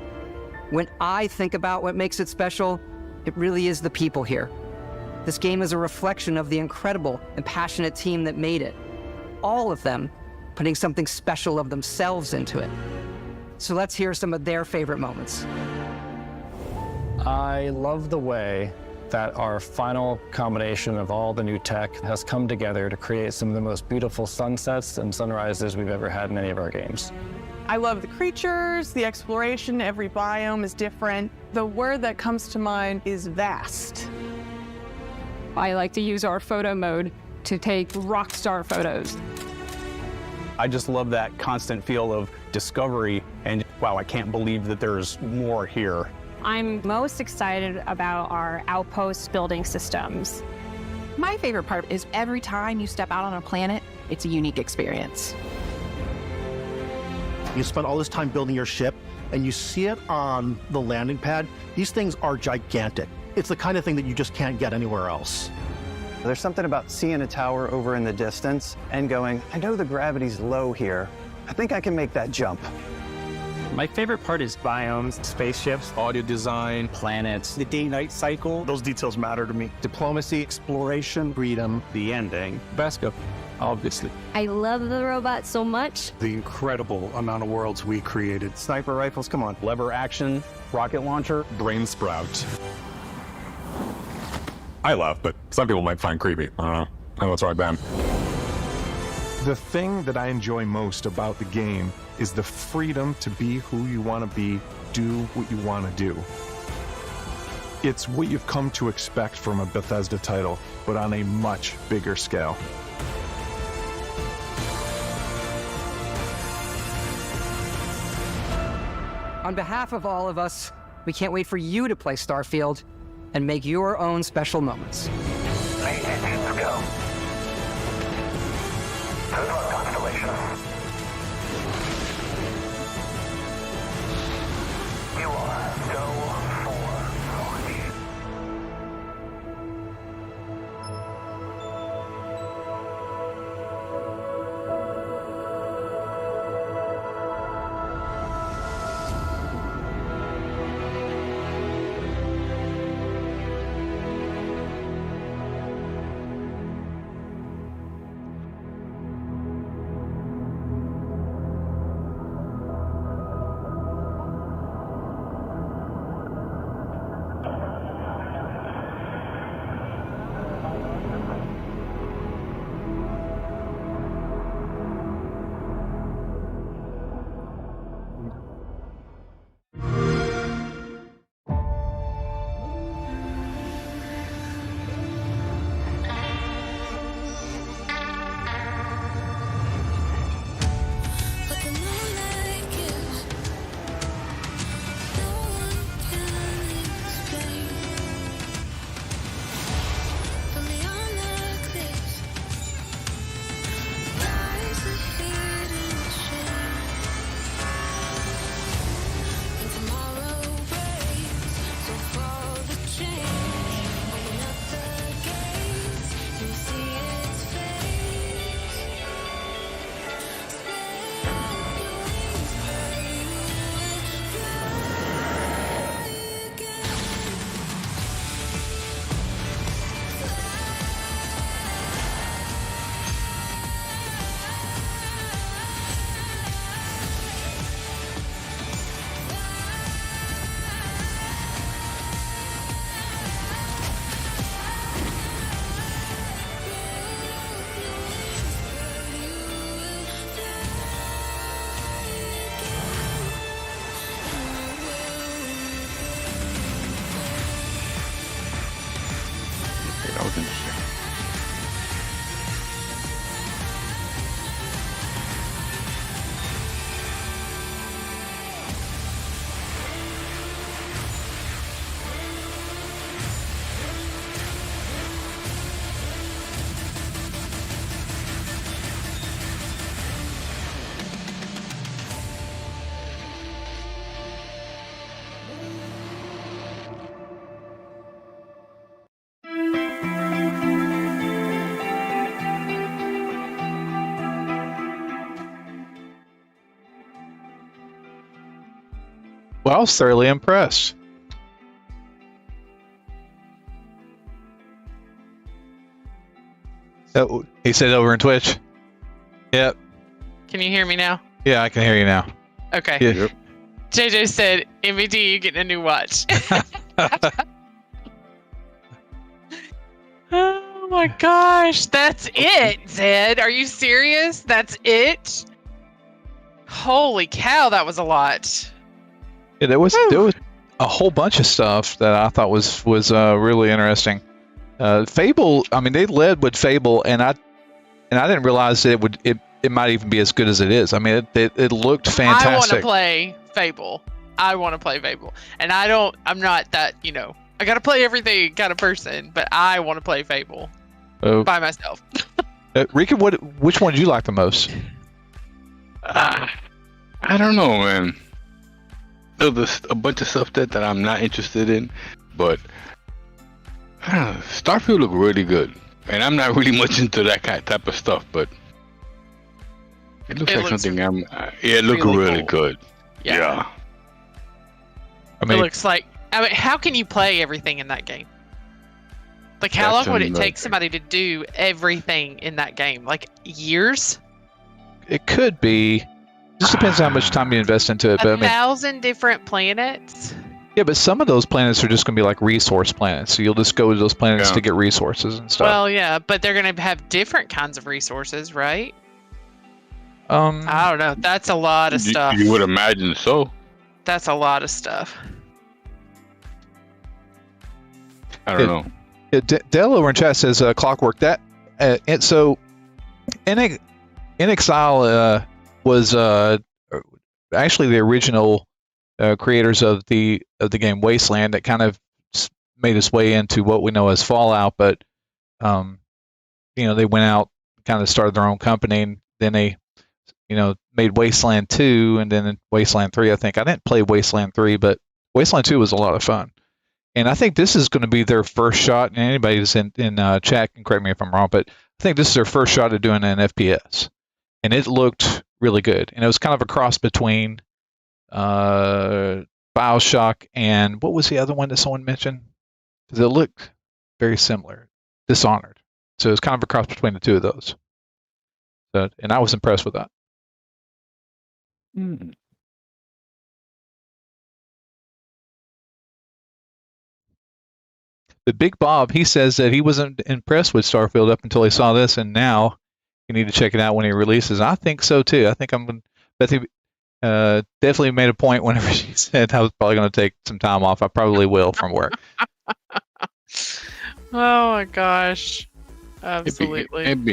Speaker 6: When I think about what makes it special, it really is the people here. This game is a reflection of the incredible and passionate team that made it. All of them putting something special of themselves into it. So let's hear some of their favorite moments.
Speaker 2: I love the way that our final combination of all the new tech has come together to create some of the most beautiful sunsets and sunrises we've ever had in any of our games.
Speaker 3: I love the creatures, the exploration, every biome is different. The word that comes to mind is vast.
Speaker 7: I like to use our photo mode to take rock star photos.
Speaker 26: I just love that constant feel of discovery and, wow, I can't believe that there's more here.
Speaker 10: I'm most excited about our outpost building systems.
Speaker 12: My favorite part is every time you step out on a planet, it's a unique experience.
Speaker 1: You spend all this time building your ship, and you see it on the landing pad. These things are gigantic. It's the kind of thing that you just can't get anywhere else.
Speaker 25: There's something about seeing a tower over in the distance and going, I know the gravity's low here. I think I can make that jump.
Speaker 4: My favorite part is biomes, spaceships,
Speaker 26: audio design,
Speaker 5: planets, the day-night cycle.
Speaker 9: Those details matter to me.
Speaker 5: Diplomacy, exploration, freedom, the ending.
Speaker 11: Bethesda, obviously.
Speaker 15: I love the robot so much.
Speaker 23: The incredible amount of worlds we created.
Speaker 25: Sniper rifles, come on.
Speaker 26: Lever action, rocket launcher,
Speaker 20: brain sprout. I love, but some people might find creepy. I don't know. I know it's right, Ben. The thing that I enjoy most about the game is the freedom to be who you want to be, do what you want to do. It's what you've come to expect from a Bethesda title, but on a much bigger scale.
Speaker 6: On behalf of all of us, we can't wait for you to play Starfield and make your own special moments.
Speaker 22: Let's go. Good luck, Constellation. You are go for launch.
Speaker 13: Well, I was thoroughly impressed. Oh, he said over in Twitch. Yep.
Speaker 16: Can you hear me now?
Speaker 13: Yeah, I can hear you now.
Speaker 16: Okay.
Speaker 13: Yeah. Yep.
Speaker 16: JJ said, MVD, you getting a new watch. Oh my gosh, that's it, Zed. Are you serious? That's it? Holy cow, that was a lot.
Speaker 13: Yeah, there was a whole bunch of stuff that I thought was really interesting. Fable, I mean, they led with Fable, and I didn't realize that it might even be as good as it is. I mean, it looked fantastic.
Speaker 16: I want to play Fable. And I'm not that, I got to play everything kind of person, but I want to play Fable by myself.
Speaker 13: Rika, which one did you like the most?
Speaker 17: I don't know, man. There's a bunch of stuff that I'm not interested in, but I don't know, Starfield looked really good. And I'm not really much into that type of stuff, but it looks like something it looked really good. Yeah.
Speaker 16: I mean, it looks like, how can you play everything in that game? Like, how long would it take somebody to do everything in that game? Like, years?
Speaker 13: It could be. Just depends how much time you invest into it. But
Speaker 16: 1,000 different planets?
Speaker 13: Yeah, but some of those planets are just going to be like resource planets. So you'll just go to those planets to get resources and stuff.
Speaker 16: Well, yeah, but they're going to have different kinds of resources, right? I don't know. That's a lot of stuff.
Speaker 17: You would imagine so.
Speaker 16: That's a lot of stuff.
Speaker 17: I don't know.
Speaker 13: Yeah, Dell over in chat says Clockwork. That and so In Exile was actually the original creators of the game Wasteland that kind of made its way into what we know as Fallout. But they went out, kind of started their own company, and then they made Wasteland 2 and then Wasteland 3. I think I didn't play Wasteland 3, but Wasteland 2 was a lot of fun. And I think this is going to be their first shot. And anybody who's in chat can correct me if I'm wrong, but I think this is their first shot at doing an FPS, and it looked really good. And it was kind of a cross between BioShock and what was the other one that someone mentioned? Because it looked very similar, Dishonored. So it was kind of a cross between the two of those. And I was impressed with that. But Big Bob, he says that he wasn't impressed with Starfield up until he saw this, and now you need to check it out when he releases. I think so too. I think Bethy definitely made a point whenever she said I was probably going to take some time off. I probably will from work.
Speaker 16: Oh my gosh. Absolutely.
Speaker 17: It'd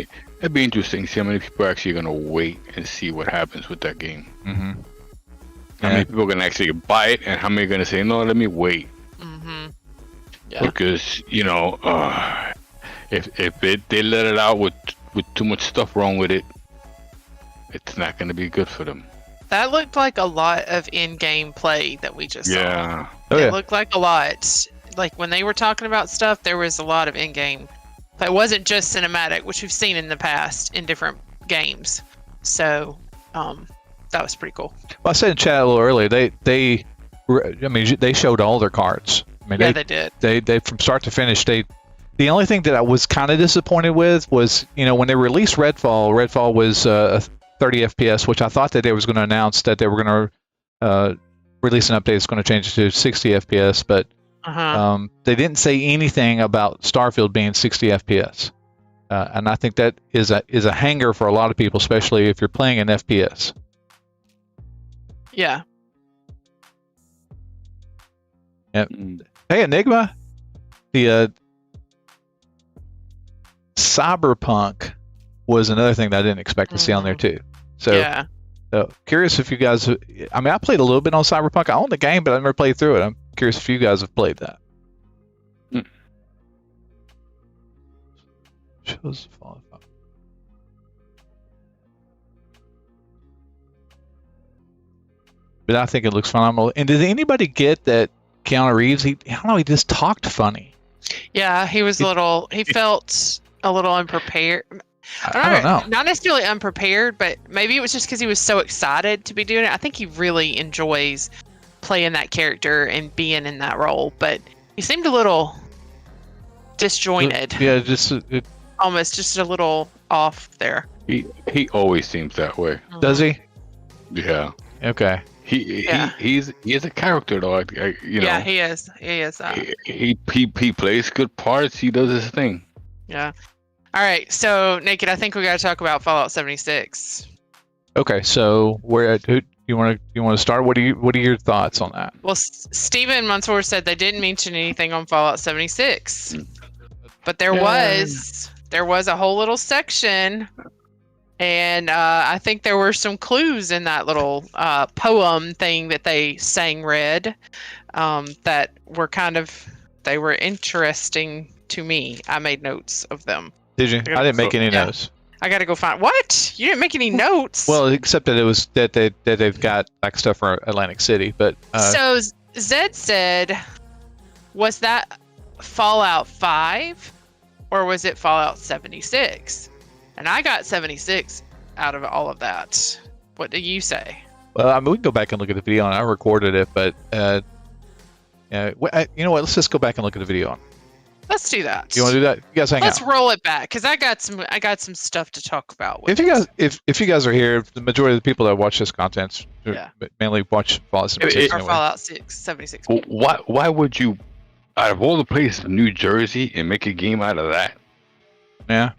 Speaker 17: be interesting to see how many people are actually going to wait and see what happens with that game.
Speaker 13: Mm-hmm.
Speaker 17: How many people are going to actually buy it, and how many are going to say, no, let me wait.
Speaker 16: Mm-hmm. Yeah.
Speaker 17: Because, if they let it out with too much stuff wrong with it, it's not going to be good for them.
Speaker 16: That looked like a lot of in-game play that we just saw.
Speaker 17: It
Speaker 16: looked like a lot. Like when they were talking about stuff, there was a lot of in-game. It wasn't just cinematic, which we've seen in the past in different games. So that was pretty cool.
Speaker 13: Well, I said in chat a little earlier, they showed all their cards. I mean,
Speaker 16: they did.
Speaker 13: They from start to finish. The only thing that I was kind of disappointed with was, when they released Redfall was 30 FPS, which I thought that they was going to announce that they were going to release an update that's going to change it to 60 FPS, but they didn't say anything about Starfield being 60 FPS. And I think that is a hanger for a lot of people, especially if you're playing an FPS.
Speaker 16: Yeah.
Speaker 13: Yep. Hey, Enigma, the Cyberpunk was another thing that I didn't expect to see on there too. So,
Speaker 16: yeah.
Speaker 13: Curious if you guys, I played a little bit on Cyberpunk. I own the game, but I never played through it. I'm curious if you guys have played that. Shows falling off. But I think it looks phenomenal. And did anybody get that Keanu Reeves? I don't know, he just talked funny.
Speaker 16: Yeah, he felt a little unprepared.
Speaker 13: I don't know.
Speaker 16: Not necessarily unprepared, but maybe it was just because he was so excited to be doing it. I think he really enjoys playing that character and being in that role, but he seemed a little disjointed.
Speaker 13: Yeah, just
Speaker 16: Almost just a little off there.
Speaker 17: He always seems that way.
Speaker 13: Does he?
Speaker 17: Yeah.
Speaker 13: Okay.
Speaker 17: He is a character though. You know.
Speaker 16: Yeah, he is. He is.
Speaker 17: He plays good parts. He does his thing.
Speaker 16: Yeah. All right. So, Naked, I think we got to talk about Fallout 76.
Speaker 13: Okay, so who you want to start? What are your thoughts on that?
Speaker 16: Well, Steven Mansour said they didn't mention anything on Fallout 76, but there was a whole little section, and I think there were some clues in that little poem thing that they read that were they were interesting to me. I made notes of them.
Speaker 13: Did you? I didn't make any notes.
Speaker 16: I gotta go find what? You didn't make any notes.
Speaker 13: Well, except that it was that they've got like stuff for Atlantic City, but
Speaker 16: so Zed said, was that Fallout 5 or was it Fallout 76? And I got 76 out of all of that. What do you say?
Speaker 13: Well, I mean, we can go back and look at the video, and I recorded it, but you know what? Let's just go back and look at the video.
Speaker 16: Let's do that.
Speaker 13: You want to do that? You guys hang out.
Speaker 16: Let's roll it back because I got some stuff to talk about.
Speaker 13: If you guys are here, the majority of the people that watch this content mainly watch Fallout 76 anyway.
Speaker 16: Fallout 76.
Speaker 17: Why would you, out of all the places in New Jersey, and make a game out of that?
Speaker 13: Yeah.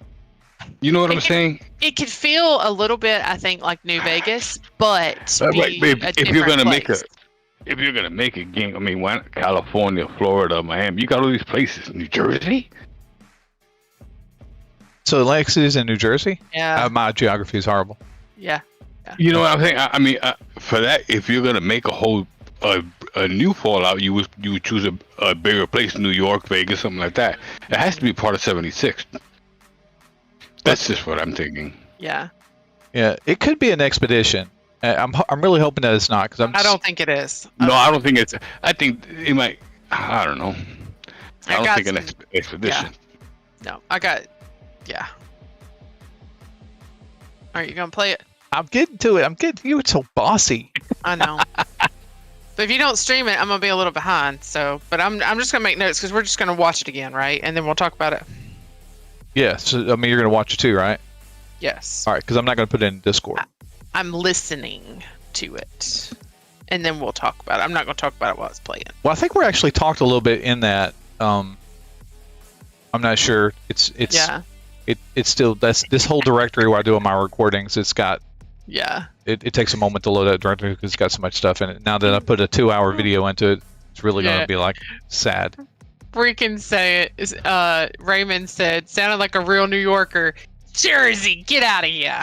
Speaker 17: You know what I'm saying?
Speaker 16: It could feel a little bit, I think, like New Vegas, but
Speaker 17: if you're gonna make a game, I mean, why not California, Florida, Miami? You got all these places. New Jersey?
Speaker 13: So Atlantic City is in New Jersey?
Speaker 16: Yeah.
Speaker 13: My geography is horrible.
Speaker 16: Yeah.
Speaker 17: You know what I'm saying? I mean, for that, if you're gonna make a new Fallout, you would choose a bigger place, New York, Vegas, something like that. It has to be part of 76. That's just what I'm thinking.
Speaker 16: Yeah.
Speaker 13: Yeah, it could be an expedition. I'm really hoping that it's not because
Speaker 16: I don't think it is.
Speaker 17: No, I don't think it's. I think it might. I don't know. I don't think an expedition.
Speaker 16: Yeah. No, I got. Yeah. Are you gonna play it?
Speaker 13: I'm getting to it. You're so bossy.
Speaker 16: I know. But if you don't stream it, I'm gonna be a little behind. So, but I'm just gonna make notes because we're just gonna watch it again, right? And then we'll talk about it.
Speaker 13: Yeah. So I mean, you're gonna watch it too, right?
Speaker 16: Yes.
Speaker 13: All right, because I'm not gonna put it in Discord.
Speaker 16: I'm listening to it, and then we'll talk about it. I'm not going to talk about it while it's playing.
Speaker 13: Well, I think we're actually talked a little bit in that. I'm not sure. It's still this whole directory where I do all my recordings. It's got It takes a moment to load that directory because it's got so much stuff in it. Now that I put a 2-hour video into it, it's really going to be like sad.
Speaker 16: Freaking say it. Raymond said, sounded like a real New Yorker. Jersey, get out of here.
Speaker 17: Yeah.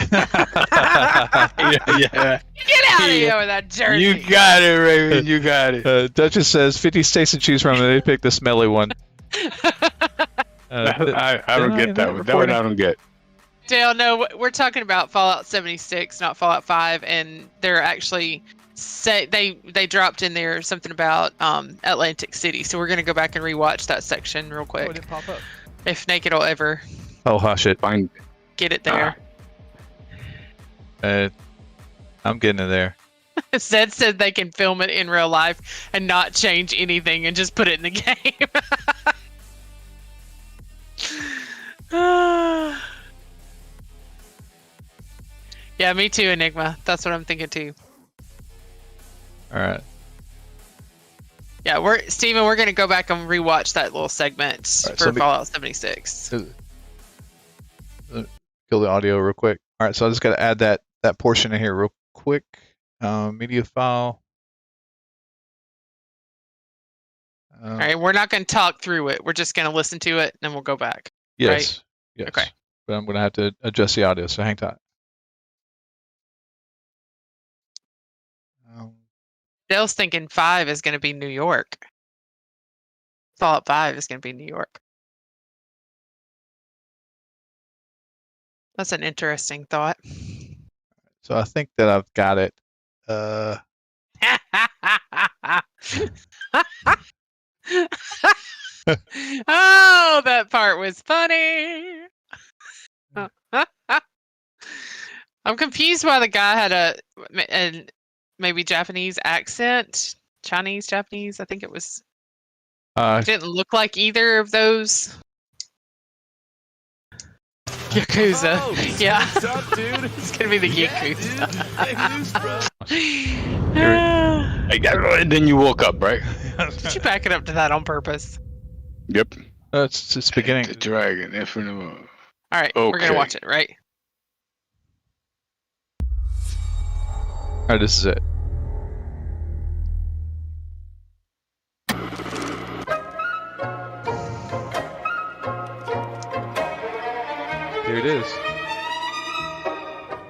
Speaker 16: Get out of here with that Jersey.
Speaker 17: You got it, Raymond. You got it.
Speaker 13: Duchess says 50 states to choose from, and they picked the smelly one.
Speaker 17: I don't get that one. That one I don't get.
Speaker 16: Dale, no, we're talking about Fallout 76, not Fallout 5, and they're actually they dropped in there something about Atlantic City, so we're gonna go back and rewatch that section real quick.
Speaker 13: Oh, it didn't pop up.
Speaker 16: If Naked will ever.
Speaker 13: Oh, hush it.
Speaker 17: Fine.
Speaker 16: Get it there.
Speaker 13: I'm getting it there.
Speaker 16: Zed said they can film it in real life and not change anything and just put it in the game. Yeah, me too, Enigma. That's what I'm thinking too.
Speaker 13: All right.
Speaker 16: Yeah, Steven, we're gonna go back and rewatch that little segment for Fallout 76.
Speaker 13: Kill the audio real quick. All right, so I just got to add that portion in here real quick. Media file.
Speaker 16: All right, we're not going to talk through it. We're just going to listen to it, and then we'll go back.
Speaker 13: Yes.
Speaker 16: Right?
Speaker 13: Yes.
Speaker 16: Okay.
Speaker 13: But I'm going to have to adjust the audio, so hang tight.
Speaker 16: Dale's thinking 5 is going to be New York. Fallout 5 is going to be New York. That's an interesting thought.
Speaker 13: So I think that I've got it.
Speaker 16: Oh, that part was funny. I'm confused why the guy had a maybe Japanese accent. Chinese, Japanese. I think it was.
Speaker 13: Uh,
Speaker 16: It didn't look like either of those. Yakuza. Yeah. It's gonna be the Yakuza.
Speaker 17: And then you woke up, right?
Speaker 16: Did you back it up to that on purpose?
Speaker 17: Yep.
Speaker 13: It's just beginning.
Speaker 17: The Dragon, Infinite.
Speaker 16: All right, we're gonna
Speaker 17: Okay.
Speaker 16: watch it, right?
Speaker 13: All right, this is it. Here it is.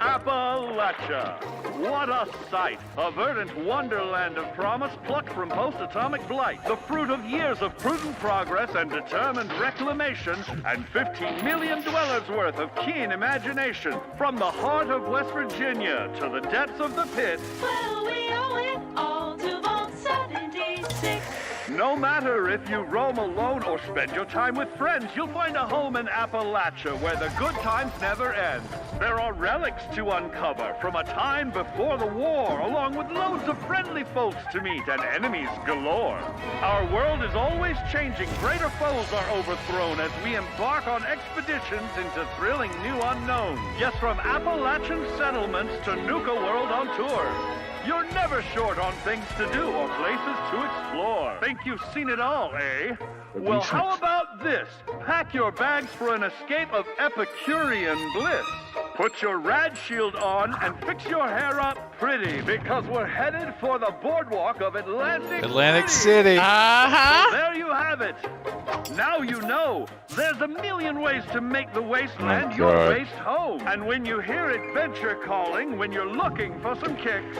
Speaker 8: Appalachia. What a sight! A verdant wonderland of promise plucked from post-atomic blight. The fruit of years of prudent progress and determined reclamation, and 15 million dwellers worth of keen imagination. From the heart of West Virginia to the depths of the pit.
Speaker 14: Well, we owe it all to Vault 76.
Speaker 8: No matter if you roam alone or spend your time with friends, you'll find a home in Appalachia where the good times never end. There are relics to uncover from a time before the war, along with loads of friendly folks to meet and enemies galore. Our world is always changing. Greater foes are overthrown as we embark on expeditions into thrilling new unknowns. Yes, from Appalachian settlements to Nuka World on tour. You're never short on things to do or places to explore. Think you've seen it all, eh? Well, how about this? Pack your bags for an escape of Epicurean bliss. Put your rad shield on and fix your hair up pretty, because we're headed for the boardwalk of
Speaker 13: Atlantic City.
Speaker 8: So there you have it. Now you know. There's a million ways to make the wasteland your
Speaker 17: God.
Speaker 8: waste home. And when you hear adventure calling, when you're looking for some kicks,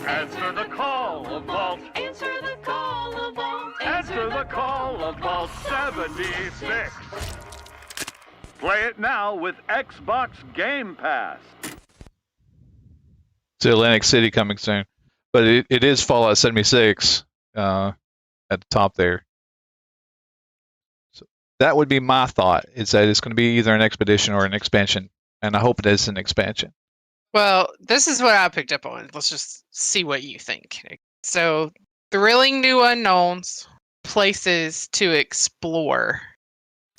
Speaker 8: answer the call of Vault.
Speaker 14: Answer the call of Vault.
Speaker 8: Answer the call of Vault 76. Play it now with Xbox Game Pass.
Speaker 13: To Atlantic City coming soon, but it is Fallout 76 at the top there. So that would be my thought. Is that it's going to be either an expedition or an expansion, and I hope it is an expansion.
Speaker 16: Well, this is what I picked up on. Let's just see what you think. So, thrilling new unknowns, places to explore,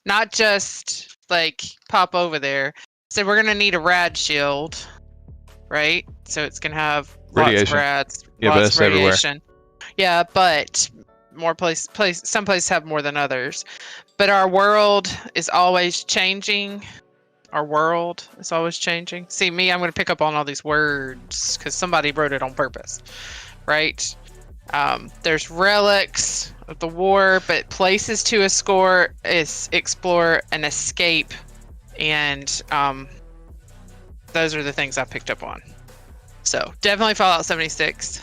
Speaker 16: not just like pop over there. So we're gonna need a rad shield, right? So it's gonna have lots of
Speaker 13: Radiation.
Speaker 16: rads,
Speaker 13: Yeah, but
Speaker 16: lots
Speaker 13: that's
Speaker 16: of
Speaker 13: everywhere.
Speaker 16: radiation. Yeah, but some places have more than others. But our world is always changing. Our world is always changing. See, me, I'm going to pick up on all these words because somebody wrote it on purpose, right? There's relics of the war, but places to explore and escape, and those are the things I picked up on. So definitely Fallout 76.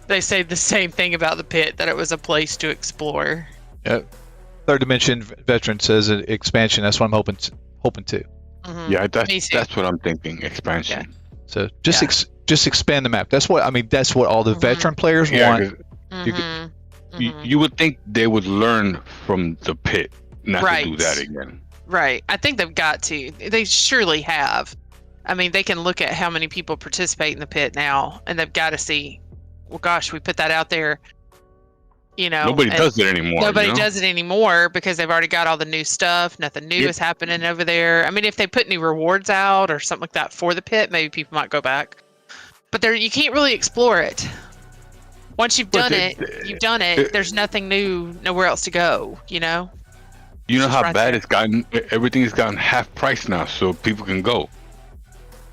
Speaker 16: They say the same thing about the pit, that it was a place to explore.
Speaker 13: Yep. Third Dimension Veteran says an expansion. That's what I'm hoping to.
Speaker 16: Mm-hmm.
Speaker 17: Yeah, that's what I'm thinking. Expansion.
Speaker 13: So just just expand the map. That's what I mean. That's what all the veteran players want.
Speaker 17: 'Cause You would think they would learn from the pit, not
Speaker 16: Right.
Speaker 17: to do that again.
Speaker 16: Right. I think they've got to. They surely have. I mean, they can look at how many people participate in the pit now, and they've got to see, well, gosh, we put that out there. You know,
Speaker 17: Nobody does it anymore.
Speaker 16: Nobody
Speaker 17: you know?
Speaker 16: does it anymore because they've already got all the new stuff. Nothing new is happening over there. I mean, if they put new rewards out or something like that for the pit, maybe people might go back. But there, you can't really explore it. Once you've done it, you've done it. There's nothing new, nowhere else to go. You know.
Speaker 17: You know
Speaker 16: Just
Speaker 17: how
Speaker 16: right
Speaker 17: bad
Speaker 16: there.
Speaker 17: it's gotten? Everything's gotten half price now, so people can go.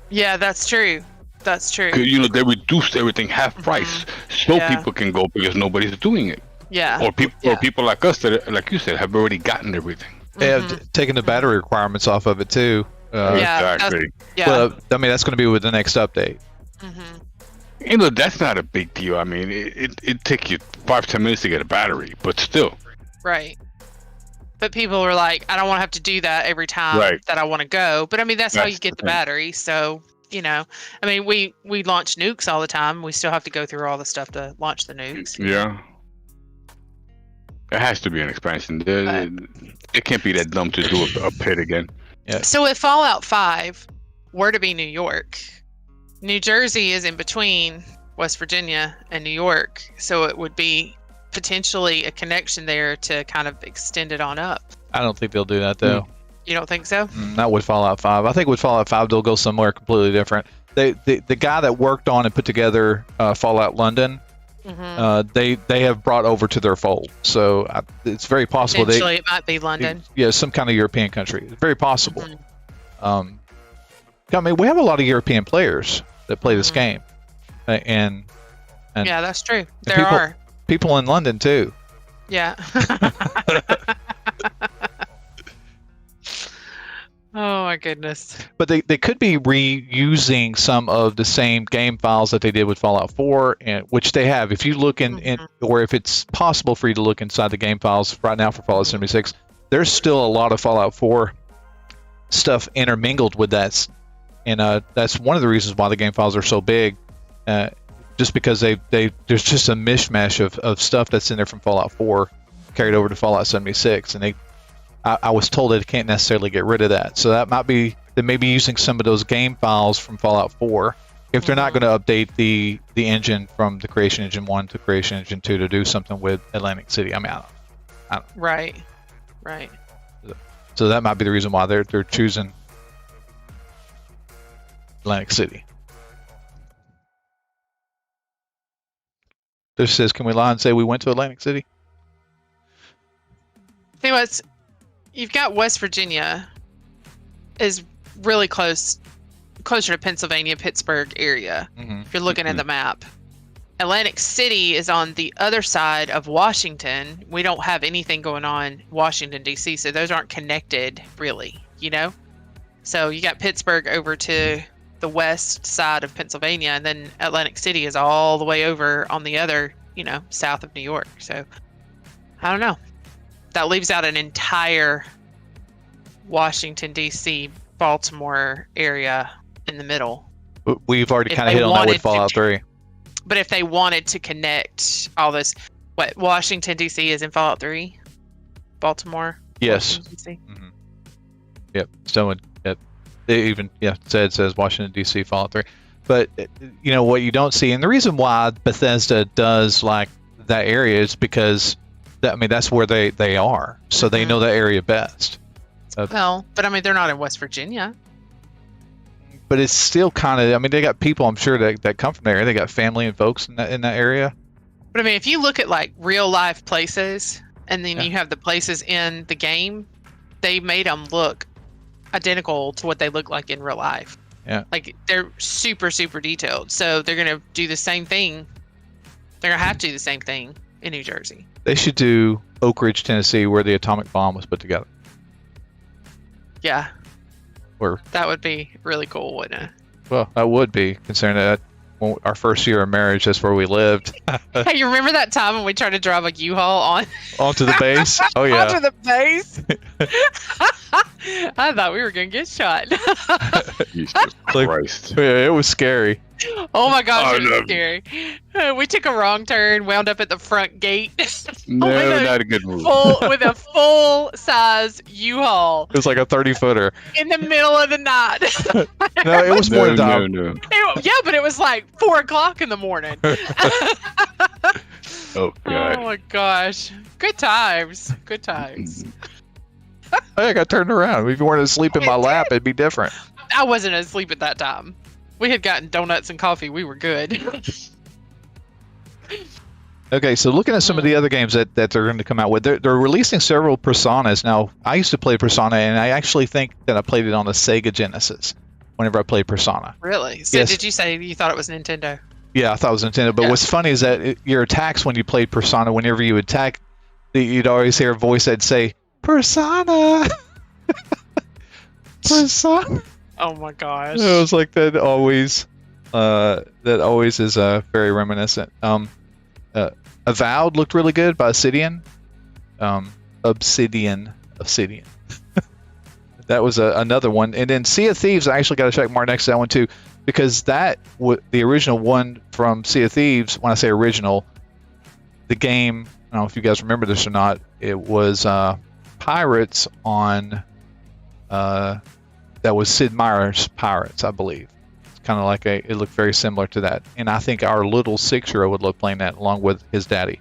Speaker 16: Yeah, that's true. That's true.
Speaker 17: 'Cause, you know, they reduced everything half price, so
Speaker 16: Yeah.
Speaker 17: people can go because nobody's doing it.
Speaker 16: Yeah.
Speaker 17: Or people like us that, like you said, have already gotten everything.
Speaker 13: They have taken the battery requirements off of it too.
Speaker 17: Exactly.
Speaker 13: Well, I mean, that's going to be with the next update.
Speaker 17: You know, that's not a big deal. I mean, it takes you 5-10 minutes to get a battery, but still.
Speaker 16: Right. But people were like, I don't want to have to do that every time
Speaker 17: Right.
Speaker 16: that I want to go. But I mean, that's how
Speaker 17: That's
Speaker 16: you get
Speaker 17: the
Speaker 16: the
Speaker 17: thing.
Speaker 16: battery. So, you know, I mean, we launch nukes all the time. We still have to go through all the stuff to launch the nukes.
Speaker 17: Yeah. It has to be an expansion. It can't be that dumb to do a pit again.
Speaker 13: Yeah.
Speaker 16: So with Fallout 5, were to be New York, New Jersey is in between West Virginia and New York. So it would be potentially a connection there to kind of extend it on up.
Speaker 13: I don't think they'll do that though.
Speaker 16: You don't think so?
Speaker 13: Not with Fallout 5. I think with Fallout 5 they'll go somewhere completely different. The guy that worked on and put together Fallout London, they have brought over to their fold. So it's very possible
Speaker 16: Potentially it might be London.
Speaker 13: Yeah, some kind of European country. It's very possible. I mean, we have a lot of European players that play this game, and
Speaker 16: yeah, that's true. There are
Speaker 13: people in London too.
Speaker 16: Yeah. Oh my goodness.
Speaker 13: But they could be reusing some of the same game files that they did with Fallout 4, and which they have. If you look in or if it's possible for you to look inside the game files right now for Fallout 76, there's still a lot of Fallout 4 stuff intermingled with that, and that's one of the reasons why the game files are so big. Just because there's just a mishmash of stuff that's in there from Fallout 4 carried over to Fallout 76, and I was told that it can't necessarily get rid of that. So that might be, they may be using some of those game files from Fallout 4 if they're not going to update the engine from the Creation Engine 1 to Creation Engine 2 to do something with Atlantic City. I mean, I don't.
Speaker 16: Right.
Speaker 13: So that might be the reason why they're choosing Atlantic City. This says, can we lie and say we went to Atlantic City?
Speaker 16: See what's, you've got West Virginia is really closer to Pennsylvania, Pittsburgh area. If you're looking at the map. Atlantic City is on the other side of Washington. We don't have anything going on Washington, D.C., so those aren't connected really, you know? So you got Pittsburgh over to the west side of Pennsylvania, and then Atlantic City is all the way over on the other, south of New York. So I don't know. That leaves out an entire Washington, D.C., Baltimore area in the middle.
Speaker 13: We've already kind of hit on that with Fallout 3.
Speaker 16: But if they wanted to connect all this, Washington, D.C. is in Fallout 3? Baltimore?
Speaker 13: Yes. Yep. So they even says Washington, D.C., Fallout 3. But, what you don't see, and the reason why Bethesda does like that area is because, that's where they are. So they know that area best.
Speaker 16: Well, but they're not in West Virginia.
Speaker 13: But it's still kind of, they got people, I'm sure, that come from there. They got family and folks in that area.
Speaker 16: But if you look at like real life places, and then you have the places in the game, they made them look identical to what they look like in real life.
Speaker 13: Yeah.
Speaker 16: Like they're super, super detailed. So they're going to do the same thing. They're going to have to do the same thing in New Jersey.
Speaker 13: They should do Oak Ridge, Tennessee, where the atomic bomb was put together.
Speaker 16: Yeah.
Speaker 13: Or
Speaker 16: that would be really cool, wouldn't it?
Speaker 13: Well, that would be, considering that our first year of marriage, that's where we lived.
Speaker 16: Hey, you remember that time when we tried to drive a U-Haul
Speaker 13: onto the base? Oh yeah.
Speaker 16: Onto the base. I thought we were gonna get shot.
Speaker 17: Christ.
Speaker 13: Yeah, it was scary.
Speaker 16: Oh my gosh, it was scary. We took a wrong turn, wound up at the front gate.
Speaker 17: No, not a good move.
Speaker 16: With a full-size U-Haul.
Speaker 13: It was like a 30-footer.
Speaker 16: In the middle of the night.
Speaker 13: No, it was more than that.
Speaker 17: No.
Speaker 16: Yeah, but it was like 4 o'clock in the morning.
Speaker 17: Oh, God.
Speaker 16: Oh my gosh. Good times. Good times.
Speaker 13: Hey, I got turned around. If you weren't asleep in my lap, it'd be different.
Speaker 16: I wasn't asleep at that time. We had gotten donuts and coffee. We were good.
Speaker 13: Okay, so looking at some of the other games that they're going to come out with, they're releasing several Personas. Now, I used to play Persona, and I actually think that I played it on the Sega Genesis whenever I played Persona.
Speaker 16: Really? So
Speaker 13: Yes.
Speaker 16: did you say you thought it was Nintendo?
Speaker 13: Yeah, I thought it was Nintendo. But what's funny is that your attacks when you played Persona, whenever you attack, you'd always hear a voice that'd say, Persona! Persona!
Speaker 16: Oh my gosh.
Speaker 13: It was like that always is very reminiscent. Avowed looked really good by Obsidian. Obsidian. That was another one. And then Sea of Thieves, I actually got to check mark next to that one too, because the original one from Sea of Thieves, when I say original, the game, I don't know if you guys remember this or not, it was Pirates on, that was Sid Meier's Pirates, I believe. kind of like it looked very similar to that. And I think our little 6-year-old would love playing that along with his daddy.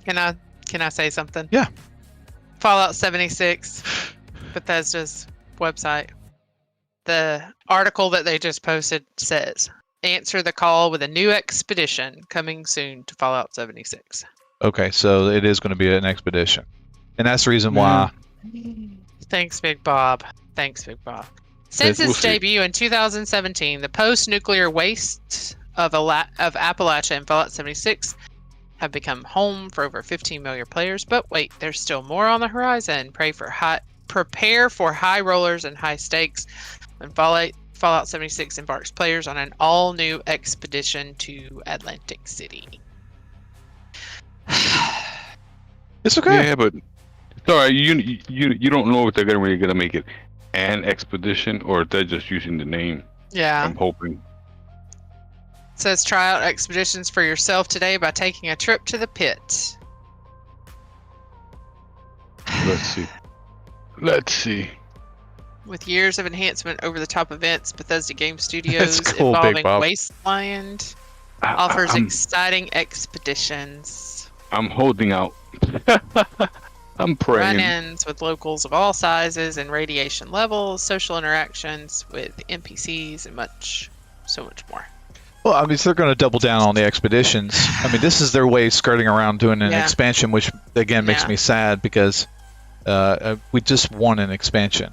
Speaker 16: Can I say something?
Speaker 13: Yeah.
Speaker 16: Fallout 76, Bethesda's website. The article that they just posted says, "Answer the call with a new expedition coming soon to Fallout 76."
Speaker 13: Okay, so it is going to be an expedition. And that's the reason why.
Speaker 16: Thanks, Big Bob. Since its debut in 2017, the post-nuclear wastes of Appalachia and Fallout 76 have become home for over 15 million players. But wait, there's still more on the horizon. Prepare for high rollers and high stakes when Fallout 76 embarks players on an all-new expedition to Atlantic City.
Speaker 13: It's okay.
Speaker 17: Yeah, but sorry, you don't know if they're gonna make it an expedition or if they're just using the name.
Speaker 16: Yeah.
Speaker 17: I'm hoping.
Speaker 16: It says try out expeditions for yourself today by taking a trip to the pit.
Speaker 17: Let's see.
Speaker 16: With years of enhancement over the top events, Bethesda Game Studios
Speaker 13: cool, Big
Speaker 16: involving
Speaker 13: Bob.
Speaker 16: Wasteland offers exciting expeditions.
Speaker 17: I'm holding out. I'm praying.
Speaker 16: Run-ins with locals of all sizes and radiation levels, social interactions with NPCs, and so much more.
Speaker 13: Well, I mean, they're going to double down on the expeditions. I mean, this is their way of skirting around doing an expansion, which again makes me sad because we just want an expansion.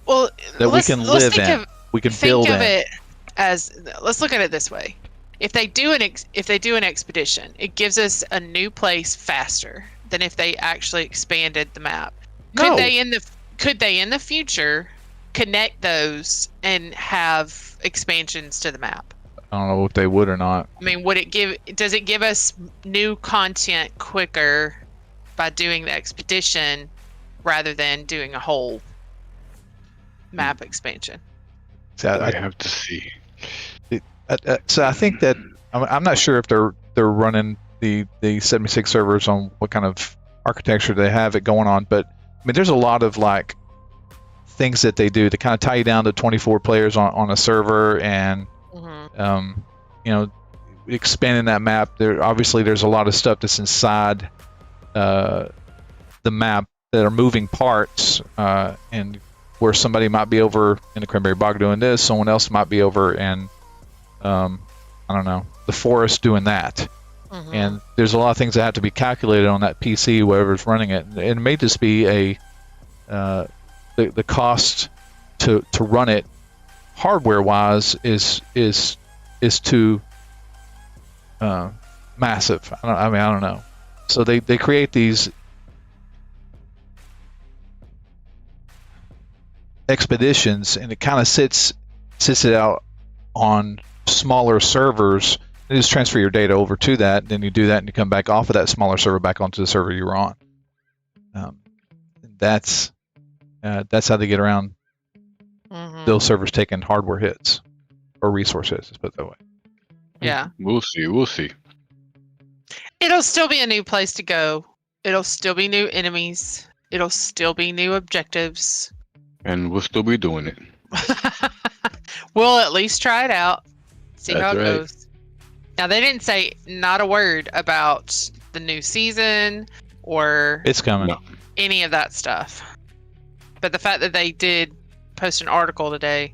Speaker 16: Well,
Speaker 13: that we can live in, we can build in.
Speaker 16: Think of it as, let's look at it this way: if they do an expedition, it gives us a new place faster than if they actually expanded the map. Could they in the future connect those and have expansions to the map?
Speaker 13: I don't know if they would or not.
Speaker 16: I mean, does it give us new content quicker by doing the expedition rather than doing a whole map expansion?
Speaker 13: So
Speaker 17: I have to see.
Speaker 13: So I think that I'm not sure if they're running the 76 servers on what kind of architecture they have it going on, but I mean, there's a lot of like things that they do to kind of tie you down to 24 players on a server, and you know, expanding that map. There's a lot of stuff that's inside the map that are moving parts, and where somebody might be over in the Cranberry Bog doing this, someone else might be over in I don't know, the forest doing that. And there's a lot of things that have to be calculated on that PC, whoever's running it. And it may just be the cost to run it hardware wise is too massive. I don't know. So they create these expeditions, and it kind of sits it out on smaller servers. You just transfer your data over to that, then you do that, and you come back off of that smaller server back onto the server you were on. That's how they get around those servers taking hardware hits or resource hits. Let's put it that way.
Speaker 16: Yeah.
Speaker 17: We'll see.
Speaker 16: It'll still be a new place to go. It'll still be new enemies. It'll still be new objectives.
Speaker 17: And we'll still be doing it.
Speaker 16: We'll at least try it out. See how it
Speaker 17: right.
Speaker 16: goes. Now, they didn't say not a word about the new season or
Speaker 13: It's coming.
Speaker 16: any of that stuff. But the fact that they did post an article today.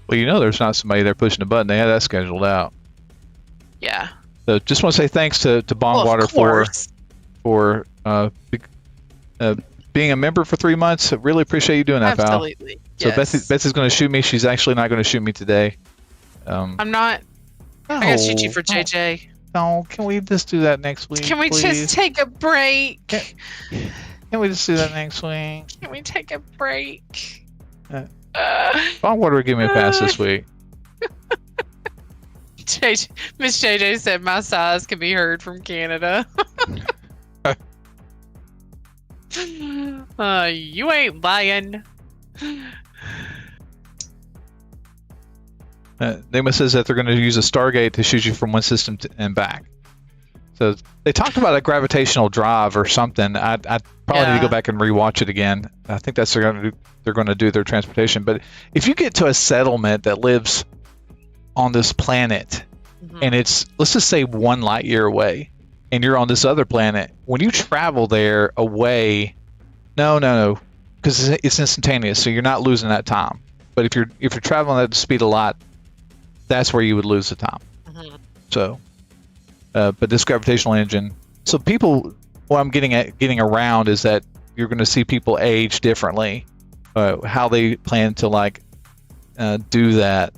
Speaker 13: Well, you know, there's not somebody there pushing the button. They had that scheduled out.
Speaker 16: Yeah.
Speaker 13: So just want to say thanks to Bongwater for being a member for 3 months. I really appreciate you doing that, pal.
Speaker 16: Absolutely.
Speaker 13: So
Speaker 16: Yes.
Speaker 13: Betsy's going to shoot me. She's actually not going to shoot me today.
Speaker 16: I'm not. I gotta shoot you for JJ.
Speaker 13: No, can we just do that next week?
Speaker 16: Can we
Speaker 13: please?
Speaker 16: just take a break?
Speaker 13: Can we just do that next week?
Speaker 16: Can we take a break?
Speaker 13: Bongwater will give me a pass this week.
Speaker 16: Miss JJ said my size can be heard from Canada. You ain't lying.
Speaker 13: Nemo says that they're going to use a Stargate to shoot you from one system and back. So they talked about a gravitational drive or something. I probably need to go back and rewatch it again. I think that's they're going to do their transportation. But if you get to a settlement that lives on this planet, and it's, let's just say 1 light year away, and you're on this other planet, when you travel there away, no, because it's instantaneous, so you're not losing that time. But if you're traveling at the speed of light, that's where you would lose the time. So, but this gravitational engine. So people, what I'm getting around is that you're going to see people age differently. How they plan to like do that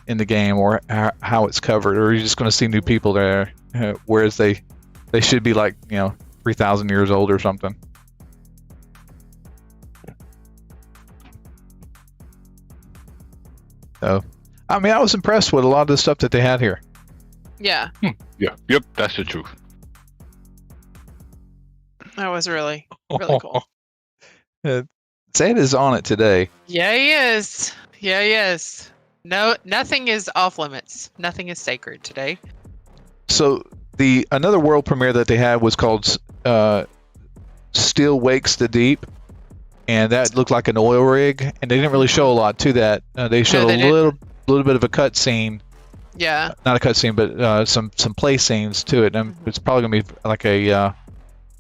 Speaker 13: in the game, or how it's covered, or you're just going to see new people there, whereas they should be like 3,000 years old or something. So, I mean, I was impressed with a lot of the stuff that they had here.
Speaker 16: Yeah.
Speaker 17: Yeah. Yep. That's the truth.
Speaker 16: That was really cool.
Speaker 13: Zed is on it today.
Speaker 16: Yeah, he is. Yeah, he is. No, nothing is off limits. Nothing is sacred today.
Speaker 13: So another world premiere that they had was called Still Wakes the Deep, and that looked like an oil rig, and they didn't really show a lot to that. They showed a little bit of a cut scene.
Speaker 16: Yeah.
Speaker 13: Not a cut scene, but some play scenes to it. And it's probably gonna be like a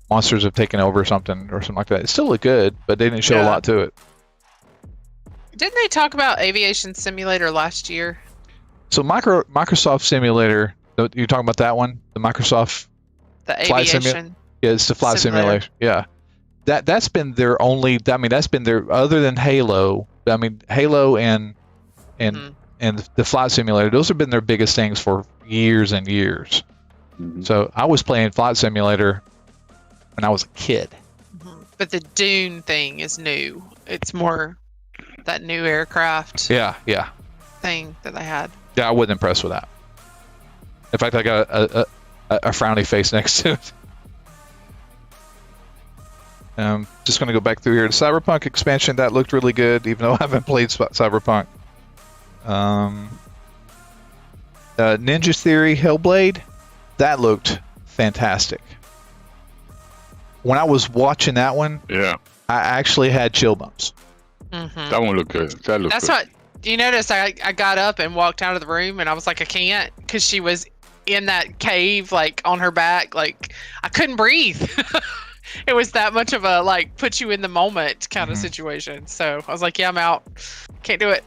Speaker 13: monsters have taken over or something like that. It still looked good, but they didn't show a lot to it.
Speaker 16: Didn't they talk about Aviation Simulator last year?
Speaker 13: So Microsoft Simulator, you're talking about that one, the Microsoft
Speaker 16: Flight Simulator.
Speaker 13: Yeah, it's the flight simulation. Yeah, that's been their only. I mean, that's been their, other than Halo. I mean, Halo and the flight simulator. Those have been their biggest things for years and years. So I was playing flight simulator when I was a kid.
Speaker 16: But the Dune thing is new. It's more that new aircraft.
Speaker 13: Yeah.
Speaker 16: Thing that they had.
Speaker 13: Yeah, I wasn't impressed with that. In fact, I got a frowny face next to it. Just going to go back through here. The Cyberpunk expansion, that looked really good, even though I haven't played Cyberpunk. Ninja Theory Hellblade, that looked fantastic. When I was watching that one, I actually had chill bumps.
Speaker 17: That one looked good.
Speaker 16: That's what you notice. I got up and walked out of the room, and I was like, I can't, because she was in that cave, like on her back, like I couldn't breathe. It was that much of a like put you in the moment kind of situation. So I was like, yeah, I'm out. Can't do it.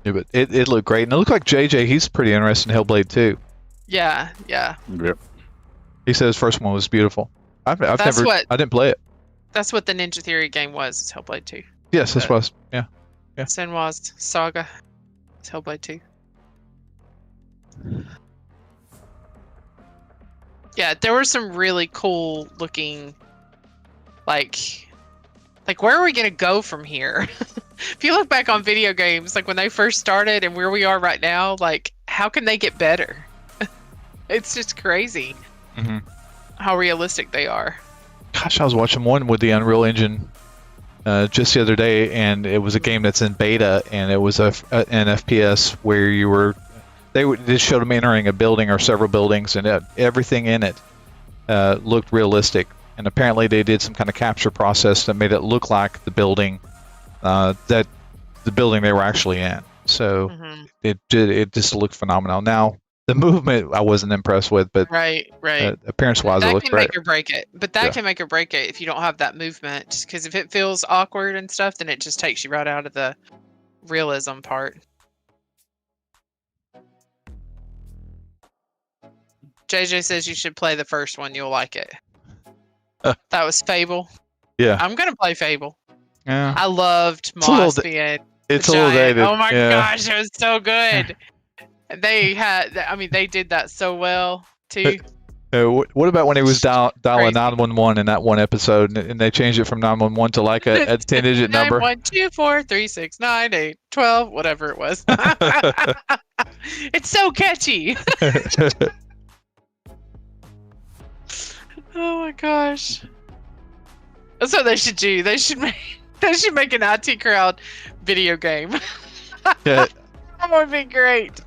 Speaker 13: Yeah, but it looked great, and it looked like JJ. He's pretty interested in Hellblade too.
Speaker 16: Yeah.
Speaker 17: Yep.
Speaker 13: He said his first one was beautiful. I didn't play it.
Speaker 16: That's what the Ninja Theory game was. It's Hellblade 2.
Speaker 13: Yes, this was. Yeah.
Speaker 16: Senua's Saga. It's Hellblade 2. Yeah, there were some really cool looking, like where are we gonna go from here? If you look back on video games, like when they first started and where we are right now, like how can they get better? It's just crazy how realistic they are.
Speaker 13: Gosh, I was watching one with the Unreal Engine just the other day, and it was a game that's in beta, and it was an FPS where they showed them entering a building or several buildings, and everything in it looked realistic. And apparently they did some kind of capture process that made it look like the building that the building they were actually in. So it just looked phenomenal. Now the movement I wasn't impressed with, but
Speaker 16: right.
Speaker 13: Appearance-wise, it looked great.
Speaker 16: That can make or break it. But that can make or break it if you don't have that movement. Because if it feels awkward and stuff, then it just takes you right out of the realism part. JJ says you should play the first one. You'll like it. That was Fable.
Speaker 13: Yeah.
Speaker 16: I'm going to play Fable.
Speaker 13: Yeah.
Speaker 16: I loved Moss being
Speaker 13: It's
Speaker 16: a
Speaker 13: a little
Speaker 16: giant.
Speaker 13: dated.
Speaker 16: Oh my
Speaker 13: Yeah.
Speaker 16: gosh, it was so good. They did that so well, too.
Speaker 13: What about when he was dialing 911 in that one episode, and they changed it from 911 to like a 10-digit number?
Speaker 16: 1, 2, 4, 3, 6, 9, 8, 12, whatever it was. It's so catchy. Oh my gosh. That's what they should do. They should make an IT Crowd video game.
Speaker 13: Yeah.
Speaker 16: That would be great.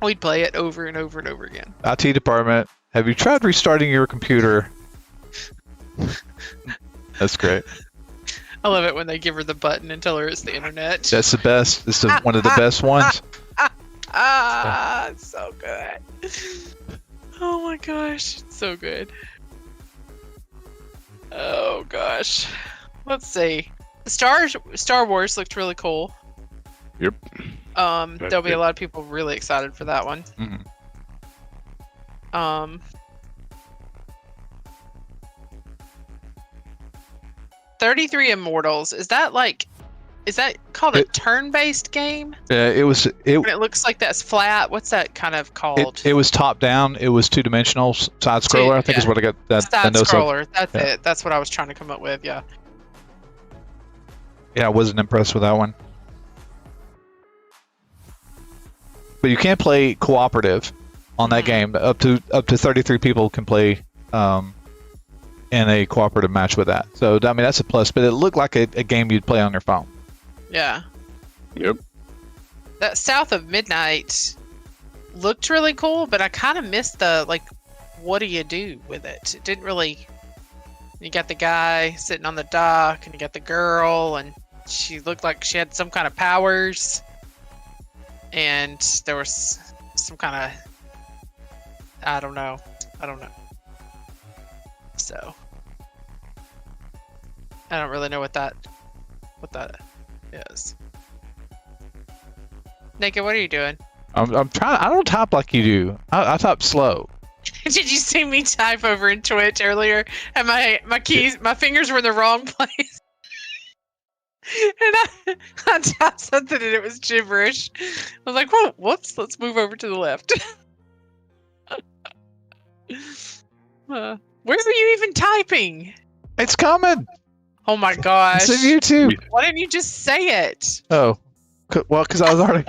Speaker 16: We'd play it over and over and over again.
Speaker 13: IT department, have you tried restarting your computer? That's great.
Speaker 16: I love it when they give her the button and tell her it's the internet.
Speaker 13: That's the best. It's one of the best ones.
Speaker 16: It's so good. Oh my gosh, it's so good. Oh gosh. Let's see. Star Wars looked really cool.
Speaker 17: Yep.
Speaker 16: There'll be a lot of people really excited for that one.
Speaker 13: Mm-hmm.
Speaker 16: 33 Immortals. Is that called a turn-based game?
Speaker 13: It was.
Speaker 16: When it looks like that's flat. What's that kind of called?
Speaker 13: It was top down. It was 2-dimensional side scroller. I think is what I got.
Speaker 16: Side
Speaker 13: notes of.
Speaker 16: scroller. That's it. That's what I was trying to come up with. Yeah.
Speaker 13: Yeah, I wasn't impressed with that one. But you can play cooperative on that game. Up to 33 people can play in a cooperative match with that. So I mean that's a plus. But it looked like a game you'd play on your phone.
Speaker 16: Yeah.
Speaker 17: Yep.
Speaker 16: That South of Midnight looked really cool, but I kind of missed the what do you do with it? It didn't really. You got the guy sitting on the dock, and you got the girl, and she looked like she had some kind of powers. And there was some kind of, I don't know. So I don't really know what that is. Naked, what are you doing?
Speaker 13: I'm trying. I don't type like you do. I type slow.
Speaker 16: Did you see me type over in Twitch earlier? And my fingers were in the wrong place. And I typed something and it was gibberish. I was like, "Whoa, whoops! Let's move over to the left." Where are you even typing?
Speaker 13: It's coming.
Speaker 16: Oh my gosh!
Speaker 13: It's in YouTube.
Speaker 16: Why didn't you just say it?
Speaker 13: Oh, well, because I was already.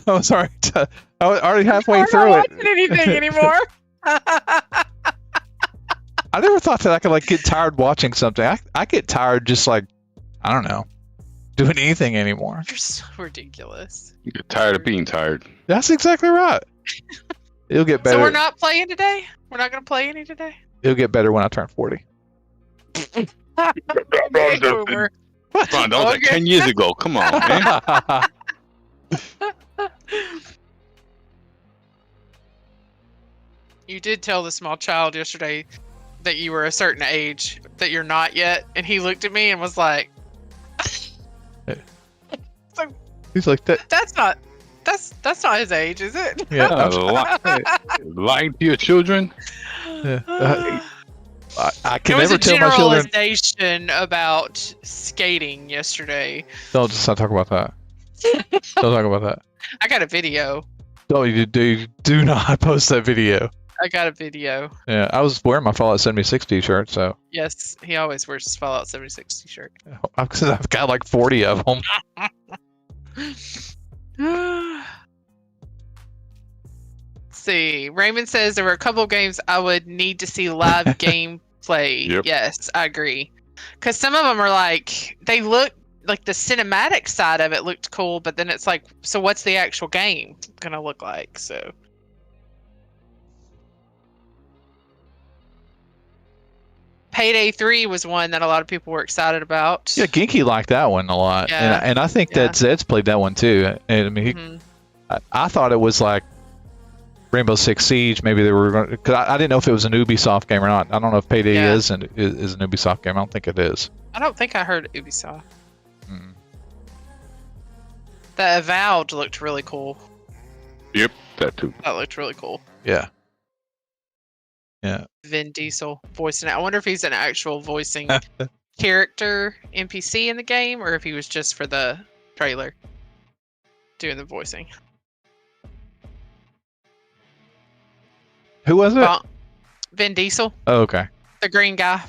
Speaker 13: I was already halfway through it.
Speaker 16: I'm not watching anything anymore.
Speaker 13: I never thought that I could get tired watching something. I get tired just I don't know, doing anything anymore.
Speaker 16: You're so ridiculous.
Speaker 17: You get tired of being tired.
Speaker 13: That's exactly right. It'll get better.
Speaker 16: So we're not playing today? We're not going to play any today?
Speaker 13: It'll get better when I turn 40.
Speaker 17: Come on, that was like 10 years ago. Come on, man.
Speaker 16: You did tell the small child yesterday that you were a certain age that you're not yet, and he looked at me and was like,
Speaker 13: He's like that.
Speaker 16: That's not his age, is it?
Speaker 13: Yeah.
Speaker 17: Lying to your children.
Speaker 13: Yeah. I can
Speaker 16: there was
Speaker 13: never
Speaker 16: a
Speaker 13: tell my children.
Speaker 16: generalization about skating yesterday.
Speaker 13: Don't talk about that. Don't talk about that.
Speaker 16: I got a video.
Speaker 13: Don't you do not post that video.
Speaker 16: I got a video.
Speaker 13: Yeah, I was wearing my Fallout 76 t-shirt, so.
Speaker 16: Yes, he always wears his Fallout 76 t-shirt.
Speaker 13: I've got like 40 of them.
Speaker 16: Let's see. Raymond says there were a couple of games I would need to see live gameplay.
Speaker 17: Yep.
Speaker 16: Yes, I agree. Because some of them are they look like the cinematic side of it looked cool, but then it's like, so what's the actual game gonna look like? So. Payday 3 was one that a lot of people were excited about.
Speaker 13: Yeah, Genki liked that one a lot,
Speaker 16: Yeah.
Speaker 13: and I think that Zed's played that one too. And I mean, I thought it was like Rainbow Six Siege. Maybe they were going because I didn't know if it was an Ubisoft game or not. I don't know if Payday is an Ubisoft game. I don't think it is.
Speaker 16: I don't think I heard Ubisoft. The Avowed looked really cool.
Speaker 17: Yep, that too.
Speaker 16: That looked really cool.
Speaker 13: Yeah. Yeah.
Speaker 16: Vin Diesel voicing it. I wonder if he's an actual voicing character NPC in the game, or if he was just for the trailer doing the voicing.
Speaker 13: Who was it?
Speaker 16: Vin Diesel.
Speaker 13: Oh, okay.
Speaker 16: The green guy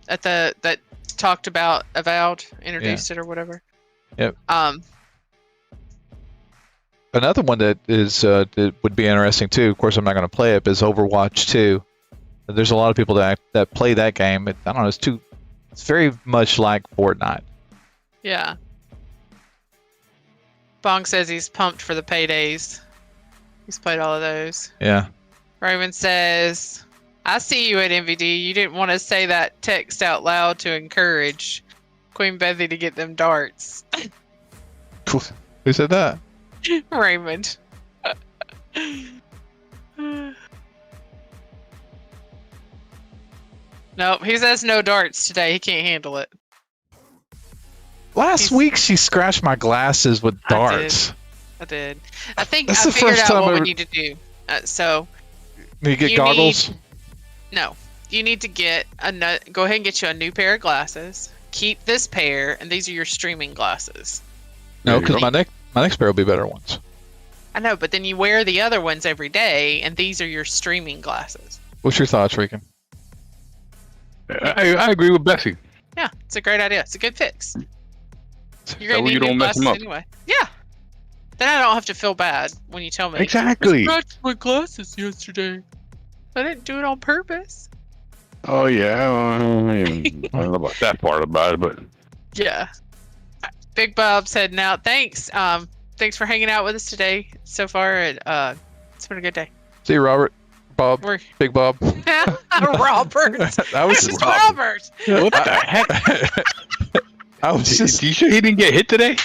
Speaker 16: that talked about Avowed, introduced it or whatever.
Speaker 13: Yep. Another one that is that would be interesting too. Of course, I'm not going to play it. But is Overwatch 2. There's a lot of people that play that game. I don't know. It's very much like Fortnite.
Speaker 16: Yeah. Bong says he's pumped for the paydays. He's played all of those.
Speaker 13: Yeah.
Speaker 16: Raymond says, I see you at MVD. You didn't want to say that text out loud to encourage Queen Bethy to get them darts.
Speaker 13: Who said that?
Speaker 16: Raymond. Nope, he says no darts today. He can't handle it.
Speaker 13: Last week she scratched my glasses with darts.
Speaker 16: I did. I think
Speaker 13: That's
Speaker 16: I
Speaker 13: the
Speaker 16: figured
Speaker 13: first
Speaker 16: out
Speaker 13: time
Speaker 16: what
Speaker 13: I
Speaker 16: we
Speaker 13: ever-
Speaker 16: need to do. So
Speaker 13: You get goggles?
Speaker 16: No, you need to get go ahead and get you a new pair of glasses. Keep this pair, and these are your streaming glasses.
Speaker 13: No, because my next pair will be better ones.
Speaker 16: I know, but then you wear the other ones every day, and these are your streaming glasses.
Speaker 13: What's your thoughts, Regan?
Speaker 17: I agree with Bessie.
Speaker 16: Yeah, it's a great idea. It's a good fix. You're
Speaker 17: That
Speaker 16: gonna
Speaker 17: way you
Speaker 16: need new
Speaker 17: don't mess
Speaker 16: glasses
Speaker 17: 'em up.
Speaker 16: anyway. Yeah. Then I don't have to feel bad when you tell me.
Speaker 17: Exactly.
Speaker 16: I scratched my glasses yesterday. I didn't do it on purpose.
Speaker 17: Oh yeah, I don't know about that part about it, but
Speaker 16: Yeah. Big Bob's heading out. Thanks. Thanks for hanging out with us today so far. It's been a good day.
Speaker 13: See you, Robert. Bob. Big Bob.
Speaker 16: Robert.
Speaker 13: That was
Speaker 16: It's Robert.
Speaker 17: what the heck?
Speaker 13: I was just.
Speaker 17: You sure he didn't get hit today?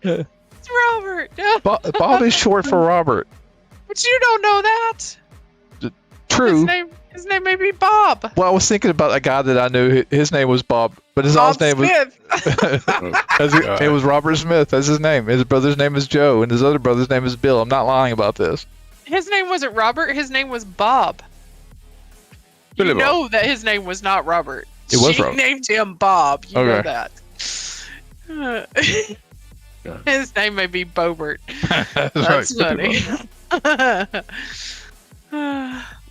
Speaker 16: It's Robert.
Speaker 13: Bob is short for Robert.
Speaker 16: But you don't know that.
Speaker 13: True.
Speaker 16: His name may be Bob.
Speaker 13: Well, I was thinking about a guy that I knew. His name was Bob, but his
Speaker 16: Bob
Speaker 13: last name
Speaker 16: Smith.
Speaker 13: it was Robert Smith. That's his name. His brother's name is Joe, and his other brother's name is Bill. I'm not lying about this.
Speaker 16: His name wasn't Robert. His name was Bob. You
Speaker 13: Billy Bob.
Speaker 16: know that his name was not Robert.
Speaker 13: It was
Speaker 16: she
Speaker 13: Robert.
Speaker 16: named him Bob. You know
Speaker 13: Okay.
Speaker 16: that. His name may be Bobert.
Speaker 13: That's
Speaker 16: That's funny.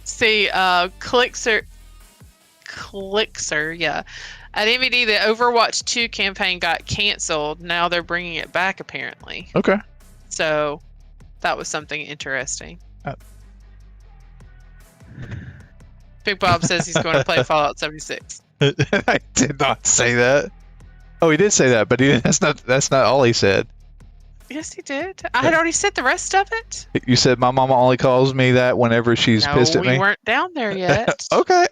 Speaker 16: See, Clixer, yeah. At MVD, the Overwatch 2 campaign got canceled. Now they're bringing it back, apparently.
Speaker 13: Okay.
Speaker 16: So that was something interesting. Big Bob says he's going to play Fallout 76.
Speaker 13: I did not say that. Oh, he did say that, but that's not all he said.
Speaker 16: Yes, he did. I had already said the rest of it.
Speaker 13: You said my mama only calls me that whenever she's
Speaker 16: No,
Speaker 13: pissed at
Speaker 16: we
Speaker 13: me.
Speaker 16: weren't down there yet.
Speaker 13: Okay.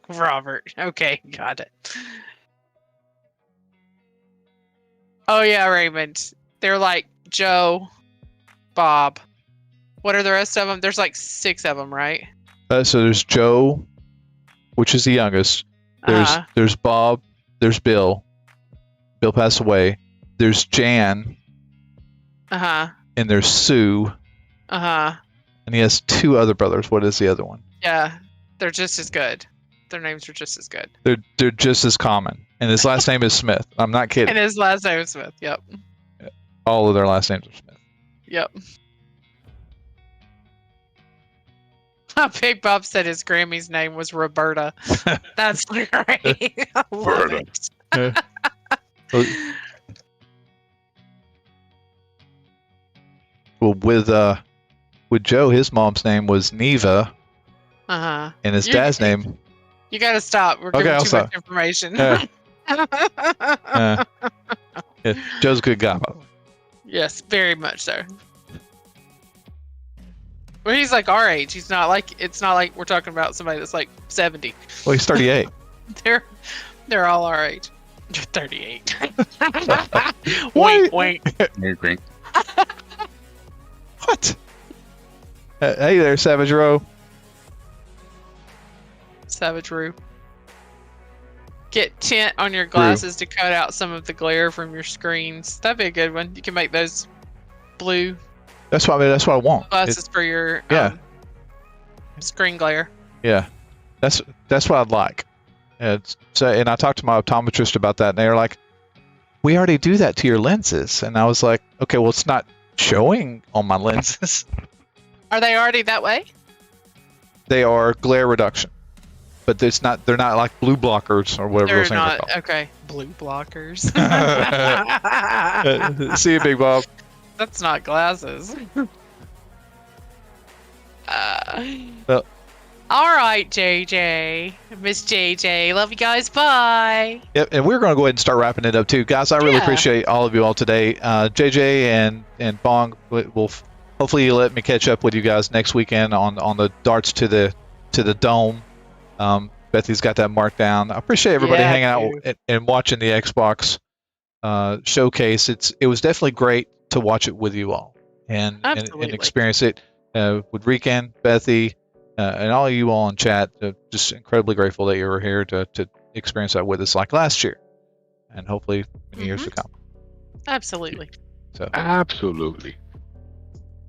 Speaker 16: Robert. Okay, got it. Oh yeah, Raymond. They're like Joe, Bob. What are the rest of them? There's like 6 of them, right?
Speaker 13: So there's Joe, which is the youngest. There's Bob. There's Bill. Bill passed away. There's Jan. And there's Sue. And he has 2 other brothers. What is the other one?
Speaker 16: Yeah, they're just as good. Their names are just as good.
Speaker 13: They're just as common. And his last name is Smith. I'm not kidding.
Speaker 16: And his last name is Smith. Yep.
Speaker 13: All of their last names are Smith.
Speaker 16: Yep. Big Bob said his Grammy's name was Roberta. That's great. I love it.
Speaker 13: Well, with Joe, his mom's name was Neva, and his dad's name.
Speaker 16: You got to stop. We're
Speaker 13: Okay,
Speaker 16: giving
Speaker 13: I'll
Speaker 16: too
Speaker 13: stop.
Speaker 16: much information.
Speaker 13: Yeah. Joe's a good guy. By the way.
Speaker 16: Yes, very much so. Well, he's like our age. He's not like it's not like we're talking about somebody that's like 70.
Speaker 13: Well, he's 38.
Speaker 16: They're all our age. You're 38. Wink, wink.
Speaker 13: What? Hey there, Savage Row.
Speaker 16: Savage Roo. Get tint on your glasses to cut out some of the glare from your screens. That'd be a good one. You can make those blue
Speaker 13: That's what I want.
Speaker 16: glasses for your screen glare.
Speaker 13: Yeah, that's what I'd like. And I talked to my optometrist about that, and they were like, "We already do that to your lenses." And I was like, "Okay, well, it's not showing on my lenses.
Speaker 16: Are they already that way?
Speaker 13: They are glare reduction, but it's not. They're not like blue blockers or whatever
Speaker 16: They're
Speaker 13: those things are
Speaker 16: not
Speaker 13: called."
Speaker 16: okay. Blue blockers.
Speaker 13: See you, Big Bob.
Speaker 16: That's not glasses.
Speaker 13: Well,
Speaker 16: All right, JJ. Miss JJ. Love you guys. Bye.
Speaker 13: Yep, and we're going to go ahead and start wrapping it up too, guys. I really appreciate all of you all today. JJ and Bong will hopefully you let me catch up with you guys next weekend on the darts to the dome. Bethy's got that marked down. I appreciate everybody hanging out and watching the Xbox showcase. It was definitely great to watch it with you all and experience it with Rican, Bethy, and all of you all in chat. Just incredibly grateful that you were here to experience that with us like last year, and hopefully in years to come.
Speaker 16: Absolutely.
Speaker 13: So
Speaker 17: absolutely.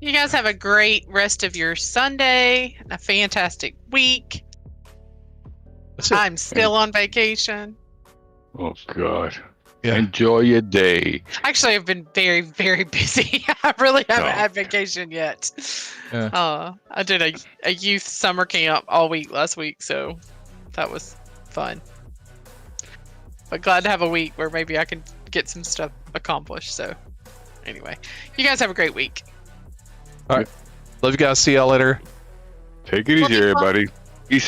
Speaker 16: You guys have a great rest of your Sunday, a fantastic week. I'm still on vacation.
Speaker 17: Oh God. Yeah. Enjoy your day.
Speaker 16: Actually, I've been very, very busy. I really haven't had vacation yet.
Speaker 13: Yeah.
Speaker 16: I did a youth summer camp all week last week, so that was fun. But glad to have a week where maybe I can get some stuff accomplished. So anyway, you guys have a great week.
Speaker 13: All right. Love you guys. See y'all later.
Speaker 17: Take it easy, everybody.